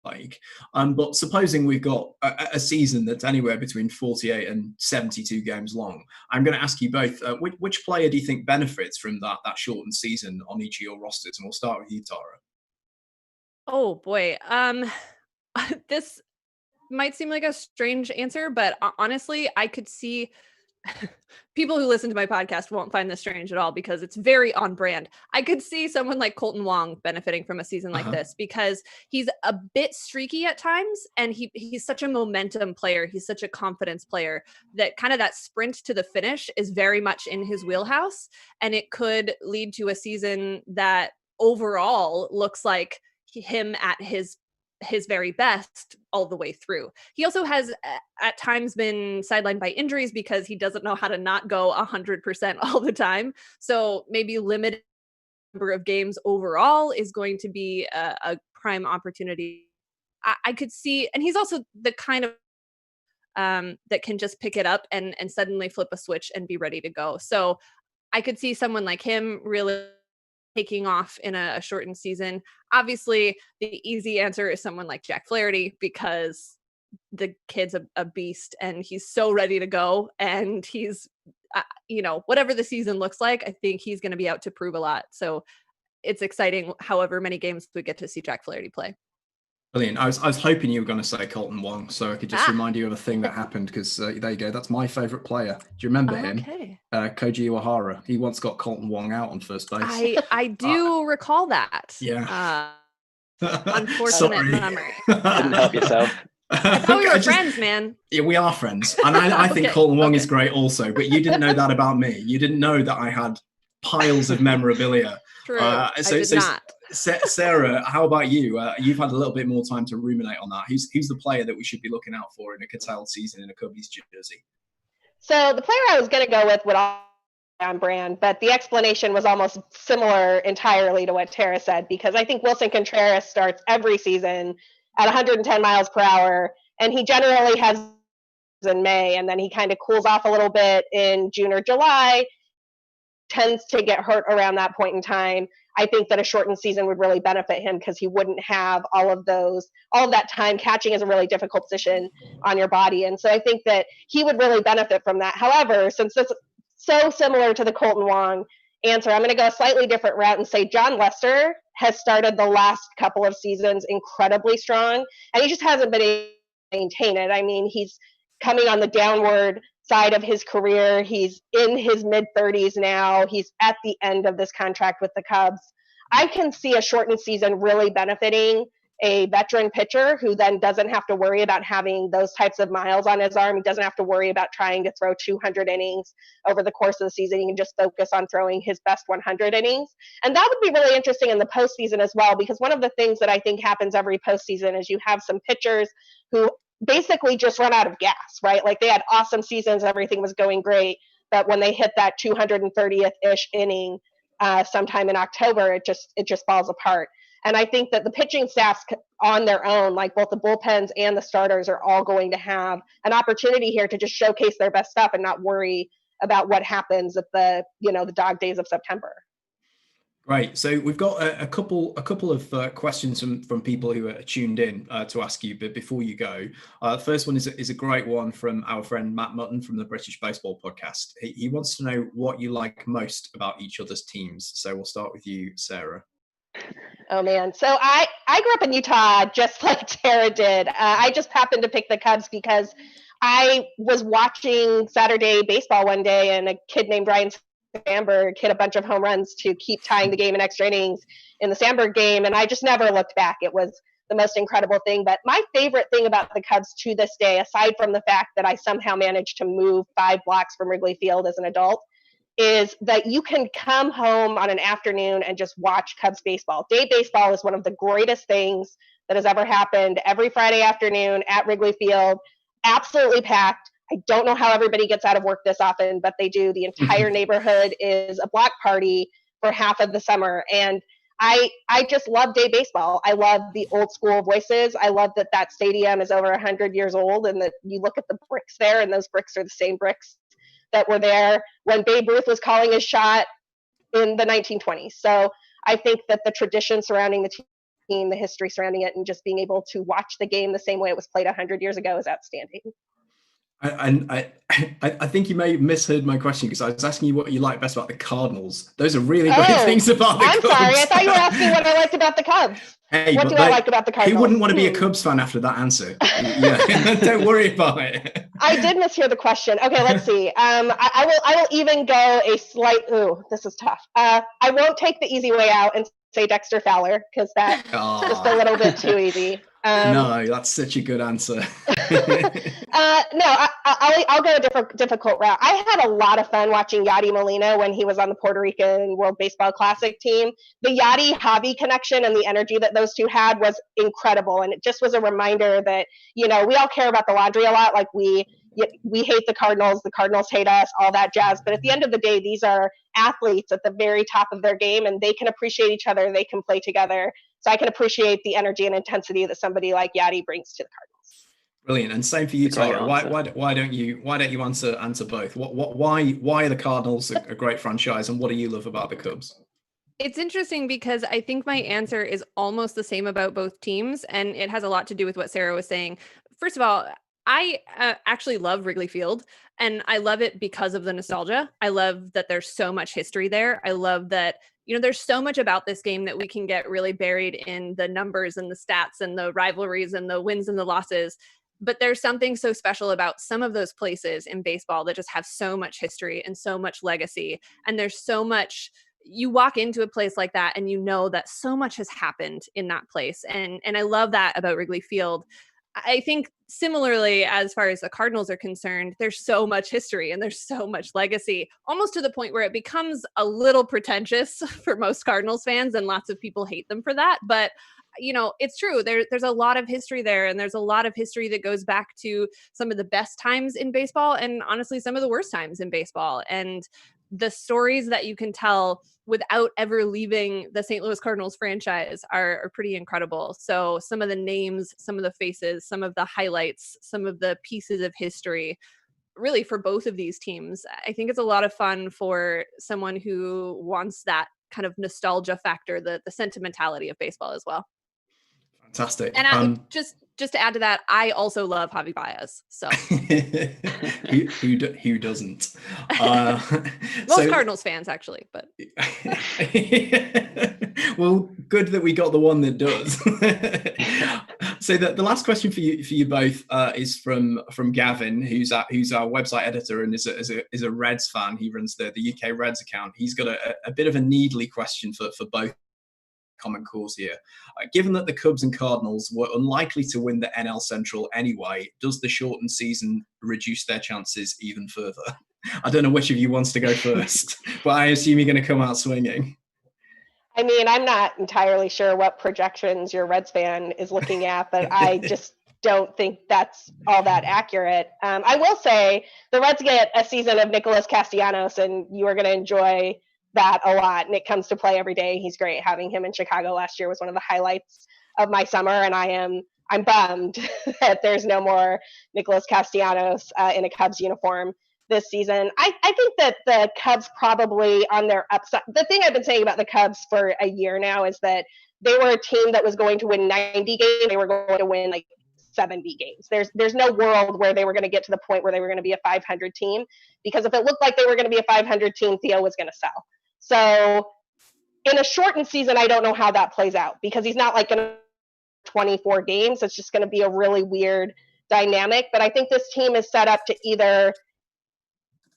like. But supposing we've got a season that's anywhere between 48 and 72 games long, I'm going to ask you both, which player do you think benefits from that shortened season on each of your rosters? And we'll start with you, Tara. Oh boy. This might seem like a strange answer, but honestly, I could see people who listen to my podcast won't find this strange at all because it's very on brand. I could see someone like Colton Wong benefiting from a season like this because he's a bit streaky at times, and he's such a momentum player. He's such a confidence player that kind of that sprint to the finish is very much in his wheelhouse, and it could lead to a season that overall looks like him at his very best all the way through. He also has at times been sidelined by injuries because he doesn't know how to not go 100% all the time. So maybe limited number of games overall is going to be a prime opportunity. I could see, and he's also the kind of that can just pick it up and suddenly flip a switch and be ready to go. So I could see someone like him really taking off in a shortened season. Obviously, the easy answer is someone like Jack Flaherty because the kid's a beast and he's so ready to go. And he's, whatever the season looks like, I think he's going to be out to prove a lot. So it's exciting however many games we get to see Jack Flaherty play. Brilliant. I was hoping you were going to say Colton Wong, so I could just remind you of a thing that happened because there you go. That's my favorite player. Do you remember him? Koji Iwahara. He once got Colton Wong out on first base. I do recall that. Yeah. Unfortunate memory. Didn't help yourself. I thought we were friends, man. Yeah, we are friends. And I think Colton Wong is great also, but you didn't know that about me. You didn't know that I had piles of memorabilia. True. I did not. Sarah, how about you? You've had a little bit more time to ruminate on that. Who's the player that we should be looking out for in a curtailed season in a Cubbies jersey? So the player I was going to go with would all be on brand, but the explanation was almost similar entirely to what Tara said, because I think Wilson Contreras starts every season at 110 miles per hour, and he generally has in May, and then he kind of cools off a little bit in June or July, tends to get hurt around that point in time. I think that a shortened season would really benefit him because he wouldn't have all of that time. Catching is a really difficult position on your body. And so I think that he would really benefit from that. However, since this is so similar to the Colton Wong answer, I'm going to go a slightly different route and say John Lester has started the last couple of seasons incredibly strong, and he just hasn't been able to maintain it. I mean, he's coming on the downward side of his career. He's in his mid-30s now. He's at the end of this contract with the Cubs. I can see a shortened season really benefiting a veteran pitcher who then doesn't have to worry about having those types of miles on his arm. He doesn't have to worry about trying to throw 200 innings over the course of the season. He can just focus on throwing his best 100 innings. And that would be really interesting in the postseason as well, because one of the things that I think happens every postseason is you have some pitchers who basically just run out of gas, right? Like they had awesome seasons, everything was going great, but when they hit that 230th-ish inning sometime in October, it just falls apart. And I think that the pitching staffs on their own, like both the bullpens and the starters, are all going to have an opportunity here to just showcase their best stuff and not worry about what happens at the dog days of September. Great. So we've got a couple of questions from people who are tuned in to ask you. But before you go, the first one is a great one from our friend Matt Mutton from the British Baseball Podcast. He wants to know what you like most about each other's teams. So we'll start with you, Sarah. Oh man. So I grew up in Utah just like Tara did. I just happened to pick the Cubs because I was watching Saturday baseball one day and a kid named Ryan Sandberg hit a bunch of home runs to keep tying the game in extra innings in the Sandberg game. And I just never looked back. It was the most incredible thing. But my favorite thing about the Cubs to this day, aside from the fact that I somehow managed to move 5 blocks from Wrigley Field as an adult, is that you can come home on an afternoon and just watch Cubs baseball. Day baseball is one of the greatest things that has ever happened. Every Friday afternoon at Wrigley Field, absolutely packed. I don't know how everybody gets out of work this often, but they do. The entire neighborhood is a block party for half of the summer. And I just love day baseball. I love the old school voices. I love that stadium is over 100 years old, and that you look at the bricks there, and those bricks are the same bricks that were there when Babe Ruth was calling his shot in the 1920s. So I think that the tradition surrounding the team, the history surrounding it, and just being able to watch the game the same way it was played 100 years ago is outstanding. I think you may have misheard my question, because I was asking you what you like best about the Cardinals. Those are really great things about the Cubs. I'm sorry. I thought you were asking what I liked about the Cubs. Hey, what do I like about the Cardinals? Who wouldn't want to be a Cubs fan after that answer? Yeah, don't worry about it. I did mishear the question. Okay, let's see. I will even go a slight. Ooh, this is tough. I won't take the easy way out and say Dexter Fowler, because that's just a little bit too easy. No, that's such a good answer. No, I'll go a difficult route. I had a lot of fun watching Yadi Molina when he was on the Puerto Rican World Baseball Classic team. The Yadi-Javi connection and the energy that those two had was incredible. And it just was a reminder that, we all care about the laundry a lot. Like we hate the Cardinals hate us, all that jazz. But at the end of the day, these are athletes at the very top of their game, and they can appreciate each other. They can play together. So I can appreciate the energy and intensity that somebody like Yadi brings to the Cardinals. Brilliant, and same for you, Tyler. Why don't you answer both? Why are the Cardinals a great franchise, and what do you love about the Cubs? It's interesting because I think my answer is almost the same about both teams, and it has a lot to do with what Sarah was saying. First of all, I actually love Wrigley Field, and I love it because of the nostalgia. I love that there's so much history there. I love that, there's so much about this game that we can get really buried in the numbers and the stats and the rivalries and the wins and the losses. But there's something so special about some of those places in baseball that just have so much history and so much legacy. And there's so much, you walk into a place like that and that so much has happened in that place. And I love that about Wrigley Field. I think similarly, as far as the Cardinals are concerned, there's so much history and there's so much legacy, almost to the point where it becomes a little pretentious for most Cardinals fans, and lots of people hate them for that. But, it's true. There's a lot of history there, and there's a lot of history that goes back to some of the best times in baseball and honestly, some of the worst times in baseball. And the stories that you can tell without ever leaving the St. Louis Cardinals franchise are pretty incredible. So some of the names, some of the faces, some of the highlights, some of the pieces of history, really for both of these teams, I think it's a lot of fun for someone who wants that kind of nostalgia factor, the sentimentality of baseball as well. Fantastic. And just to add to that, I also love Javi Baez. So who doesn't? Most Cardinals fans, actually, but well, good that we got the one that does. So the last question for you both is from Gavin, who's our website editor and is a Reds fan. He runs the UK Reds account. He's got a bit of a needly question for both common cause here. Given that the Cubs and Cardinals were unlikely to win the NL Central anyway, does the shortened season reduce their chances even further? I don't know which of you wants to go first, but I assume you're going to come out swinging. I mean, I'm not entirely sure what projections your Reds fan is looking at, but I just don't think that's all that accurate. I will say the Reds get a season of Nicholas Castellanos, and you are going to enjoy that a lot. And it comes to play every day. He's great. Having him in Chicago last year was one of the highlights of my summer, and I'm bummed that there's no more Nicholas Castellanos in a Cubs uniform this season. I think that the Cubs probably on their upside. The thing I've been saying about the Cubs for a year now is that they were a team that was going to win 90 games. They were going to win like 70 games. There's no world where they were going to get to the point where they were going to be a 500 team, because if it looked like they were going to be a 500 team, Theo was going to sell. So in a shortened season, I don't know how that plays out, because he's not like going to 24 games. It's just going to be a really weird dynamic. But I think this team is set up to either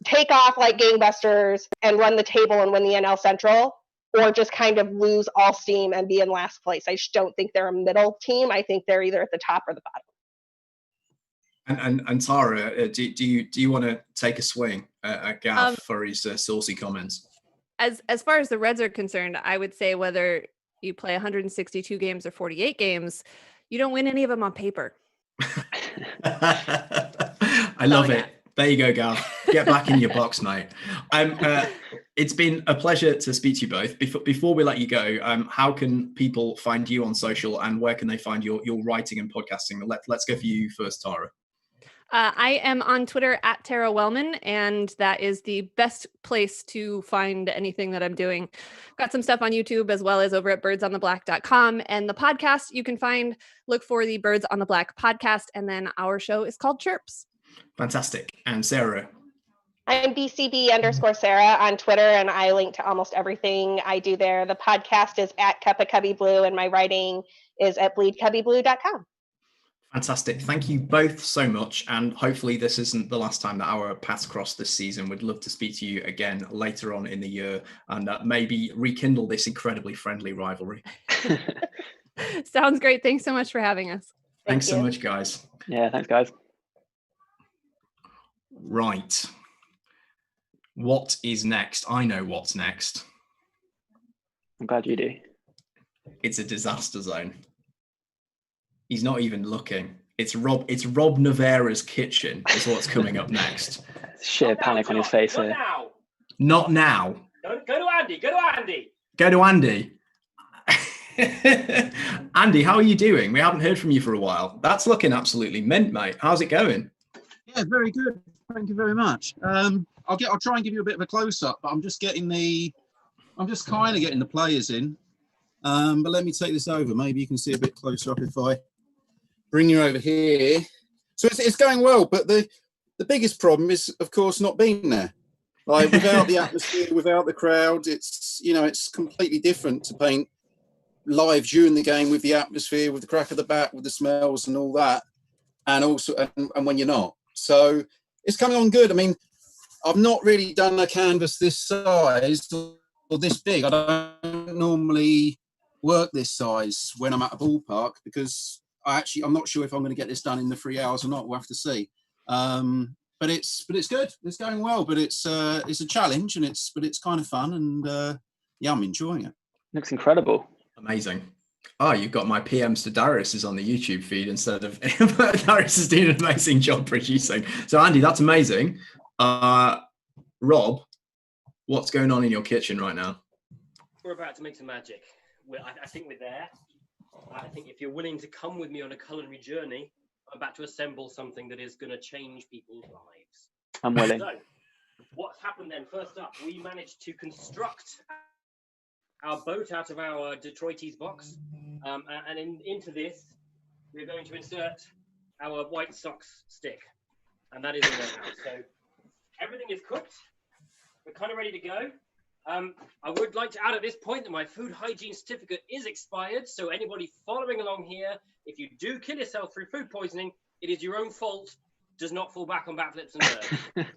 take off like gangbusters and run the table and win the NL Central, or just kind of lose all steam and be in last place. I just don't think they're a middle team. I think they're either at the top or the bottom. And Tara, do you want to take a swing at Gav for his saucy comments? As far as the Reds are concerned, I would say whether you play 162 games or 48 games, you don't win any of them on paper. I love it. There you go, Gav. Get back in your box, mate. It's been a pleasure to speak to you both. Before we let you go, how can people find you on social, and where can they find your writing and podcasting? Let's go for you first, Tara. I am on Twitter at Tara Wellman, and that is the best place to find anything that I'm doing. Got some stuff on YouTube as well as over at birdsontheblack.com. And the podcast you can look for the Birds on the Black podcast. And then our show is called Chirps. Fantastic. And Sarah? I'm BCB_Sarah on Twitter, and I link to almost everything I do there. The podcast is at Cup of Cubby Blue, and my writing is at bleedcubbyblue.com. Fantastic. Thank you both so much. And hopefully this isn't the last time that our paths cross this season. We'd love to speak to you again later on in the year, and maybe rekindle this incredibly friendly rivalry. Sounds great. Thanks so much for having us. Thanks so much, guys. Yeah, thanks, guys. Right. What is next? I know what's next. I'm glad you do. It's a disaster zone. He's not even looking. It's Rob Navera's kitchen is what's coming up next. Sheer panic on his face here. Not now. Go to Andy. Go to Andy. Go to Andy. Andy, how are you doing? We haven't heard from you for a while. That's looking absolutely mint, mate. How's it going? Yeah, very good. Thank you very much. I'll try and give you a bit of a close up, but I'm just kind of getting the players in. But let me take this over. Maybe you can see a bit closer up if I bring you over here. So it's going well, but the biggest problem is, of course, not being there. Like, without the atmosphere, without the crowd, it's completely different to paint live during the game with the atmosphere, with the crack of the bat, with the smells and all that, and also and when you're not. So it's coming on good. I mean, I've not really done a canvas this size or this big. I don't normally work this size when I'm at a ballpark, because I'm not sure if I'm going to get this done in the 3 hours or not. We'll have to see. But it's good. It's going well, but it's a challenge, and it's kind of fun, and yeah, I'm enjoying it. Looks incredible. Amazing. Oh, you've got my PMs to Darius is on the YouTube feed instead of Darius is doing an amazing job producing. So Andy, that's amazing. Rob, what's going on in your kitchen right now? We're about to make some magic. I think we're there. I think if you're willing to come with me on a culinary journey, I'm about to assemble something that is going to change people's lives. I'm willing. So, what's happened then? First up, we managed to construct our boat out of our Detroitese box, and into this, we're going to insert our White Sox stick, and that is in there now. So everything is cooked. We're kind of ready to go. I would like to add at this point that my food hygiene certificate is expired, so anybody following along here, if you do kill yourself through food poisoning, it is your own fault. Does not fall back on backflips and nerves.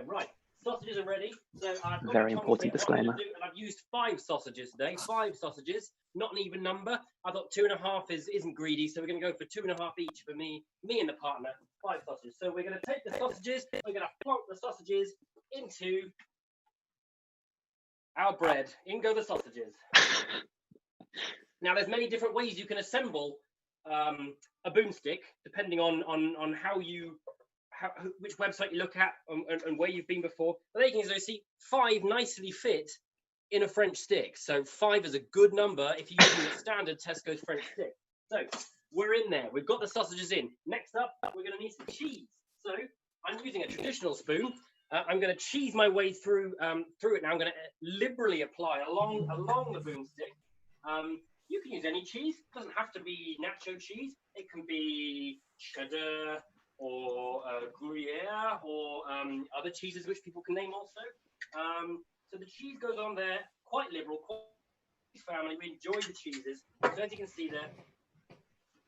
Right. Sausages are ready. So I've got Very my important tongs here, what I'm disclaimer. gonna do, and I've used 5 sausages today. 5 sausages, not an even number. I thought 2.5 isn't greedy, so we're going to go for 2.5 each for me and the partner. 5 sausages. So we're going to take the sausages. We're going to plonk the sausages into our bread. In go the sausages. Now, there's many different ways you can assemble a boomstick, depending on which website you look at and where you've been before. But there you can see 5 nicely fit in a French stick. So 5 is a good number if you're using a standard Tesco's French stick. So we're in there. We've got the sausages in. Next up, we're going to need some cheese. So I'm using a traditional spoon. I'm going to cheese my way through it now. I'm going to liberally apply along the boomstick. You can use any cheese. It doesn't have to be nacho cheese. It can be cheddar or Gruyere or other cheeses which people can name also. So the cheese goes on there, quite liberal, quite family. We enjoy the cheeses. So as you can see there,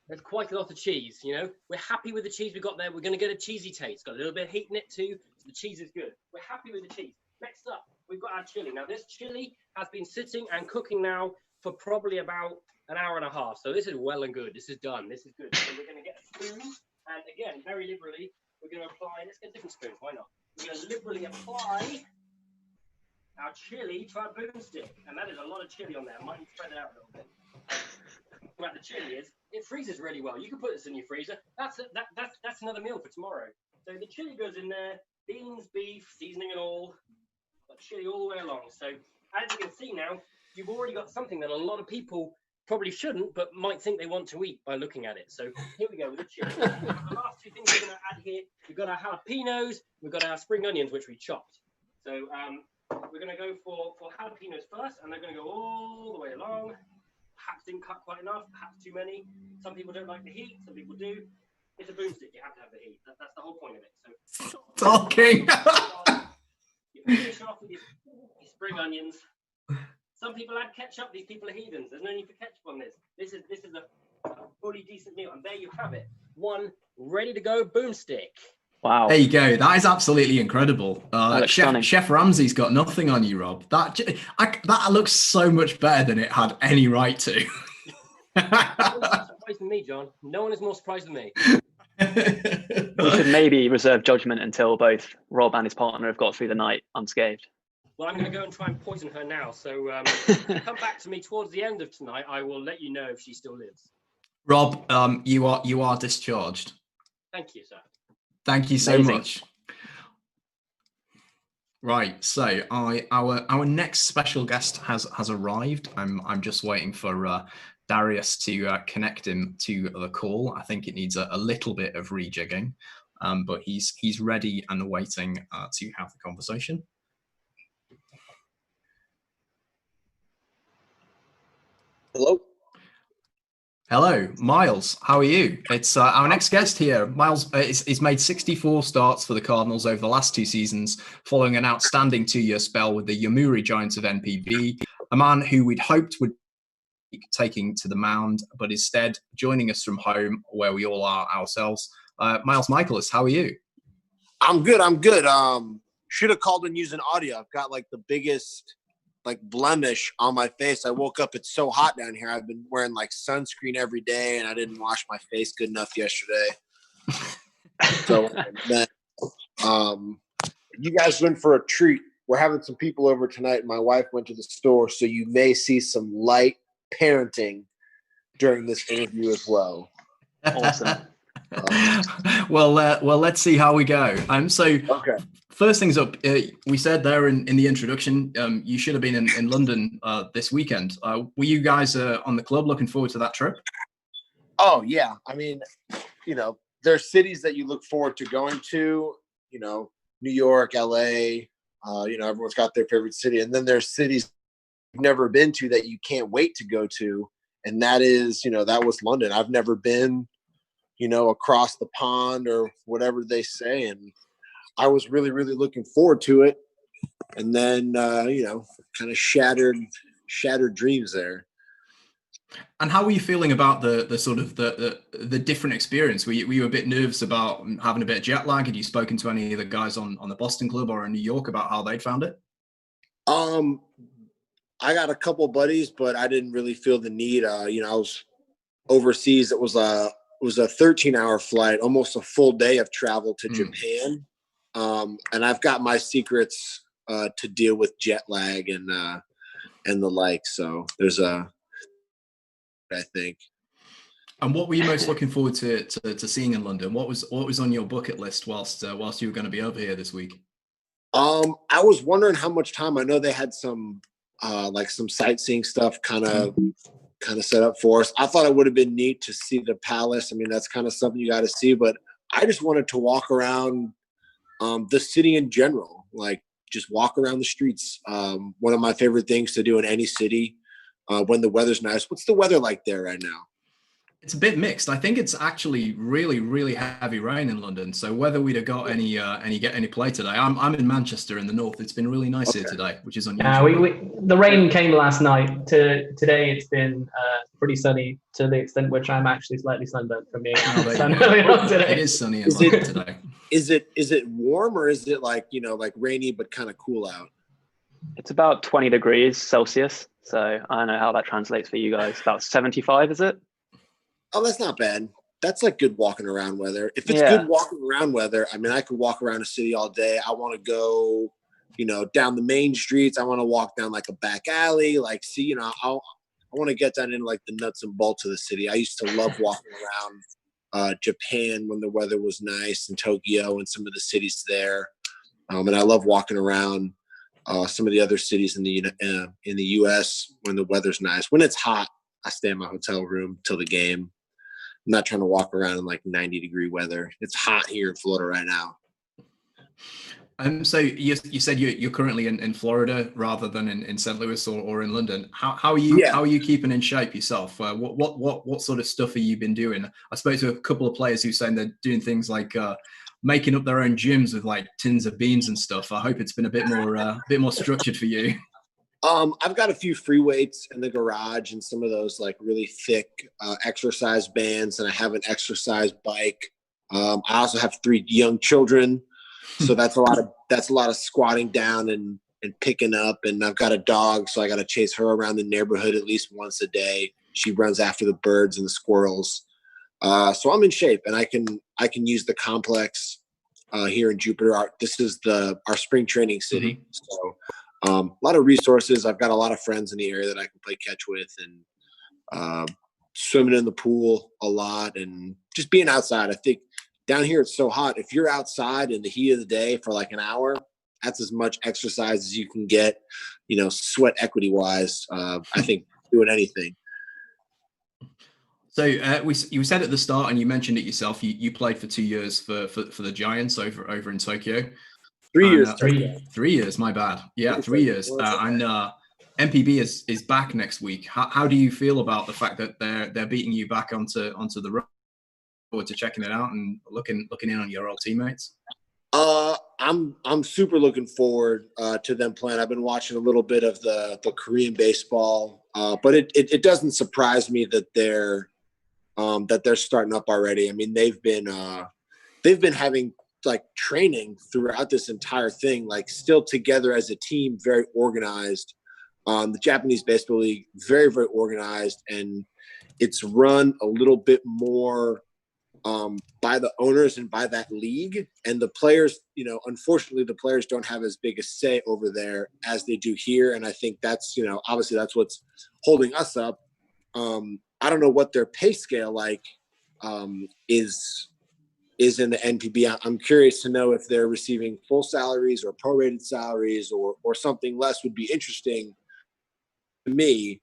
there's quite a lot of cheese, you know. We're happy with the cheese we got there. We're going to get a cheesy taste. It's got a little bit of heat in it too, so the cheese is good. We're happy with the cheese. Next up, we've got our chili. Now this chili has been sitting and cooking now for probably about an hour and a half. So this is well and good. This is done. This is good. So we're going to get a spoon, and again, very liberally, we're going to apply. Let's get different spoons. Why not? We're going to liberally apply our chili to our boomstick, and that is a lot of chili on there. I might spread it out a little bit. About the chili is it freezes really well. You can put this in your freezer. That's another meal for tomorrow. So the chili goes in there, beans, beef, seasoning and all. Got chili all the way along. So as you can see now, you've already got something that a lot of people probably shouldn't, but might think they want to eat by looking at it. So here we go with the chili. The last 2 things we're going to add here, we've got our jalapenos, we've got our spring onions, which we chopped. So we're going to go for jalapenos first, and they're going to go all the way along. Perhaps didn't cut quite enough, perhaps too many. Some people don't like the heat, some people do. It's a boomstick, you have to have the heat. That's the whole point of it. So talking. You finish off with your spring onions. Some people add ketchup, these people are heathens. There's no need for ketchup on this. This is a fully decent meal, and there you have it. One ready to go boomstick. Wow. There you go. That is absolutely incredible. Stunning. Chef Ramsay's got nothing on you, Rob. That looks so much better than it had any right to. No one's more surprised than me, John. No one is more surprised than me. You should maybe reserve judgment until both Rob and his partner have got through the night unscathed. Well, I'm going to go and try and poison her now. So come back to me towards the end of tonight. I will let you know if she still lives. Rob, you are discharged. Thank you, sir. Thank you so Amazing. much. Right, so our next special guest has arrived. I'm just waiting for Darius to connect him to the call. I think it needs a little bit of rejigging, but he's ready and waiting to have the conversation. Hello, Miles. How are you? It's our next guest here. Miles he's made 64 starts for the Cardinals over the last 2 seasons, following an outstanding 2-year spell with the Yomiuri Giants of NPB, a man who we'd hoped would be taking to the mound, but instead joining us from home, where we all are ourselves. Miles Mikolas, how are you? I'm good. Should have called in using audio. I've got like the biggest blemish on my face. I woke up, it's so hot down here. I've been wearing like sunscreen every day, and I didn't wash my face good enough yesterday. So you guys went for a treat. We're having some people over tonight, and my wife went to the store, so you may see some light parenting during this interview as well. Awesome. Well, let's see how we go. So okay. First things up, we said there in the introduction, you should have been in London this weekend. Were you guys on the club looking forward to that trip? Oh, yeah. I mean, there are cities that you look forward to going to, New York, LA, everyone's got their favorite city. And then there's cities you've never been to that you can't wait to go to. And that is, that was London. I've never been, across the pond or whatever they say. And I was really, really looking forward to it. And then, kind of shattered dreams there. And how were you feeling about the sort of the different experience? Were you a bit nervous about having a bit of jet lag? Had you spoken to any of the guys on the Boston club or in New York about how they'd found it? I got a couple buddies, but I didn't really feel the need. I was overseas. It was a 13-hour flight, almost a full day of travel to Japan. And I've got my secrets to deal with jet lag and the like. So there's I think. And what were you most looking forward to seeing in London? What was on your bucket list whilst you were going to be over here this week? I was wondering how much time. I know they had some some sightseeing stuff kind of set up for us. I thought it would have been neat to see the palace. I mean, that's kind of something you got to see, but I just wanted to walk around the city in general, like just walk around the streets. One of my favorite things to do in any city when the weather's nice. What's the weather like there right now? It's a bit mixed. I think it's actually really, really heavy rain in London. So whether we'd have got any play today, I'm in Manchester in the north. It's been really nice here today, which is unusual. The rain came last night. Today it's been pretty sunny to the extent which I'm actually slightly sunburned from being out today. It is sunny in London today. Is it warm or is it like rainy but kind of cool out? It's about 20 degrees Celsius. So I don't know how that translates for you guys. About 75, is it? Oh, that's not bad. That's like good walking around weather. If it's good walking around weather, I mean, I could walk around a city all day. I want to go, down the main streets. I want to walk down like a back alley, I want to get down into like the nuts and bolts of the city. I used to love walking around Japan when the weather was nice, and Tokyo and some of the cities there. And I love walking around some of the other cities in the U.S. when the weather's nice. When it's hot, I stay in my hotel room till the game. I'm not trying to walk around in like 90-degree weather. It's hot here in Florida right now. So you said you're currently in Florida rather than in St. Louis or in London. How are you keeping in shape yourself? What sort of stuff have you been doing? I spoke to a couple of players who saying they're doing things like making up their own gyms with like tins of beans and stuff. I hope it's been a bit more structured for you. I've got a few free weights in the garage and some of those like really thick exercise bands, and I have an exercise bike. I also have 3 young children, so that's a lot of squatting down and picking up. And I've got a dog, so I got to chase her around the neighborhood at least once a day. She runs after the birds and the squirrels. So I'm in shape, and I can use the complex here in Jupiter. This is our spring training city, so. A lot of resources. I've got a lot of friends in the area that I can play catch with, and swimming in the pool a lot, and just being outside. I think down here it's so hot. If you're outside in the heat of the day for like an hour, that's as much exercise as you can get, sweat equity wise. I think doing anything. So you said at the start, and you mentioned it yourself, you played for 2 years for the Giants over in Tokyo. 3 years. 3 years. My bad. Yeah, 3 years. And MPB is back next week. How do you feel about the fact that they're beating you back onto the road? Forward to checking it out and looking in on your old teammates. I'm super looking forward to them playing. I've been watching a little bit of the Korean baseball, but it doesn't surprise me that they're starting up already. I mean, they've been having like training throughout this entire thing, like still together as a team, very organized. The Japanese Baseball League, very, very organized, and it's run a little bit more by the owners and by that league. And the players, unfortunately, the players don't have as big a say over there as they do here. And I think that's, obviously that's what's holding us up. I don't know what their pay scale is in the NPB. I'm curious to know if they're receiving full salaries or prorated salaries or something less. Would be interesting to me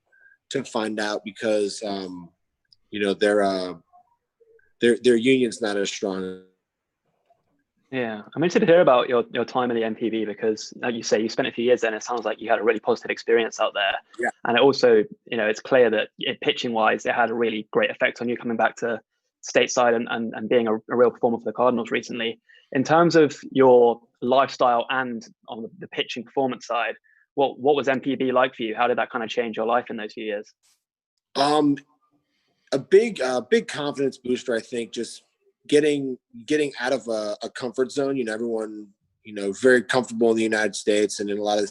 to find out, because their union's not as strong. Yeah, I'm interested to hear about your time in the NPB, because like you say, you spent a few years there, and it sounds like you had a really positive experience out there. Yeah. And it also, it's clear that pitching wise, it had a really great effect on you coming back to stateside and being a real performer for the Cardinals recently. In terms of your lifestyle and on the pitching performance side, what was MPB like for you? How did that kind of change your life in those few years? A big confidence booster, I think, just getting out of a comfort zone. You know, everyone, you know, very comfortable in the United States, and in a lot of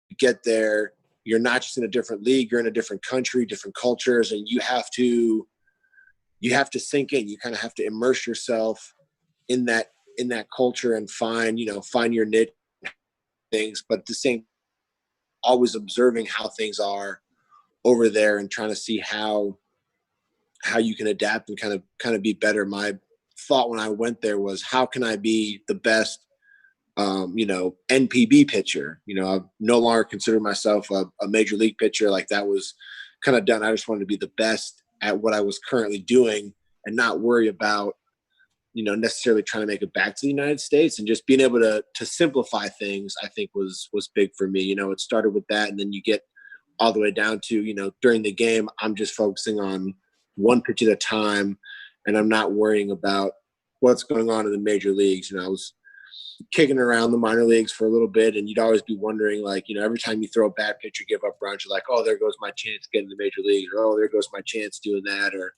you get there, you're not just in a different league, you're in a different country, different cultures, and you have to sink in. You kind of have to immerse yourself in that culture and find your niche things, but at the same, always observing how things are over there and trying to see how you can adapt and kind of be better. My thought when I went there was, how can I be the best, NPB pitcher? You know, I no longer consider myself a major league pitcher. Like, that was kind of done. I just wanted to be the best at what I was currently doing and not worry about, necessarily trying to make it back to the United States, and just being able to simplify things, I think was big for me. You know, it started with that, and then you get all the way down to, during the game, I'm just focusing on one pitch at a time, and I'm not worrying about what's going on in the major leagues. You know, I was kicking around the minor leagues for a little bit, and you'd always be wondering, like, every time you throw a bad pitch or give up runs, you're like, oh, there goes my chance getting to the major leagues, or oh, there goes my chance doing that, or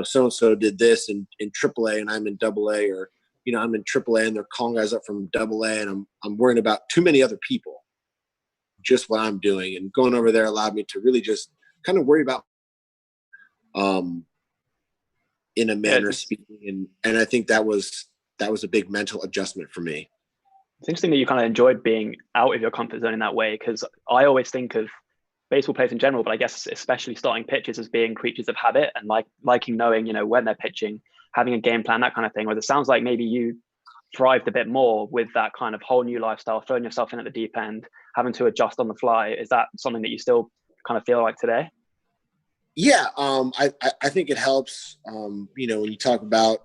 so-and-so did this in AAA and I'm in AA, or I'm in AAA and they're calling guys up from AA, and I'm worrying about too many other people, just what I'm doing. And going over there allowed me to really just kind of worry about in a manner speaking, and I think that was a big mental adjustment for me. It's interesting that you kind of enjoyed being out of your comfort zone in that way, because I always think of baseball players in general, but I guess especially starting pitchers, as being creatures of habit and liking knowing, when they're pitching, having a game plan, that kind of thing. Whereas it sounds like maybe you thrived a bit more with that kind of whole new lifestyle, throwing yourself in at the deep end, having to adjust on the fly. Is that something that you still kind of feel like today? Yeah, I think it helps. When you talk about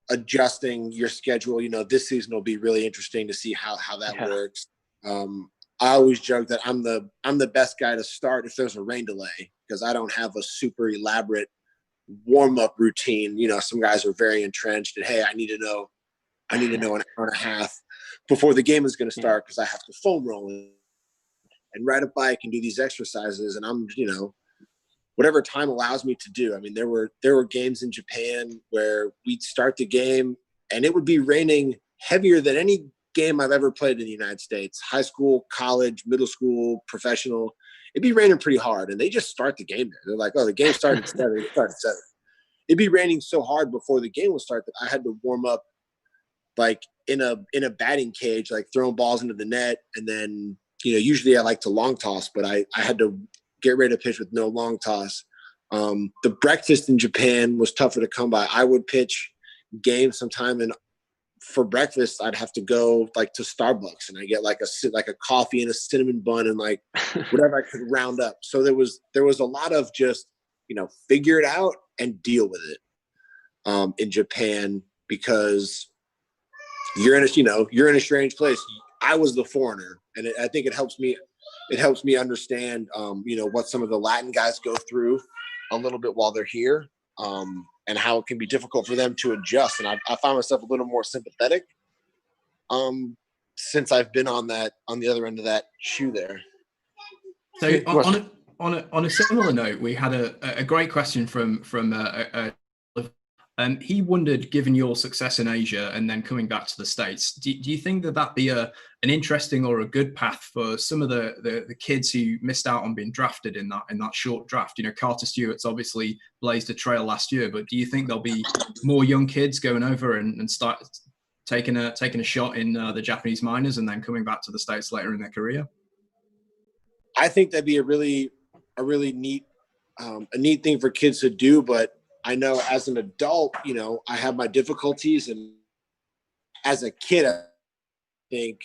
adjusting your schedule, this season will be really interesting to see how that works. I always joke that I'm the best guy to start if there's a rain delay, because I don't have a super elaborate warm-up routine. Some guys are very entrenched, and hey, I need to know an hour and a half before the game is going to start, because I have to foam roll and ride a bike and do these exercises, and I'm whatever time allows me to do. I mean, there were games in Japan where we'd start the game and it would be raining heavier than any game I've ever played in the United States. High school, college, middle school, professional. It'd be raining pretty hard, and they just start the game there. They're like, oh, the game started at 7. It started at 7. It'd be raining so hard before the game would start that I had to warm up like in a batting cage, like throwing balls into the net. And then, usually I like to long toss, but I had to get ready to pitch with no long toss. The breakfast in Japan was tougher to come by. I would pitch games sometime, and for breakfast I'd have to go like to Starbucks, and I get like a coffee and a cinnamon bun and like whatever I could round up. So there was a lot of just figure it out and deal with it in Japan, because you're in a strange place. I was the foreigner, and I think it helps me understand what some of the Latin guys go through a little bit while they're here, and how it can be difficult for them to adjust. And I find myself a little more sympathetic since I've been on the other end of that shoe there. So on a similar note, we had a great question from he wondered, given your success in Asia and then coming back to the States, do you think that'd be an interesting or a good path for some of the kids who missed out on being drafted in that short draft? Carter Stewart's obviously blazed a trail last year, but do you think there'll be more young kids going over and start taking a shot in the Japanese minors and then coming back to the States later in their career? I think that'd be a really neat thing for kids to do, but I know as an adult, I have my difficulties, and as a kid, I think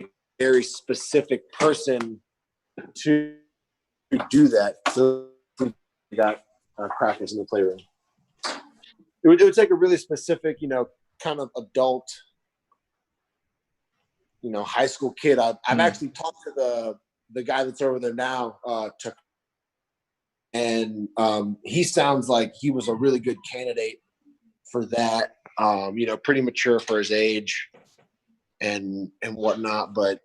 a very specific person to do that. So we got crackers in the playroom. It would take a really specific, kind of adult, high school kid. I've actually talked to the guy that's over there now, and he sounds like he was a really good candidate for that. Pretty mature for his age and whatnot. But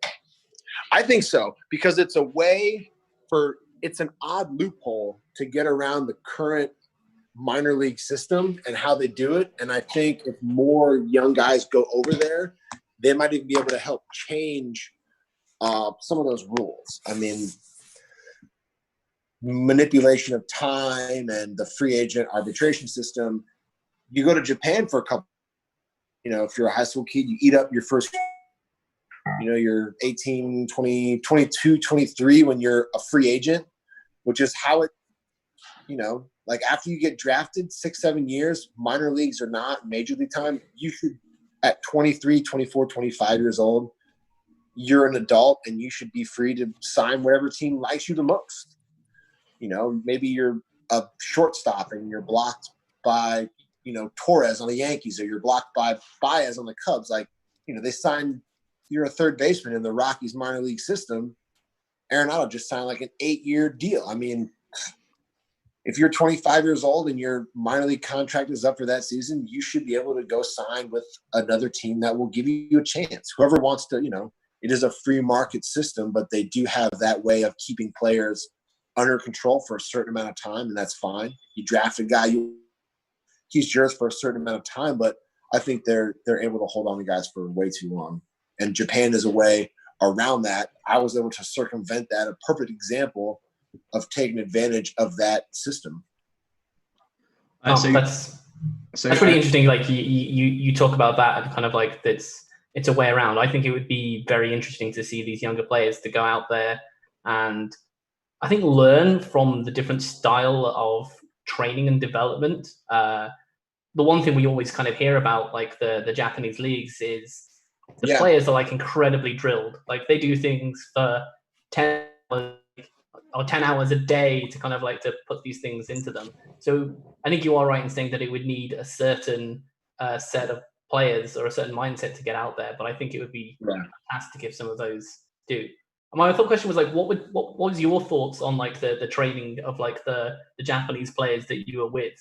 I think so, because it's a way for it's an odd loophole to get around the current minor league system and how they do it. And I think if more young guys go over there, they might even be able to help change some of those rules. I mean, manipulation of time and the free agent arbitration system. You go to Japan for a couple, if you're a high school kid, you eat up your first, you're 18, 20, 22, 23 when you're a free agent, which is how it, like after you get drafted 6-7 years, minor leagues or not, major league time, you should at 23, 24, 25 years old, you're an adult and you should be free to sign whatever team likes you the most. Maybe you're a shortstop and you're blocked by, Torres on the Yankees, or you're blocked by Baez on the Cubs. Like, they signed, you're a third baseman in the Rockies minor league system. Arenado just signed like an 8-year deal. I mean, if you're 25 years old and your minor league contract is up for that season, you should be able to go sign with another team that will give you a chance. Whoever wants to, it is a free market system, but they do have that way of keeping players under control for a certain amount of time, and that's fine. You draft a guy, he's yours for a certain amount of time, but I think they're able to hold on to guys for way too long. And Japan is a way around that. I was able to circumvent that, a perfect example of taking advantage of that system. That's pretty interesting. Like you talk about that and kind of like it's a way around. I think it would be very interesting to see these younger players to go out there and I think learn from the different style of training and development. The one thing we always kind of hear about like the Japanese leagues is the players are like incredibly drilled. Like they do things for 10 hours a day to kind of like to put these things into them. So I think you are right in saying that it would need a certain set of players or a certain mindset to get out there. But I think it would be fantastic if some of those do. My thought question was like, what was your thoughts on like the training of like the Japanese players that you were with?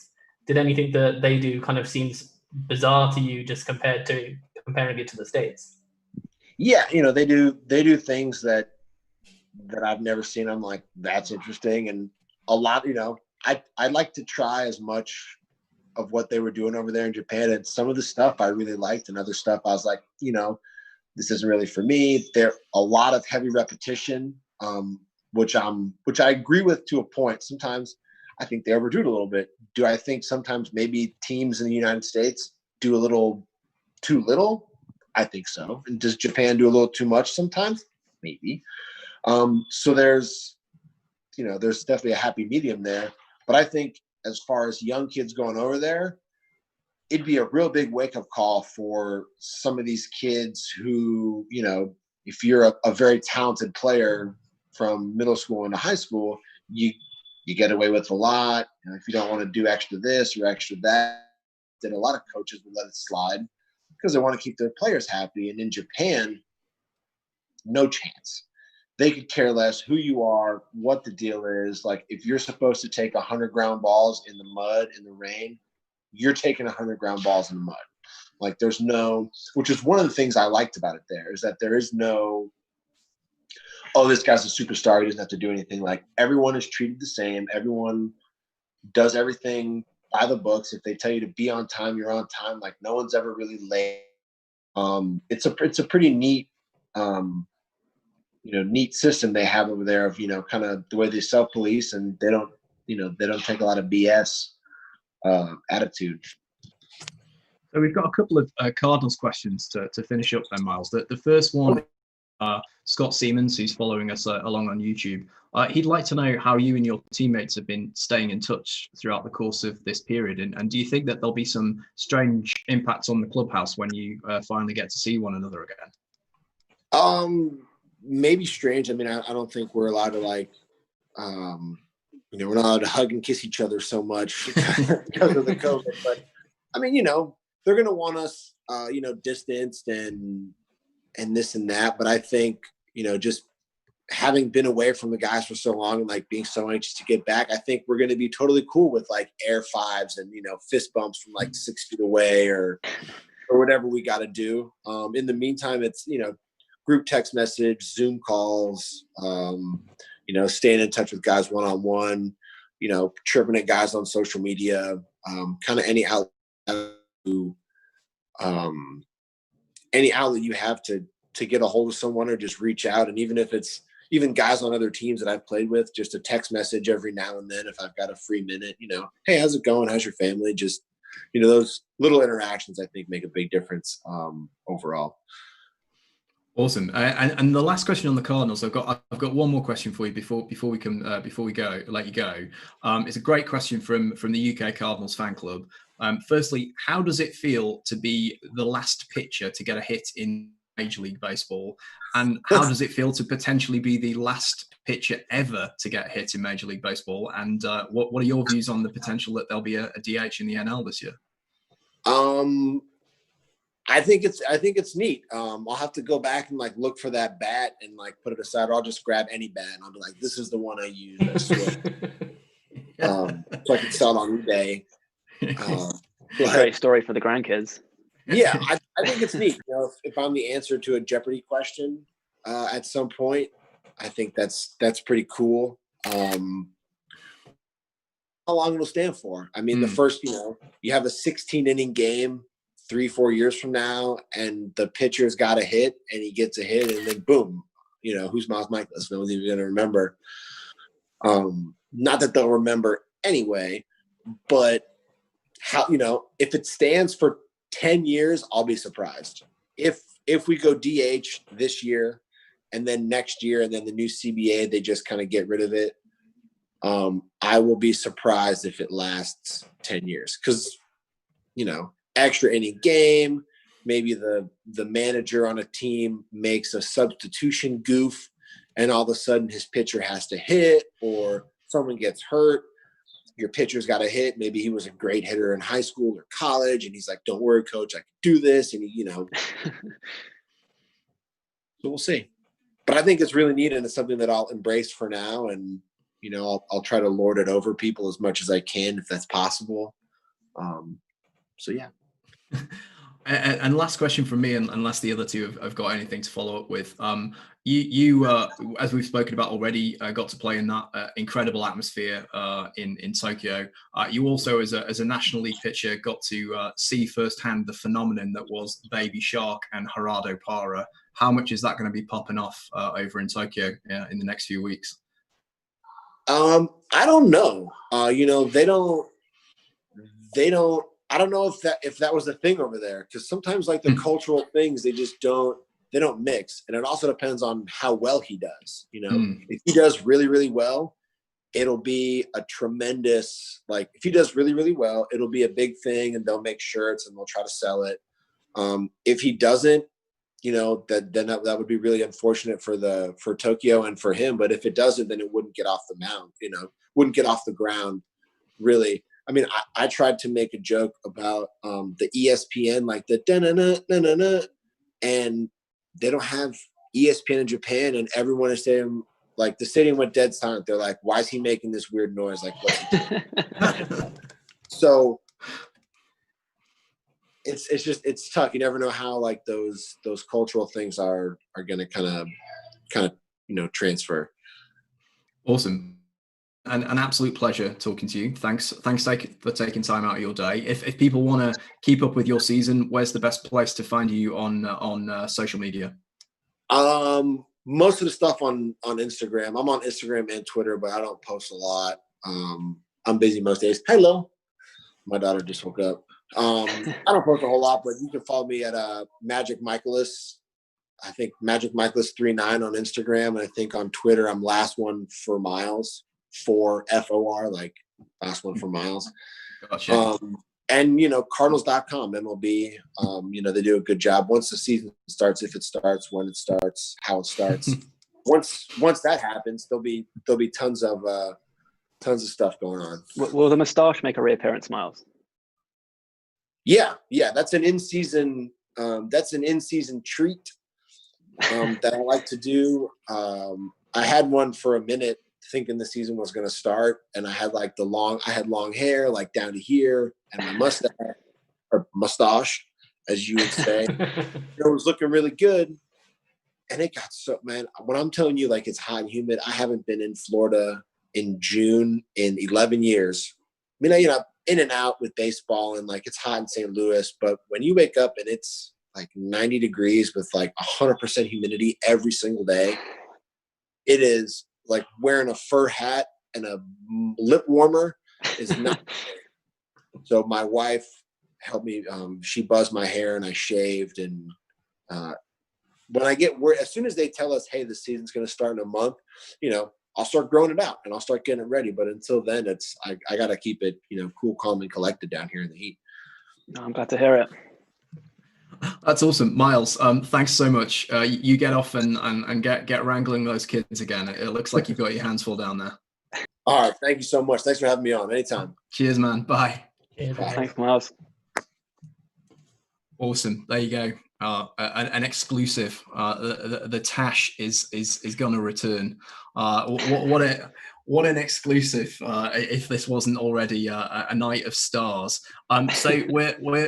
Did anything that they do kind of seems bizarre to you just comparing it to the States? Yeah, they do things that I've never seen. I'm like, that's interesting. And a lot, I'd like to try as much of what they were doing over there in Japan. And some of the stuff I really liked, and other stuff I was like, this isn't really for me. There a lot of heavy repetition, which I agree with to a point. Sometimes I think they overdo it a little bit. Do I think sometimes maybe teams in the United States do a little too little? I think so. And does Japan do a little too much sometimes? Maybe. So there's definitely a happy medium there. But I think as far as young kids going over there, it'd be a real big wake-up call for some of these kids who, if you're a very talented player from middle school into high school, you get away with a lot. If you don't want to do extra this or extra that, then a lot of coaches will let it slide because they want to keep their players happy. And in Japan, no chance. They could care less who you are, what the deal is. Like if you're supposed to take 100 ground balls in the mud, in the rain, you're taking 100 ground balls in the mud. Like there's no, which is one of the things I liked about it there, is that there is no, oh, this guy's a superstar, he doesn't have to do anything. Like everyone is treated the same. Everyone does everything by the books. If they tell you to be on time, you're on time. Like no one's ever really late. It's a pretty neat, neat system they have over there of, kind of the way they self-police, and they don't take a lot of BS attitude. So we've got a couple of Cardinals questions to finish up then, Miles. The first one, Scott Siemens, who's following us along on YouTube, he'd like to know how you and your teammates have been staying in touch throughout the course of this period, and do you think that there'll be some strange impacts on the clubhouse when you finally get to see one another again? Maybe strange. I mean, I don't think we're allowed to we're not allowed to hug and kiss each other so much because of the COVID. But I mean, they're going to want us, distanced and this and that. But I think, just having been away from the guys for so long and like being so anxious to get back, I think we're going to be totally cool with like air fives and, fist bumps from like 6 feet away or whatever we got to do. In the meantime, it's, group text message, Zoom calls, staying in touch with guys one-on-one, chirping at guys on social media, kind of any outlet you have to get a hold of someone or just reach out. And even if it's even guys on other teams that I've played with, just a text message every now and then if I've got a free minute, hey, how's it going? How's your family? Just, those little interactions I think make a big difference overall. Awesome. And the last question on the Cardinals, I've got one more question for you before we let you go. It's a great question from the UK Cardinals fan club. Firstly, how does it feel to be the last pitcher to get a hit in Major League Baseball? And how does it feel to potentially be the last pitcher ever to get a hit in Major League Baseball? And what are your views on the potential that there'll be a DH in the NL this year? I think it's neat. I'll have to go back and look for that bat and put it aside, or I'll just grab any bat and I'll be like, this is the one I use. I swear. So I can sell it on eBay. Great story for the grandkids. Yeah, I think it's neat. If I'm the answer to a Jeopardy question at some point, I think that's pretty cool. How long it'll stand for? I mean, the first, you have a 16-inning game 3-4 years from now, and the pitcher's got a hit, and he gets a hit, and then boom, who's Miles Mikolas? No one's even going to remember. Not that they'll remember anyway, but how if it stands for 10 years, I'll be surprised. If we go DH this year, and then next year, and then the new CBA, they just kind of get rid of it. I will be surprised if it lasts 10 years because, extra inning game, maybe the manager on a team makes a substitution goof and all of a sudden his pitcher has to hit or someone gets hurt. Your pitcher's got a hit. Maybe he was a great hitter in high school or college and he's like, don't worry, coach, I can do this. And so we'll see. But I think it's really neat and it's something that I'll embrace for now. And, I'll try to lord it over people as much as I can if that's possible. So yeah. And last question from me, unless the other two have got anything to follow up with. You as we've spoken about already, got to play in that incredible atmosphere in Tokyo. You also, as a National League pitcher, got to see firsthand the phenomenon that was Baby Shark and Gerardo Parra. How much is that going to be popping off over in Tokyo in the next few weeks? I don't know. They don't. I don't know if that was a thing over there because sometimes the cultural things they don't mix, and it also depends on how well he does. If he does really really well, it'll be a tremendous if he does really really well, it'll be a big thing, and they'll make shirts and they'll try to sell it. If he doesn't, that would be really unfortunate for Tokyo and for him. But if it doesn't, then it wouldn't get off the mound. Wouldn't get off the ground really. I mean, I tried to make a joke about the ESPN, the da-na-na, and they don't have ESPN in Japan, and everyone is saying, the stadium went dead silent. They're like, why is he making this weird noise? What's he doing? So it's tough. You never know how those cultural things are going to kind of transfer. Awesome. An absolute pleasure talking to you. Thanks for taking time out of your day. If people want to keep up with your season, where's the best place to find you on social media? Most of the stuff on Instagram. I'm on Instagram and Twitter, but I don't post a lot. I'm busy most days. Hello, my daughter just woke up. I don't post a whole lot, but you can follow me at Magic Mikolas. I think Magic Mikolas 39 on Instagram, and I think on Twitter I'm last one for Miles. For FOR, last one for Miles. Gotcha. And Cardinals.com, MLB, they do a good job. Once the season starts, if it starts, when it starts, how it starts. Once that happens, there'll be tons of stuff going on. Will the moustache make a reappearance, Miles? Yeah, that's an in-season treat that I like to do. I had one for a minute thinking the season was going to start, and I had long hair down to here, and my mustache, as you would say, it was looking really good. And it got so, man, when I'm telling you, like, it's hot and humid, I haven't been in Florida in June in 11 years. I mean, in and out with baseball, and like, it's hot in St. Louis, but when you wake up and it's like 90 degrees with like 100% humidity every single day, it is like wearing a fur hat and a lip warmer is not. So my wife helped me. She buzzed my hair and I shaved. And when I get word, as soon as they tell us, hey, the season's going to start in a month, I'll start growing it out and I'll start getting it ready. But until then, I got to keep it, cool, calm, and collected down here in the heat. I'm glad to hear it. That's awesome, Miles. Thanks so much. You get off and get wrangling those kids again. It looks like you've got your hands full down there. All right, thank you so much. Thanks for having me on. Anytime. Cheers, man. Bye. Bye. Thanks, Miles. Awesome. There you go. An exclusive. The Tash is going to return. What an exclusive! If this wasn't already a night of stars. So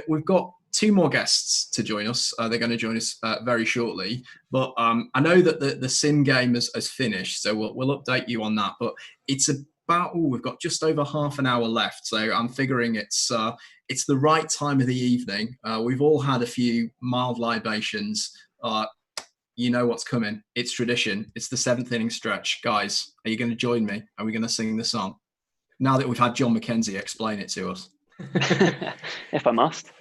we've got 2 more guests to join us. They're going to join us very shortly. But I know that the sim game has finished, so we'll update you on that. But it's about we've got just over half an hour left, so I'm figuring it's the right time of the evening. We've all had a few mild libations. You know what's coming. It's tradition. It's the 7th inning stretch. Guys, are you going to join me? Are we going to sing the song? Now that we've had John Mackenzie explain it to us. If I must.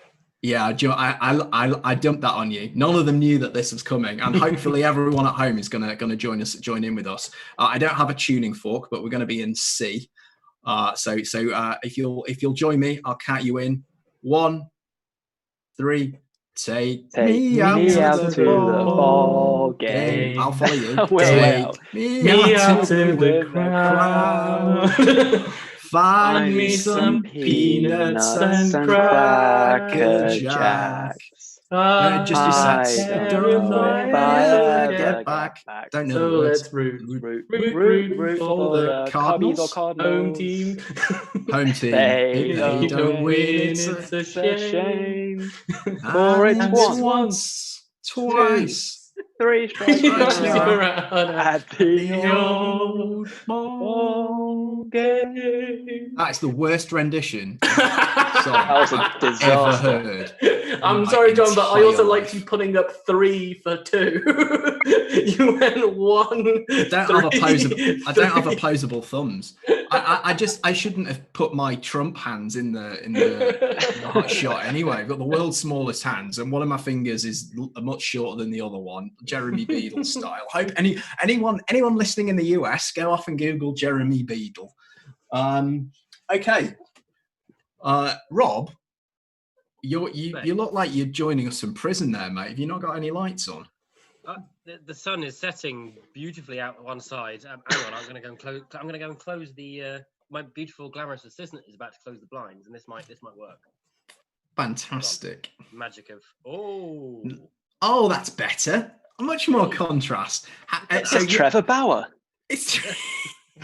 Yeah, I dumped that on you. None of them knew that this was coming, and hopefully everyone at home is gonna join in with us. I don't have a tuning fork, but we're going to be in C. So if you'll join me, I'll count you in. 1, 3. Take me out to the ball game. I'll follow you. Take me out to the crowd. Find me some peanuts and cracker jacks. Just you set. Don't know if I ever get back. Don't know the words. Let's root for the Cardinals. Home team. Home team. They don't win. It's a shame. For it's once, twice. 3 strikes You're out at the old ball game. That's the worst rendition That was a disaster. ever heard. I'm sorry, John, but I also liked you putting up 3 for 2. You went 1. I don't have opposable thumbs. I shouldn't have put my Trump hands in the hot shot anyway. I've got the world's smallest hands, and one of my fingers is much shorter than the other one, Jeremy Beadle style. Hope anyone listening in the US, go off and Google Jeremy Beadle. Okay, Rob, you look like you're joining us from prison there, mate. Have you not got any lights on? The sun is setting beautifully out one side. Hang on, I'm going to go and close the. My beautiful, glamorous assistant is about to close the blinds, and this might work. Fantastic. Magic of Oh, that's better. Much more contrast. It's Trevor Bauer. It's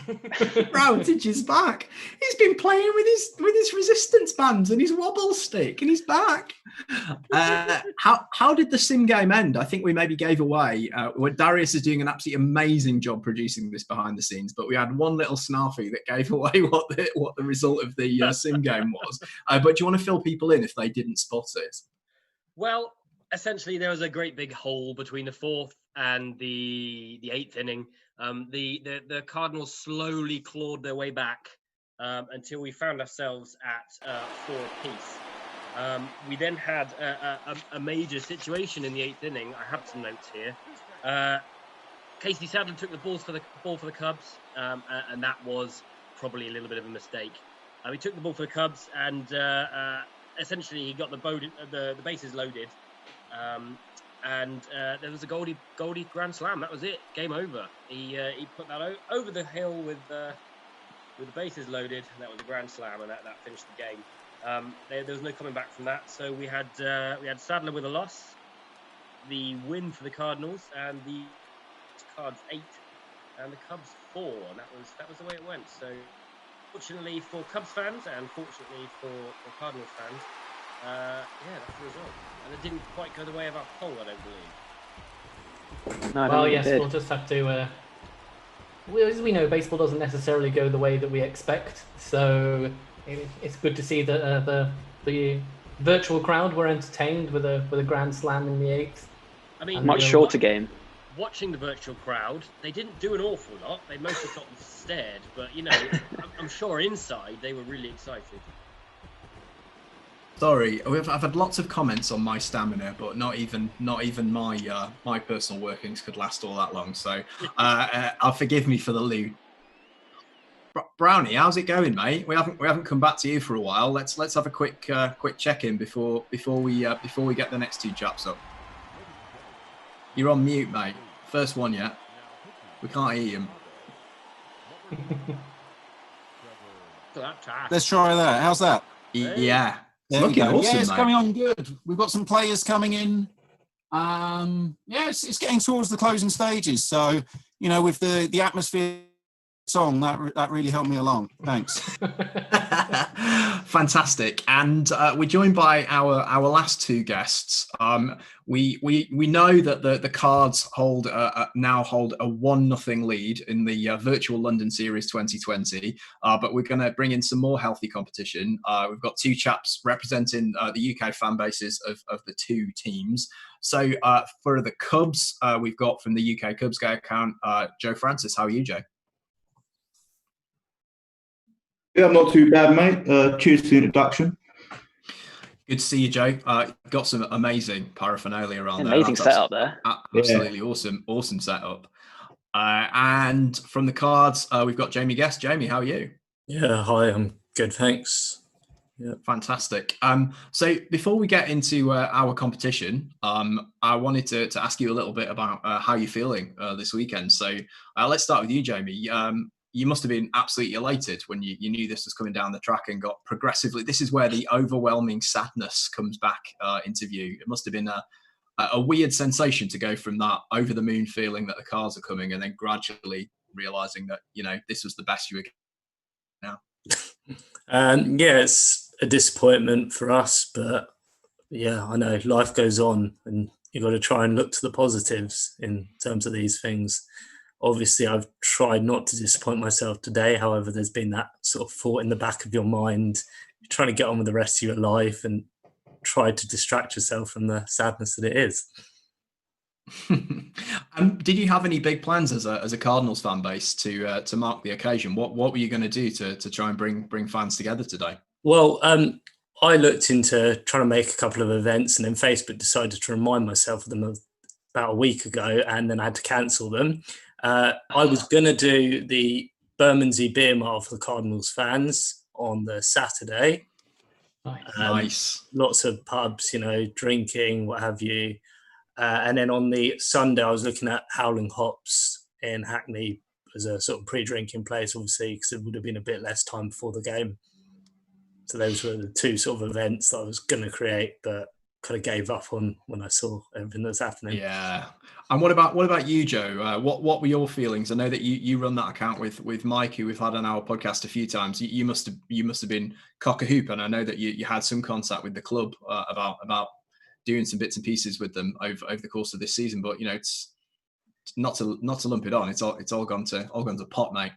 Routage is back. He's been playing with his resistance bands and his wobble stick, and he's back. How did the sim game end? I think we maybe gave away. Darius is doing an absolutely amazing job producing this behind the scenes, but we had one little snafu that gave away what the result of the sim game was. But do you want to fill people in if they didn't spot it? Well, essentially, there was a great big hole between the 4th and the 8th inning. The Cardinals slowly clawed their way back until we found ourselves at 4 apiece. We then had a major situation in the 8th inning. I have some notes here. Casey Sadler took the ball for the Cubs, and that was probably a little bit of a mistake. He took the ball for the Cubs, and essentially he got the bases loaded. And there was a Goldie grand slam. That was it. Game over. He put that over the hill with the bases loaded. That was a grand slam, and that finished the game. There was no coming back from that. So we had Sadler with a loss, the win for the Cardinals, and the Cards 8, and the Cubs 4. And that was the way it went. So fortunately for Cubs fans, and fortunately for Cardinals fans, that's the result. And it didn't quite go the way of our poll, I don't believe. No, I don't Well, think it yes, did. we'll just have to. As we know, baseball doesn't necessarily go the way that we expect. So it's good to see that the virtual crowd were entertained with a grand slam in the eighth. I mean, Much shorter game. Watching the virtual crowd, they didn't do an awful lot. They mostly got stared, but I'm sure inside they were really excited. Sorry, I've had lots of comments on my stamina, but not even my personal workings could last all that long. So forgive me for the lewd. Brownie, how's it going, mate? We haven't come back to you for a while. Let's have a quick check in before we get the next two chaps up. You're on mute, mate. First one yet. We can't hear him. Let's try that. How's that? Yeah. It's looking awesome, it's mate. coming on good. We've got some players coming in. It's getting towards the closing stages. So, with the atmosphere song, that really helped me along. Thanks. Fantastic. And we're joined by our last two guests. We know that the Cards now hold a 1-0 lead in the virtual London Series 2020, but we're going to bring in some more healthy competition. We've got two chaps representing the UK fan bases of the two teams. So for the Cubs, we've got from the UK Cubs Go account, Joe Francis. How are you, Joe? Yeah, I'm not too bad, mate. Cheers to the introduction. Good to see you, Joe. Got some amazing paraphernalia around there. Amazing setup there. Absolutely awesome setup. And from the Cards, we've got Jamie Guest. Jamie, how are you? Yeah, hi, I'm good, thanks. Yeah. Fantastic. So before we get into our competition, I wanted to ask you a little bit about how you're feeling this weekend. So let's start with you, Jamie. You must have been absolutely elated when you knew this was coming down the track and got progressively. This is where the overwhelming sadness comes back into view. It must have been a weird sensation to go from that over the moon feeling that the Cards are coming and then gradually realizing that, this was the best you were getting now. Yeah, it's a disappointment for us, but yeah, I know life goes on and you've got to try and look to the positives in terms of these things. Obviously, I've tried not to disappoint myself today. However, there's been that sort of thought in the back of your mind. You're trying to get on with the rest of your life and try to distract yourself from the sadness that it is. Did you have any big plans as a Cardinals fan base to mark the occasion? What were you going to do to try and bring fans together today? Well, I looked into trying to make a couple of events, and then Facebook decided to remind myself of them about a week ago, and then I had to cancel them. I was going to do the Bermondsey Beer Mile for the Cardinals fans on the Saturday. Nice. Lots of pubs, drinking, what have you. And then on the Sunday, I was looking at Howling Hops in Hackney as a sort of pre-drinking place, obviously, because it would have been a bit less time before the game. So those were the two sort of events that I was going to create, but kind of gave up on when I saw everything that's happening. Yeah. And what about you, Joe? What were your feelings? I know that you run that account with Mike, who we've had on our podcast a few times. You must have been cock a hoop, and I know that you had some contact with the club about doing some bits and pieces with them over the course of this season. But it's not to lump it on. It's all gone to pot, mate.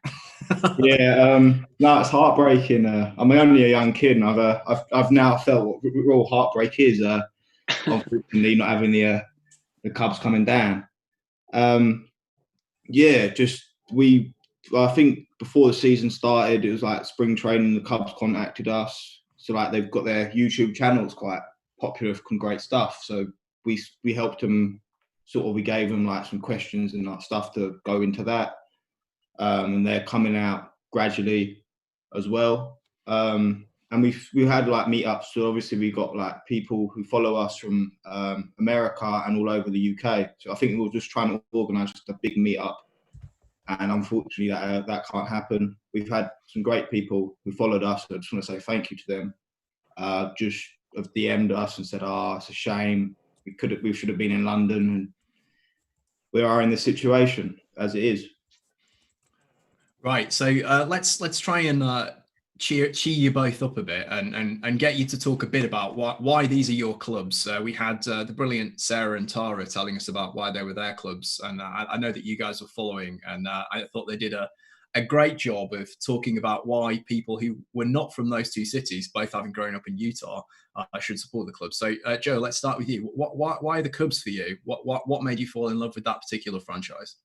Yeah, no, it's heartbreaking. I'm only a young kid, and I've now felt what real heartbreak is. Unfortunately, not having the Cubs coming down. I think before the season started, it was like spring training. The Cubs contacted us, so like they've got their YouTube channels quite popular with some great stuff. So we helped them. We gave them like some questions and like stuff to go into that. And they're coming out gradually as well. And we've had like meetups. So obviously we got like people who follow us from America and all over the UK. So I think we were just trying to organise just a big meetup. And unfortunately that can't happen. We've had some great people who followed us. I just want to say thank you to them. Just have DM'd us and said, it's a shame. We should have been in London, and we are in this situation as it is. Right. So let's try and cheer you both up a bit and get you to talk a bit about why these are your clubs. We had the brilliant Sarah and Tara telling us about why they were their clubs, and I know that you guys were following, and I thought they did a great job of talking about why people who were not from those two cities, both having grown up in Utah, should support the club. So, Joe, let's start with you. Why are the Cubs for you? What made you fall in love with that particular franchise?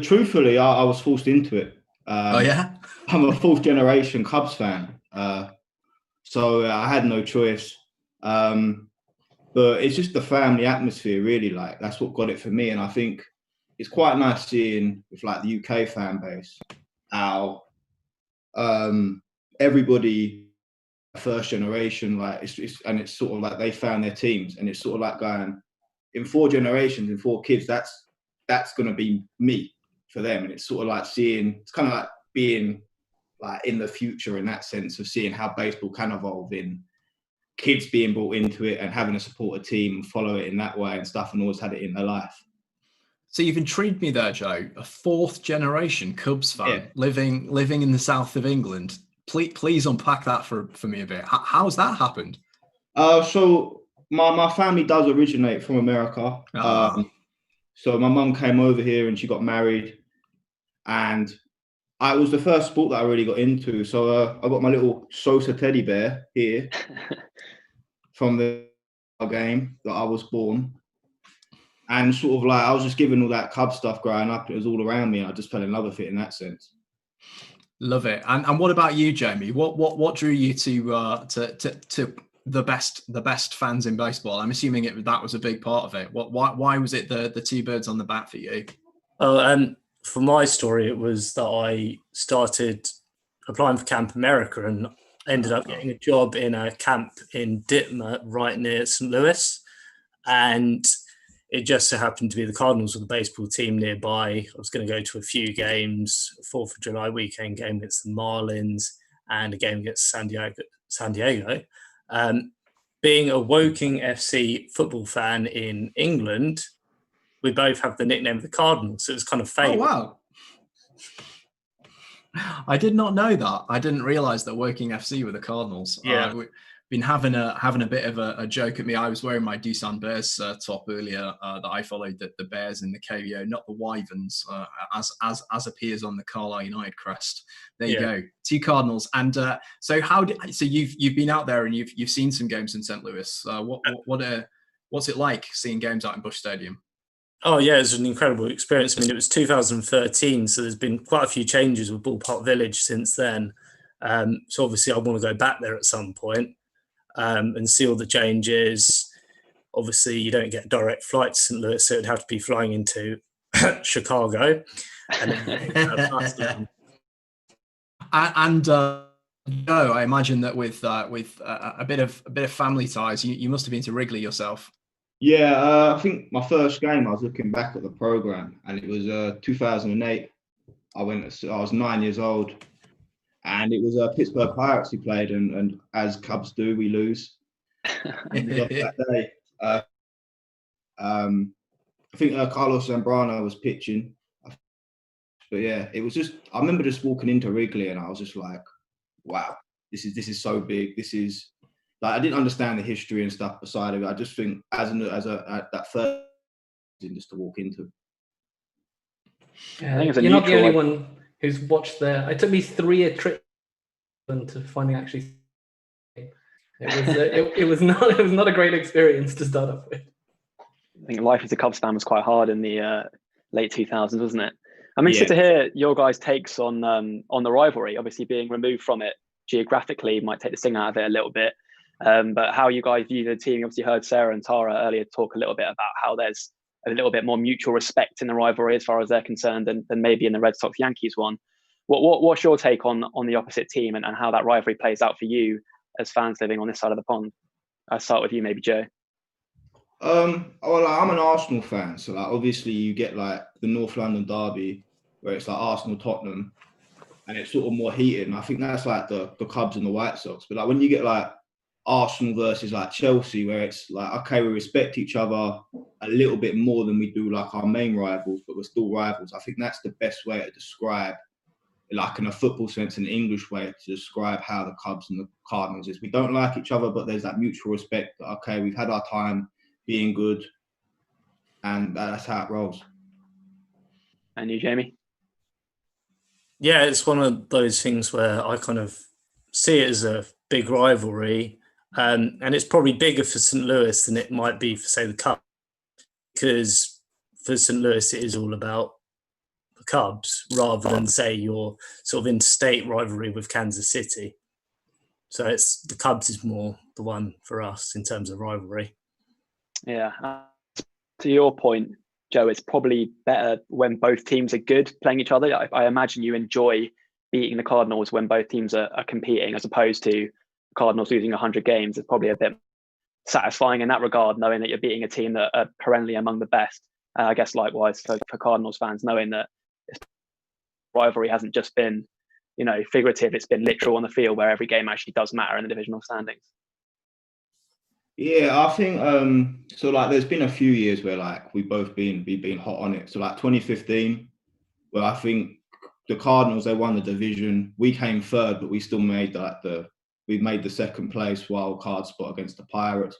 Truthfully, I was forced into it. Oh yeah, I'm a fourth generation Cubs fan, so I had no choice. But it's just the family atmosphere, really. Like that's what got it for me, and I think it's quite nice seeing with like the UK fan base how everybody first generation, like it's sort of like they found their teams, and it's sort of like going in 4 generations, in 4 kids. That's going to be me for them, and it's sort of like seeing, it's kind of like being like in the future in that sense of seeing how baseball can evolve in kids being brought into it and having to support a team and follow it in that way and stuff, and always had it in their life. So you've intrigued me there, Joe. A 4th generation Cubs fan living in the south of England. Please unpack that for me a bit. How's that happened? So my family does originate from America. So my mum came over here and she got married, and it was the first sport that I really got into. So I got my little Sosa teddy bear here from the game that I was born. And sort of like, I was just given all that Cub stuff growing up. It was all around me. And I just fell in love with it in that sense. Love it. And what about you, Jamie? What drew you to the best fans in baseball? I'm assuming that was a big part of it. Why was it the 2 birds on the bat for you? For my story, it was that I started applying for Camp America and ended up getting a job in a camp in Ditmer, right near St. Louis. And it just so happened to be the Cardinals with the baseball team nearby. I was going to go to a few games, 4th of July weekend game against the Marlins and a game against San Diego. Being a Woking FC football fan in England, we both have the nickname of the Cardinals, so it was kind of fate. Oh, wow. I did not know that. I didn't realise that Woking FC were the Cardinals. Yeah. We've been having a bit of a joke at me. I was wearing my Doosan Bears top earlier that I followed the Bears in the KVO, not the Wyverns, as appears on the Carlisle United crest. There you go, 2 Cardinals. And so you've been out there and you've seen some games in St. Louis. What's it like seeing games out in Busch Stadium? Oh, yeah, it was an incredible experience. I mean, it was 2013, so there's been quite a few changes with Ballpark Village since then. So obviously I want to go back there at some point and see all the changes. Obviously, you don't get a direct flight to St. Louis, so it'd have to be flying into Chicago. Joe, I imagine that with a bit of family ties, you must have been to Wrigley yourself. Yeah, I think my first game, I was looking back at the program, and it was 2008. I was 9 years old, and it was Pittsburgh Pirates who played, and as Cubs do, we lose. That day, I think Carlos Zambrano was pitching, but yeah, it was just. I remember just walking into Wrigley, and I was just like, "Wow, this is so big. This is." Like, I didn't understand the history and stuff beside of it. I just think that first just to walk into. Yeah, you're not the only one who's watched there. It took me 3 trips to finally actually. It was not a great experience to start off with. I think life as a Cubs fan was quite hard in the late 2000s, wasn't it? I'm interested to hear your guys' takes on the rivalry. Obviously, being removed from it geographically might take the sting out of it a little bit. But how you guys view the team? You obviously heard Sarah and Tara earlier talk a little bit about how there's a little bit more mutual respect in the rivalry as far as they're concerned than maybe in the Red Sox-Yankees one. What's your take on the opposite team and how that rivalry plays out for you as fans living on this side of the pond? I'll start with you, maybe Joe. Well, I'm an Arsenal fan, so like obviously you get like the North London derby where it's like Arsenal-Tottenham, and it's sort of more heated. And I think that's like the Cubs and the White Sox. But like when you get like Arsenal versus like Chelsea, where it's like, okay, we respect each other a little bit more than we do like our main rivals, but we're still rivals. I think that's the best way to describe like in a football sense, an English way to describe how the Cubs and the Cardinals is. We don't like each other, but there's that mutual respect that, okay, we've had our time being good, and that's how it rolls. And you, Jamie? Yeah, it's one of those things where I kind of see it as a big rivalry, and it's probably bigger for St. Louis than it might be for, say, the Cubs, because for St. Louis it is all about the Cubs rather than, say, your sort of interstate rivalry with Kansas City. So it's the Cubs is more the one for us in terms of rivalry. Yeah. To your point, Joe, it's probably better when both teams are good playing each other. I imagine you enjoy beating the Cardinals when both teams are competing, as opposed to Cardinals losing 100 games. It's probably a bit satisfying in that regard, knowing that you're beating a team that are perennially among the best. I guess likewise for Cardinals fans, knowing that this rivalry hasn't just been, figurative, it's been literal on the field, where every game actually does matter in the divisional standings. Yeah, I think so. Like, there's been a few years where like we've been hot on it. So like 2015, where I think the Cardinals, they won the division. We came third, but we still made the second place wild card spot against the Pirates,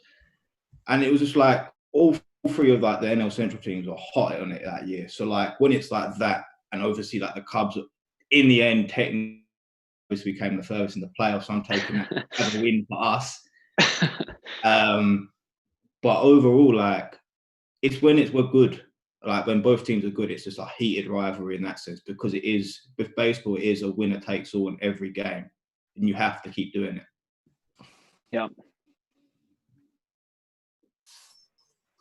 and it was just like all three of like the NL Central teams were hot on it that year. So like when it's like that, and obviously like the Cubs, in the end, technically became the furthest in the playoffs. I'm taking that as a win for us. But overall, like it's when we're good, like when both teams are good, it's just a heated rivalry in that sense, because it is, with baseball, it is a winner takes all in every game, and you have to keep doing it. Yeah.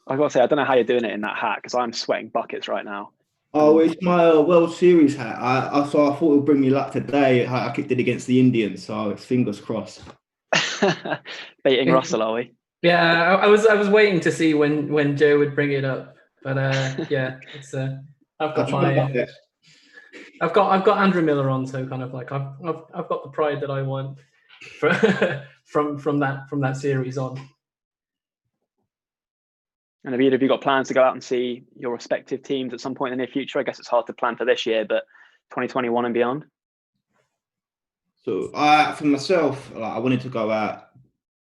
I gotta say, I don't know how you're doing it in that hat, because I'm sweating buckets right now. Oh, it's my World Series hat. I thought it would bring me luck today. I kicked it against the Indians, so it's fingers crossed. Baiting Russell, are we? Yeah, I was waiting to see when Joe would bring it up, but yeah, it's I've got Andrew Miller on, so kind of like I've got the pride that I want from that series on. And have you got plans to go out and see your respective teams at some point in the near future? I guess it's hard to plan for this year, but 2021 and beyond. So for myself, I wanted to go out.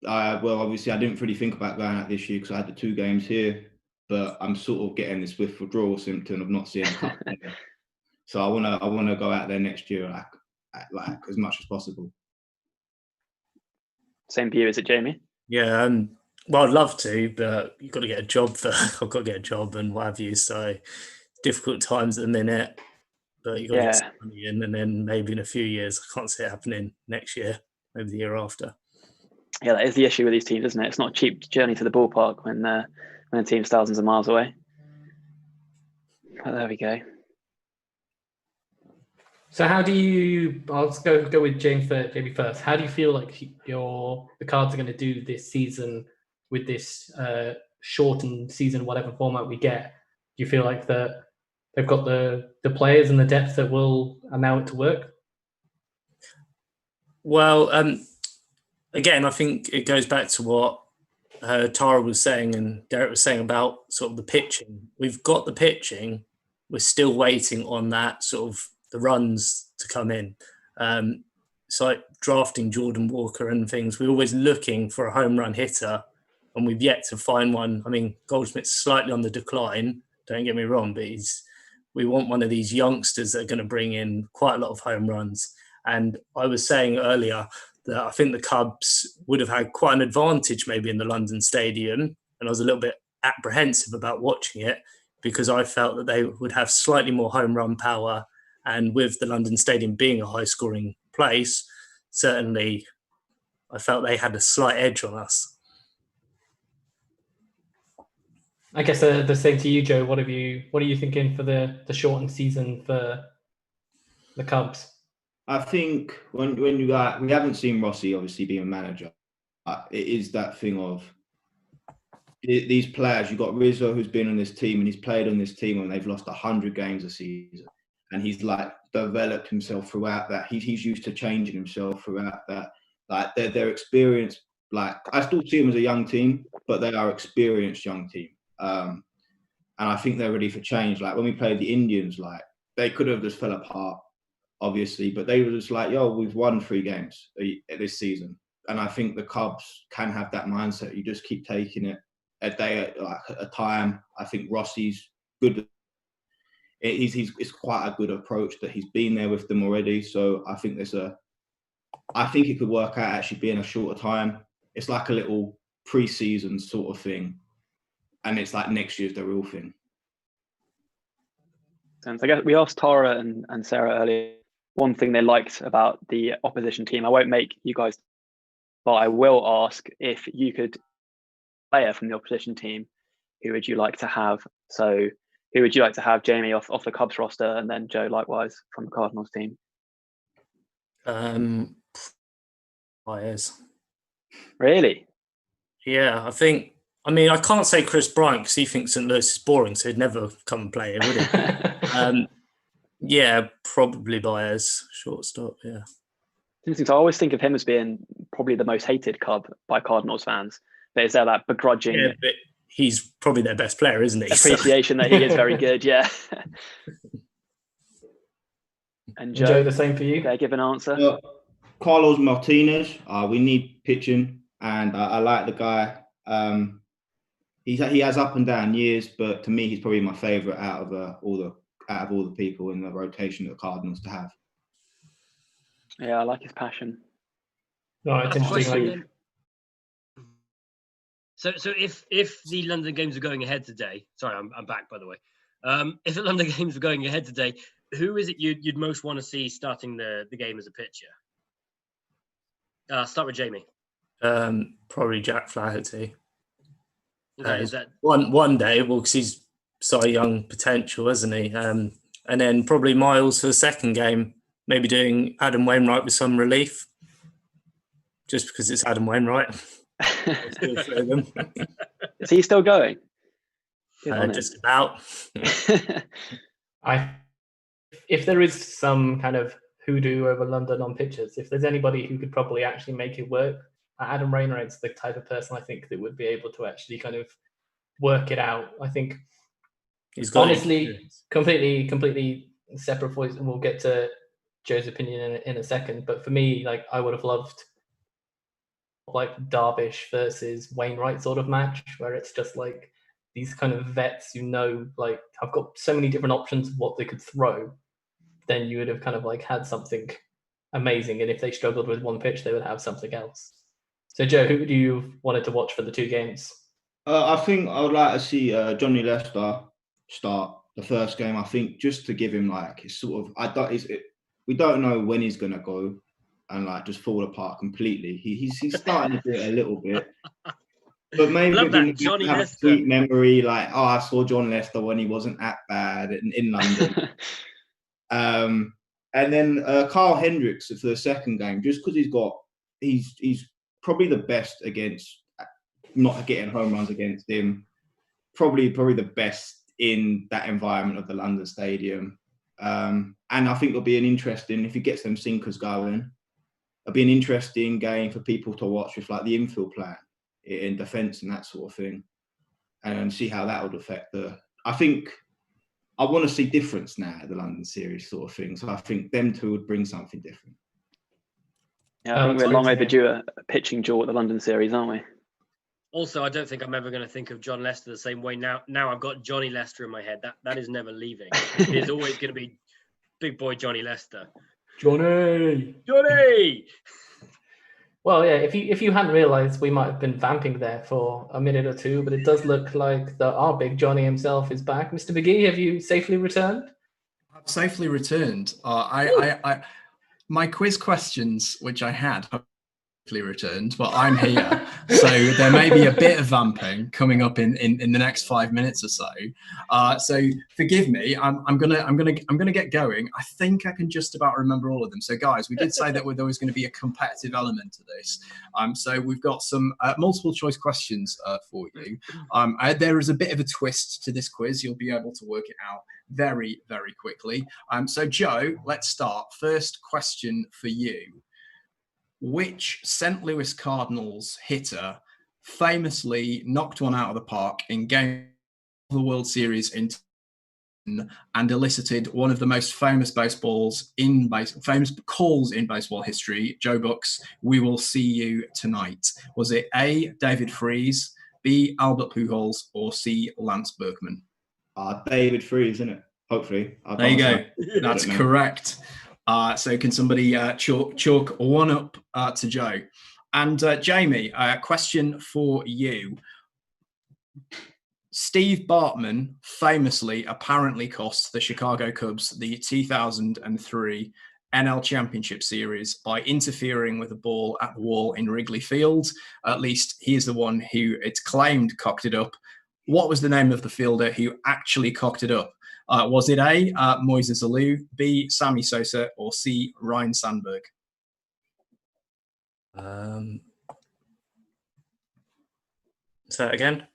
Well, obviously, I didn't really think about going out this year because I had the 2 games here, but I'm sort of getting this withdrawal symptom of not seeing a couple there. So I wanna go out there next year, like as much as possible. Same for you, is it, Jamie? Yeah, well, I'd love to, but you've got to get a job first. I've got to get a job and what have you. So difficult times at the minute, but you've got to get some money in, and then maybe in a few years. I can't see it happening next year, maybe the year after. Yeah, that is the issue with these teams, isn't it? It's not a cheap journey to the ballpark when the team's thousands of miles away. But there we go. So how do you? I'll go with Jamie first. How do you feel like the Cards are going to do this season with this shortened season, whatever format we get? Do you feel like they've got the players and the depth that will allow it to work? Well, again, I think it goes back to what Tara was saying and Derrick was saying about sort of the pitching. We've got the pitching. We're still waiting on that sort of the runs to come in. It's like drafting Jordan Walker and things. We're always looking for a home run hitter, and we've yet to find one. I mean, Goldschmidt's slightly on the decline, don't get me wrong, but we want one of these youngsters that are going to bring in quite a lot of home runs. And I was saying earlier that I think the Cubs would have had quite an advantage maybe in the London Stadium, and I was a little bit apprehensive about watching it because I felt that they would have slightly more home run power. And with the London Stadium being a high-scoring place, certainly I felt they had a slight edge on us. I guess the same to you, Joe. What are you thinking for the shortened season for the Cubs? I think when we haven't seen Rossi obviously being a manager, it is that thing of these players. You've got Rizzo, who's been on this team and he's played on this team and they've lost 100 games a season. And he's like developed himself throughout that. He's used to changing himself throughout that. Like their experience. Like I still see them as a young team, but they are experienced young team. And I think they're ready for change. Like when we played the Indians, like they could have just fell apart. obviously, but they were just like, yo, we've won 3 games this season. And I think the Cubs can have that mindset. You just keep taking it a day at a time. I think Rossi's good. It's quite a good approach that he's been there with them already. So I think I think it could work out actually being a shorter time. It's like a little pre-season sort of thing. And it's like next year's the real thing. And I guess we asked Tara and Sarah earlier one thing they liked about the opposition team. I won't make you guys, but I will ask if you could player from the opposition team, who would you like to have? So who would you like to have, Jamie, off the Cubs roster, and then Joe likewise from the Cardinals team? Baez. Really? Yeah, I can't say Chris Bryant because he thinks St. Louis is boring, so he'd never come and play here, would he? Yeah, probably Baez, shortstop, yeah. Interesting. So I always think of him as being probably the most hated Cub by Cardinals fans. But is there that begrudging... Yeah, but he's probably their best player, isn't he? Appreciation that he is very good, yeah. And Joe, the same for you? Okay, give an answer. Carlos Martinez. We need pitching, and I like the guy. He has up and down years, but to me, he's probably my favourite out of all the people in the rotation of the Cardinals to have. Yeah, I like his passion. No, it's interesting. So if the London games are going ahead today, sorry, I'm back by the way. If the London games were going ahead today, who is it you'd most want to see starting the game as a pitcher? Start with Jamie. Probably Jack Flaherty. Is that one day? Well, because he's Cy Young potential, isn't he? And then probably Miles for the second game. Maybe doing Adam Wainwright with some relief, just because it's Adam Wainwright. Is he still going? Just about. If there is some kind of hoodoo over London on pitches, if there's anybody who could probably actually make it work, Adam Wainwright's the type of person I think that would be able to actually kind of work it out. I think he's got honestly completely separate voice, and we'll get to Joe's opinion in a second. But for me, like, I would have loved like Darvish versus Wainwright sort of match, where it's just like these kind of vets, like I've got so many different options of what they could throw. Then you would have kind of like had something amazing, and if they struggled with one pitch, they would have something else. So Joe, who do you wanted to watch for the 2 games? I think I would like to see Johnny Lester start the first game. I think just to give him like his sort of we don't know when he's gonna go and like just fall apart completely. He's starting to do it a little bit, but maybe have a sweet memory. Like, I saw John Lester when he wasn't that bad in London. And then Kyle Hendricks for the second game, just because he's probably the best against not getting home runs against him. Probably the best in that environment of the London Stadium. And I think it'll be if he gets them sinkers going, it'll be an interesting game for people to watch with like the infield plan in defence and that sort of thing, and see how that would affect I think I want to see difference now at the London series sort of thing. So I think them two would bring something different. Yeah, I think we're long overdue a pitching duel at the London series, aren't we? Also, I don't think I'm ever going to think of John Lester the same way now. Now I've got Johnny Lester in my head. That is never leaving. There's always going to be big boy Johnny Lester. Johnny. Well, yeah. If you hadn't realised, we might have been vamping there for a minute or two, but it does look like our big Johnny himself is back. Mr. McGee, have you safely returned? I've safely returned. My quiz questions, which I had, returned, but I'm here, so there may be a bit of vamping coming up in the next 5 minutes or so. So forgive me. I'm gonna get going. I think I can just about remember all of them. So guys, we did say that there was going to be a competitive element to this. So we've got some multiple choice questions for you. There is a bit of a twist to this quiz. You'll be able to work it out very, very quickly. So Joe, let's start. First question for you. Which St. Louis Cardinals hitter famously knocked one out of the park in game of the World Series in and elicited one of the most famous calls in baseball history. Joe Bucks, "We will see you tonight." Was it A, David Freese, B, Albert Pujols, or C, Lance Berkman? David Freese, isn't it? Hopefully. There you go. That's correct. So can somebody chalk one up to Joe? And Jamie, a question for you. Steve Bartman famously apparently cost the Chicago Cubs the 2003 NL Championship Series by interfering with a ball at the wall in Wrigley Field. At least he is the one who, it's claimed, cocked it up. What was the name of the fielder who actually cocked it up? Was it A, Moises Alou, B, Sammy Sosa, or C, Ryan Sandberg? Say that again.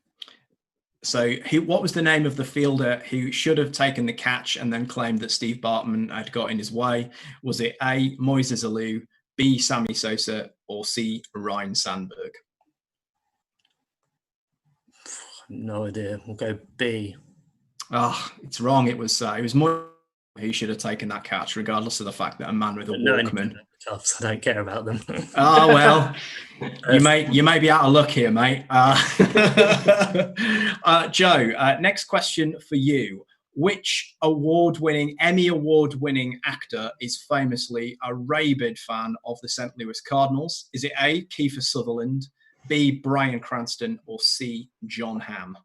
So what was the name of the fielder who should have taken the catch and then claimed that Steve Bartman had got in his way? Was it A, Moises Alou, B, Sammy Sosa, or C, Ryan Sandberg? No idea. We'll go B. It's wrong. It was Moises who should have taken that catch, regardless of the fact that a man with a Walkman. Cubs, I don't care about them. Oh well, you may be out of luck here, mate. Joe, next question for you. Which Emmy award-winning actor is famously a rabid fan of the St. Louis Cardinals? Is it A, Kiefer Sutherland, B, Bryan Cranston, or C, John Hamm?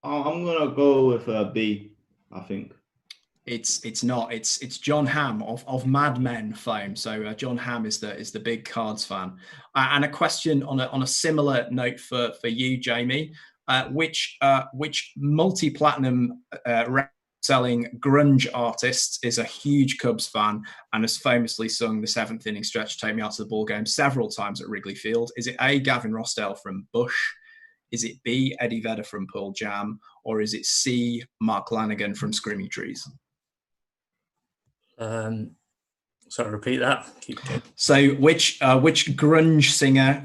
I'm gonna go with B, I think. It's not. It's John Hamm of Mad Men fame. So John Hamm is the big Cards fan. And a question on a similar note for you, Jamie. Which multi-platinum selling grunge artist is a huge Cubs fan and has famously sung the seventh inning stretch "Take Me Out to the Ball Game" several times at Wrigley Field? Is it A, Gavin Rossdale from Bush? Is it B, Eddie Vedder from Pearl Jam? Or is it C, Mark Lanigan from Screaming Trees? Sorry, repeat that. Keep going. So which singer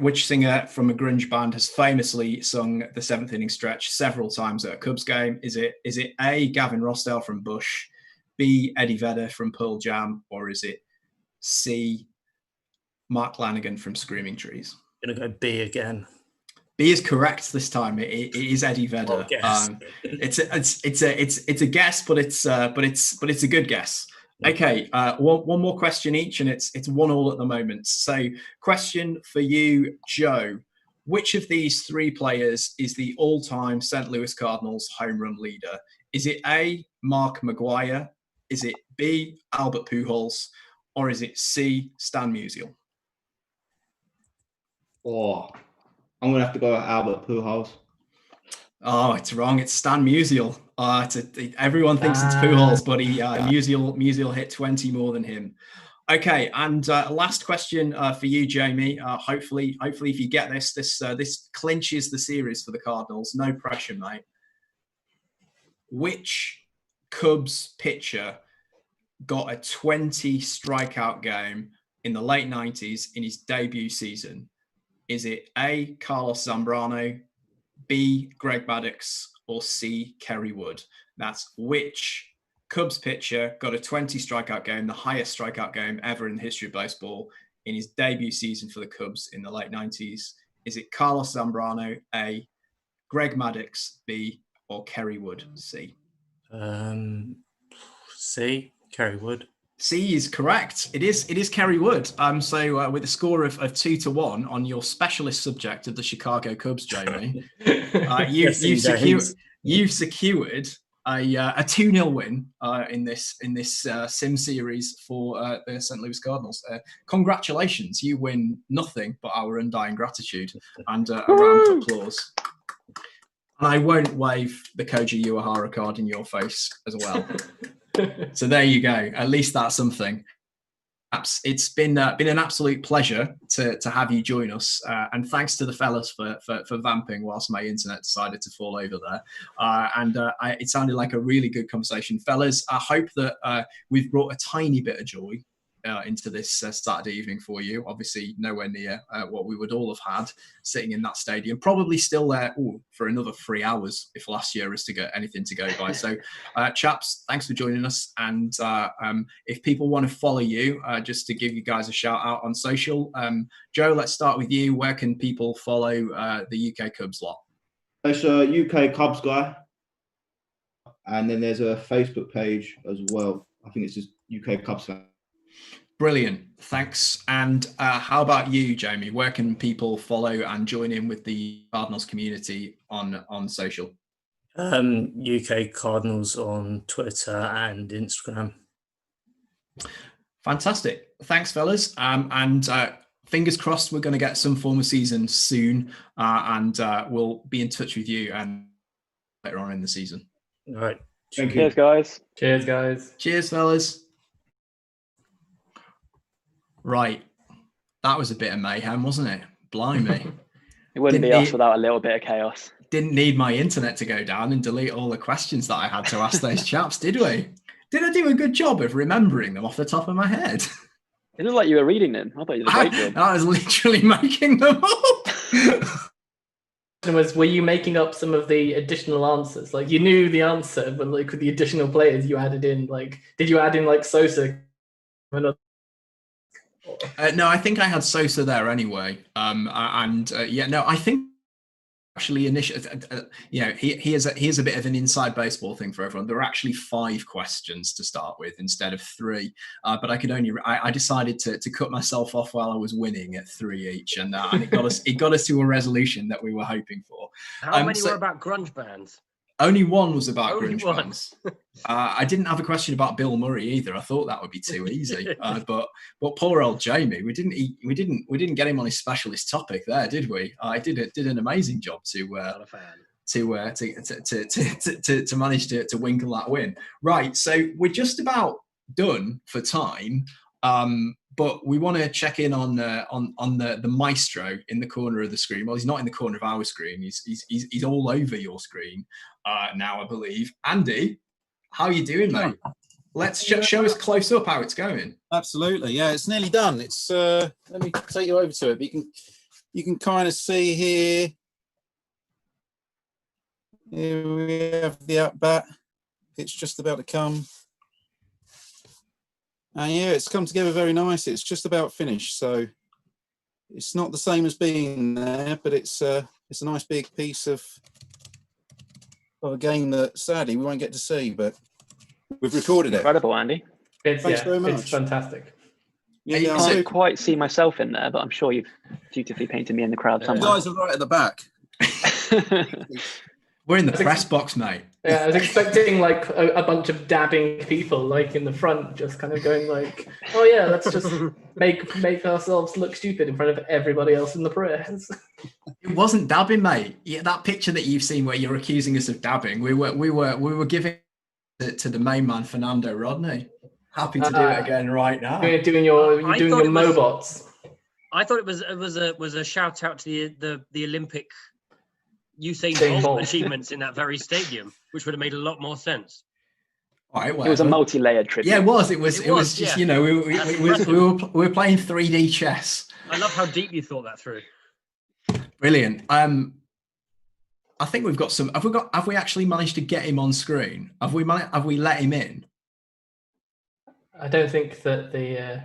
from a grunge band has famously sung the seventh inning stretch several times at a Cubs game? Is it A, Gavin Rossdale from Bush, B, Eddie Vedder from Pearl Jam, or is it C, Mark Lanigan from Screaming Trees? I'm gonna go B again. B is correct this time. It is Eddie Vedder. It's a guess, but it's a good guess. Okay, one more question each, and it's 1-1 at the moment. So, question for you, Joe: which of these three players is the all-time St. Louis Cardinals home run leader? Is it A, Mark McGwire? Is it B, Albert Pujols? Or is it C, Stan Musial? I'm gonna have to go with Albert Pujols. Oh, it's wrong. It's Stan Musial. Everyone thinks it's Pujols, but Musial hit 20 more than him. Okay, and last question for you, Jamie. Hopefully, if you get this clinches the series for the Cardinals. No pressure, mate. Which Cubs pitcher got a 20 strikeout game in the late 90s in his debut season? Is it A, Carlos Zambrano, B, Greg Maddux, or C, Kerry Wood? That's which Cubs pitcher got a 20 strikeout game, the highest strikeout game ever in the history of baseball, in his debut season for the Cubs in the late 90s? Is it Carlos Zambrano, A, Greg Maddux, B, or Kerry Wood, C? C, Kerry Wood. C is correct. It is Kerry Wood. So with a score of 2-1 on your specialist subject of the Chicago Cubs, Jamie, you've secured a 2-0 win in this sim series for the St. Louis Cardinals. Congratulations! You win nothing but our undying gratitude and a round of applause. And I won't wave the Koji Uehara card in your face as well. So there you go. At least that's something. It's been an absolute pleasure to have you join us, and thanks to the fellas for vamping whilst my internet decided to fall over there. It sounded like a really good conversation, fellas. I hope that we've brought a tiny bit of joy into this Saturday evening for you. Obviously, nowhere near what we would all have had sitting in that stadium. Probably still there for another 3 hours if last year is to get anything to go by. So, chaps, thanks for joining us. And if people want to follow you, just to give you guys a shout out on social, Joe, let's start with you. Where can people follow the UK Cubs lot? It's a UK Cubs guy. And then there's a Facebook page as well. I think it's just UK Cubs fan. Brilliant. Thanks. And how about you, Jamie? Where can people follow and join in with the Cardinals community on social? UK Cardinals on Twitter and Instagram. Fantastic. Thanks, fellas. And fingers crossed we're going to get some form of season soon. And we'll be in touch with you and later on in the season. All right. Thank you. Cheers, guys. Cheers, guys. Cheers, fellas. Right. That was a bit of mayhem, wasn't it? Blimey. It wouldn't be us without a little bit of chaos. Didn't need my internet to go down and delete all the questions that I had to ask those chaps, did we? Did I do a good job of remembering them off the top of my head? It looked like you were reading them. I thought you did a great job. I was literally making them up. Were you making up some of the additional answers? Like you knew the answer, but like with the additional players you added in, like did you add in like Sosa? No, I think I had Sosa there anyway. I think actually initially, he is a bit of an inside baseball thing for everyone. There were actually 5 questions to start with instead of 3, but I decided to cut myself off while I was winning at 3 each, and it got us to a resolution that we were hoping for. How many were about grunge bands? Only one was about grunge bands. I didn't have a question about Bill Murray either. I thought that would be too easy. But poor old Jamie, we didn't get him on his specialist topic there, did we? I did an amazing job to manage to winkle that win. Right, so we're just about done for time. But we want to check in on the maestro in the corner of the screen. Well, he's not in the corner of our screen. He's all over your screen now, I believe. Andy, how are you doing, mate? Let's show us close up how it's going. Absolutely, yeah, it's nearly done. It's let me take you over to it. But you can kind of see here. Here we have the at bat. It's just about to come. And yeah, it's come together very nice. It's just about finished, so it's not the same as being there, but it's a nice big piece of a game that sadly we won't get to see, but we've recorded it. Incredible, Andy. Thanks very much. It's fantastic. Yeah, I can't quite see myself in there, but I'm sure you've dutifully painted me in the crowd somewhere. You guys are right at the back. We're in the press box, mate. Yeah, I was expecting like a bunch of dabbing people like in the front, just kind of going like, "Oh yeah, let's just make ourselves look stupid in front of everybody else in the press." It wasn't dabbing, mate. Yeah, that picture that you've seen where you're accusing us of dabbing, we were giving it to the main man, Fernando Rodney. Happy to do it again right now. You're doing your Mobots. I thought it was a shout out to the Olympic Usain Bolt achievements in that very stadium, which would have made a lot more sense. Right, it was a multi-layered tribute. Yeah, it was. It was just, yeah. we were playing 3D chess. I love how deep you thought that through. Brilliant. I think we've got some. Have we actually managed to get him on screen? Have we let him in? I don't think that the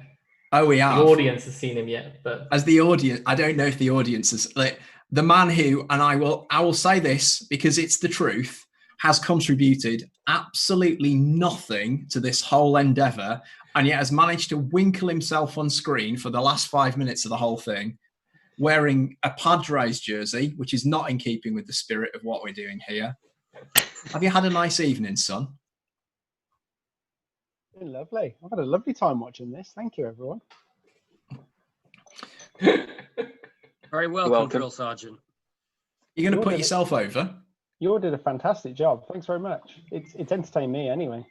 the audience has seen him yet. But as the audience, I don't know if the audience is like. The man who, and I will say this because it's the truth, has contributed absolutely nothing to this whole endeavour, and yet has managed to winkle himself on screen for the last 5 minutes of the whole thing, wearing a Padres jersey, which is not in keeping with the spirit of what we're doing here. Have you had a nice evening, son? Lovely. I've had a lovely time watching this. Thank you, everyone. Very welcome, Drill Sergeant. You're going to put yourself over? You all did a fantastic job. Thanks very much. It's entertained me anyway.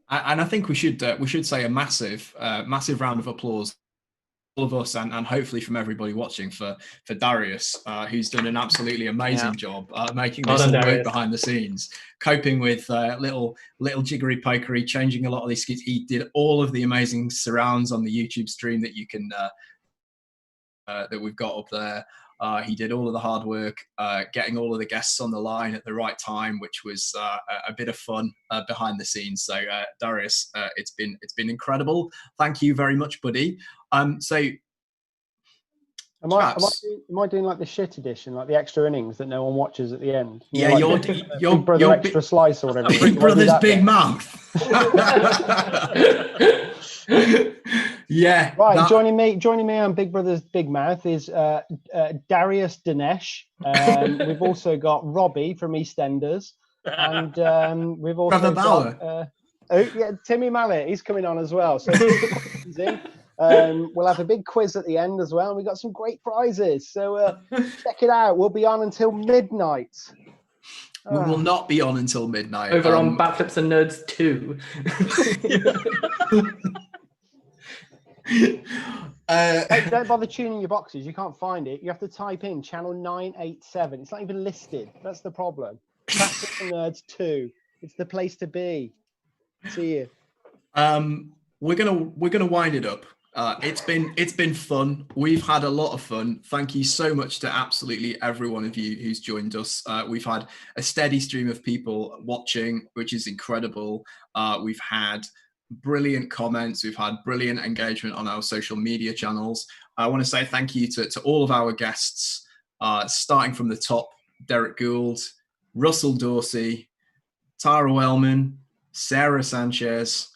And I think we should say a massive round of applause all of us and hopefully from everybody watching for Darius, who's done an absolutely amazing job making this all work behind the scenes, coping with little jiggery pokery, changing a lot of these skits. He did all of the amazing surrounds on the YouTube stream that you can that we've got up there. He did all of the hard work, getting all of the guests on the line at the right time, which was a bit of fun behind the scenes. So Darius, it's been incredible. Thank you very much, buddy. So am I doing like the shit edition, like the extra innings that no one watches at the end? Yeah, like your Big Brother extra slice or whatever. Big Brother's Big Mouth. Yeah. Right. Joining me on Big Brother's Big Mouth is Darius Dinesh. We've also got Robbie from EastEnders, and we've also got Timmy Mallet. He's coming on as well. So we'll have a big quiz at the end as well, and we've got some great prizes. So check it out. We'll be on until midnight. We will not be on until midnight. Over on Batflips and Nerds 2. Don't bother tuning your boxes. You can't find it. You have to type in channel 987. It's not even listed. That's the problem. Batflips and Nerds 2. It's the place to be. See you. We're gonna wind it up. It's been fun. We've had a lot of fun. Thank you so much to absolutely every one of you who's joined us. We've had a steady stream of people watching, which is incredible. We've had brilliant comments. We've had brilliant engagement on our social media channels. I want to say thank you to all of our guests, starting from the top: Derrick Gould, Russell Dorsey, Tara Wellman, Sarah Sanchez,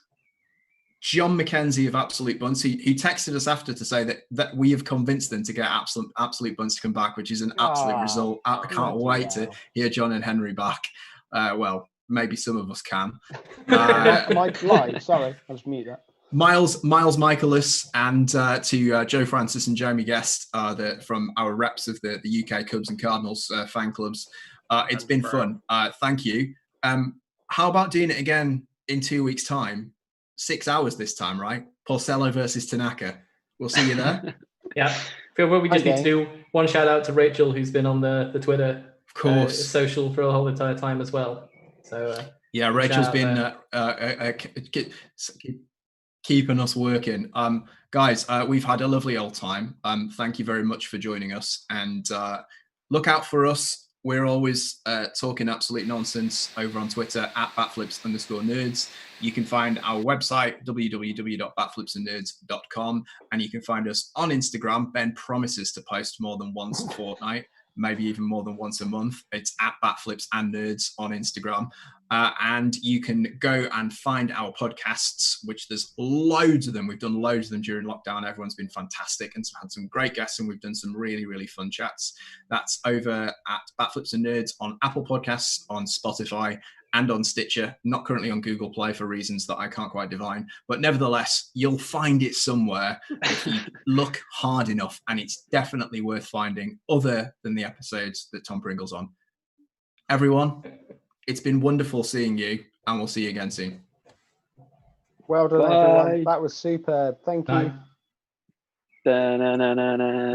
John Mackenzie of Absolute Bunts. He texted us after to say that we have convinced them to get Absolute Bunts to come back, which is an absolute result. I can't wait to hear John and Henry back. Well, maybe some of us can. Sorry, I'll just mute that. Miles Mikolas, and to Joe Francis and Jamie Guest, from our reps of the UK Cubs and Cardinals fan clubs. It's been fun. Thank you. How about doing it again in 2 weeks' time? 6 hours this time, right? Porcello versus Tanaka. We'll see you there. Yeah. We just need to do one shout out to Rachel, who's been on the Twitter, of course, social for a whole entire time as well. So yeah, Rachel's been keeping us working. Guys, we've had a lovely old time. Thank you very much for joining us, and look out for us. We're always talking absolute nonsense over on Twitter at @batflips_nerds. You can find our website, www.batflipsandnerds.com, and you can find us on Instagram. Ben promises to post more than once a fortnight, maybe even more than once a month. It's at @batflipsandnerds on Instagram. And you can go and find our podcasts, which there's loads of them. We've done loads of them during lockdown. Everyone's been fantastic and had some great guests, and we've done some really, really fun chats. That's over at Batflips and Nerds on Apple Podcasts, on Spotify, and on Stitcher. Not currently on Google Play for reasons that I can't quite divine. But nevertheless, you'll find it somewhere if you look hard enough, and it's definitely worth finding, other than the episodes that Tom Pringle's on. Everyone, it's been wonderful seeing you, and we'll see you again soon. Well done, everyone. That was superb. Thank you.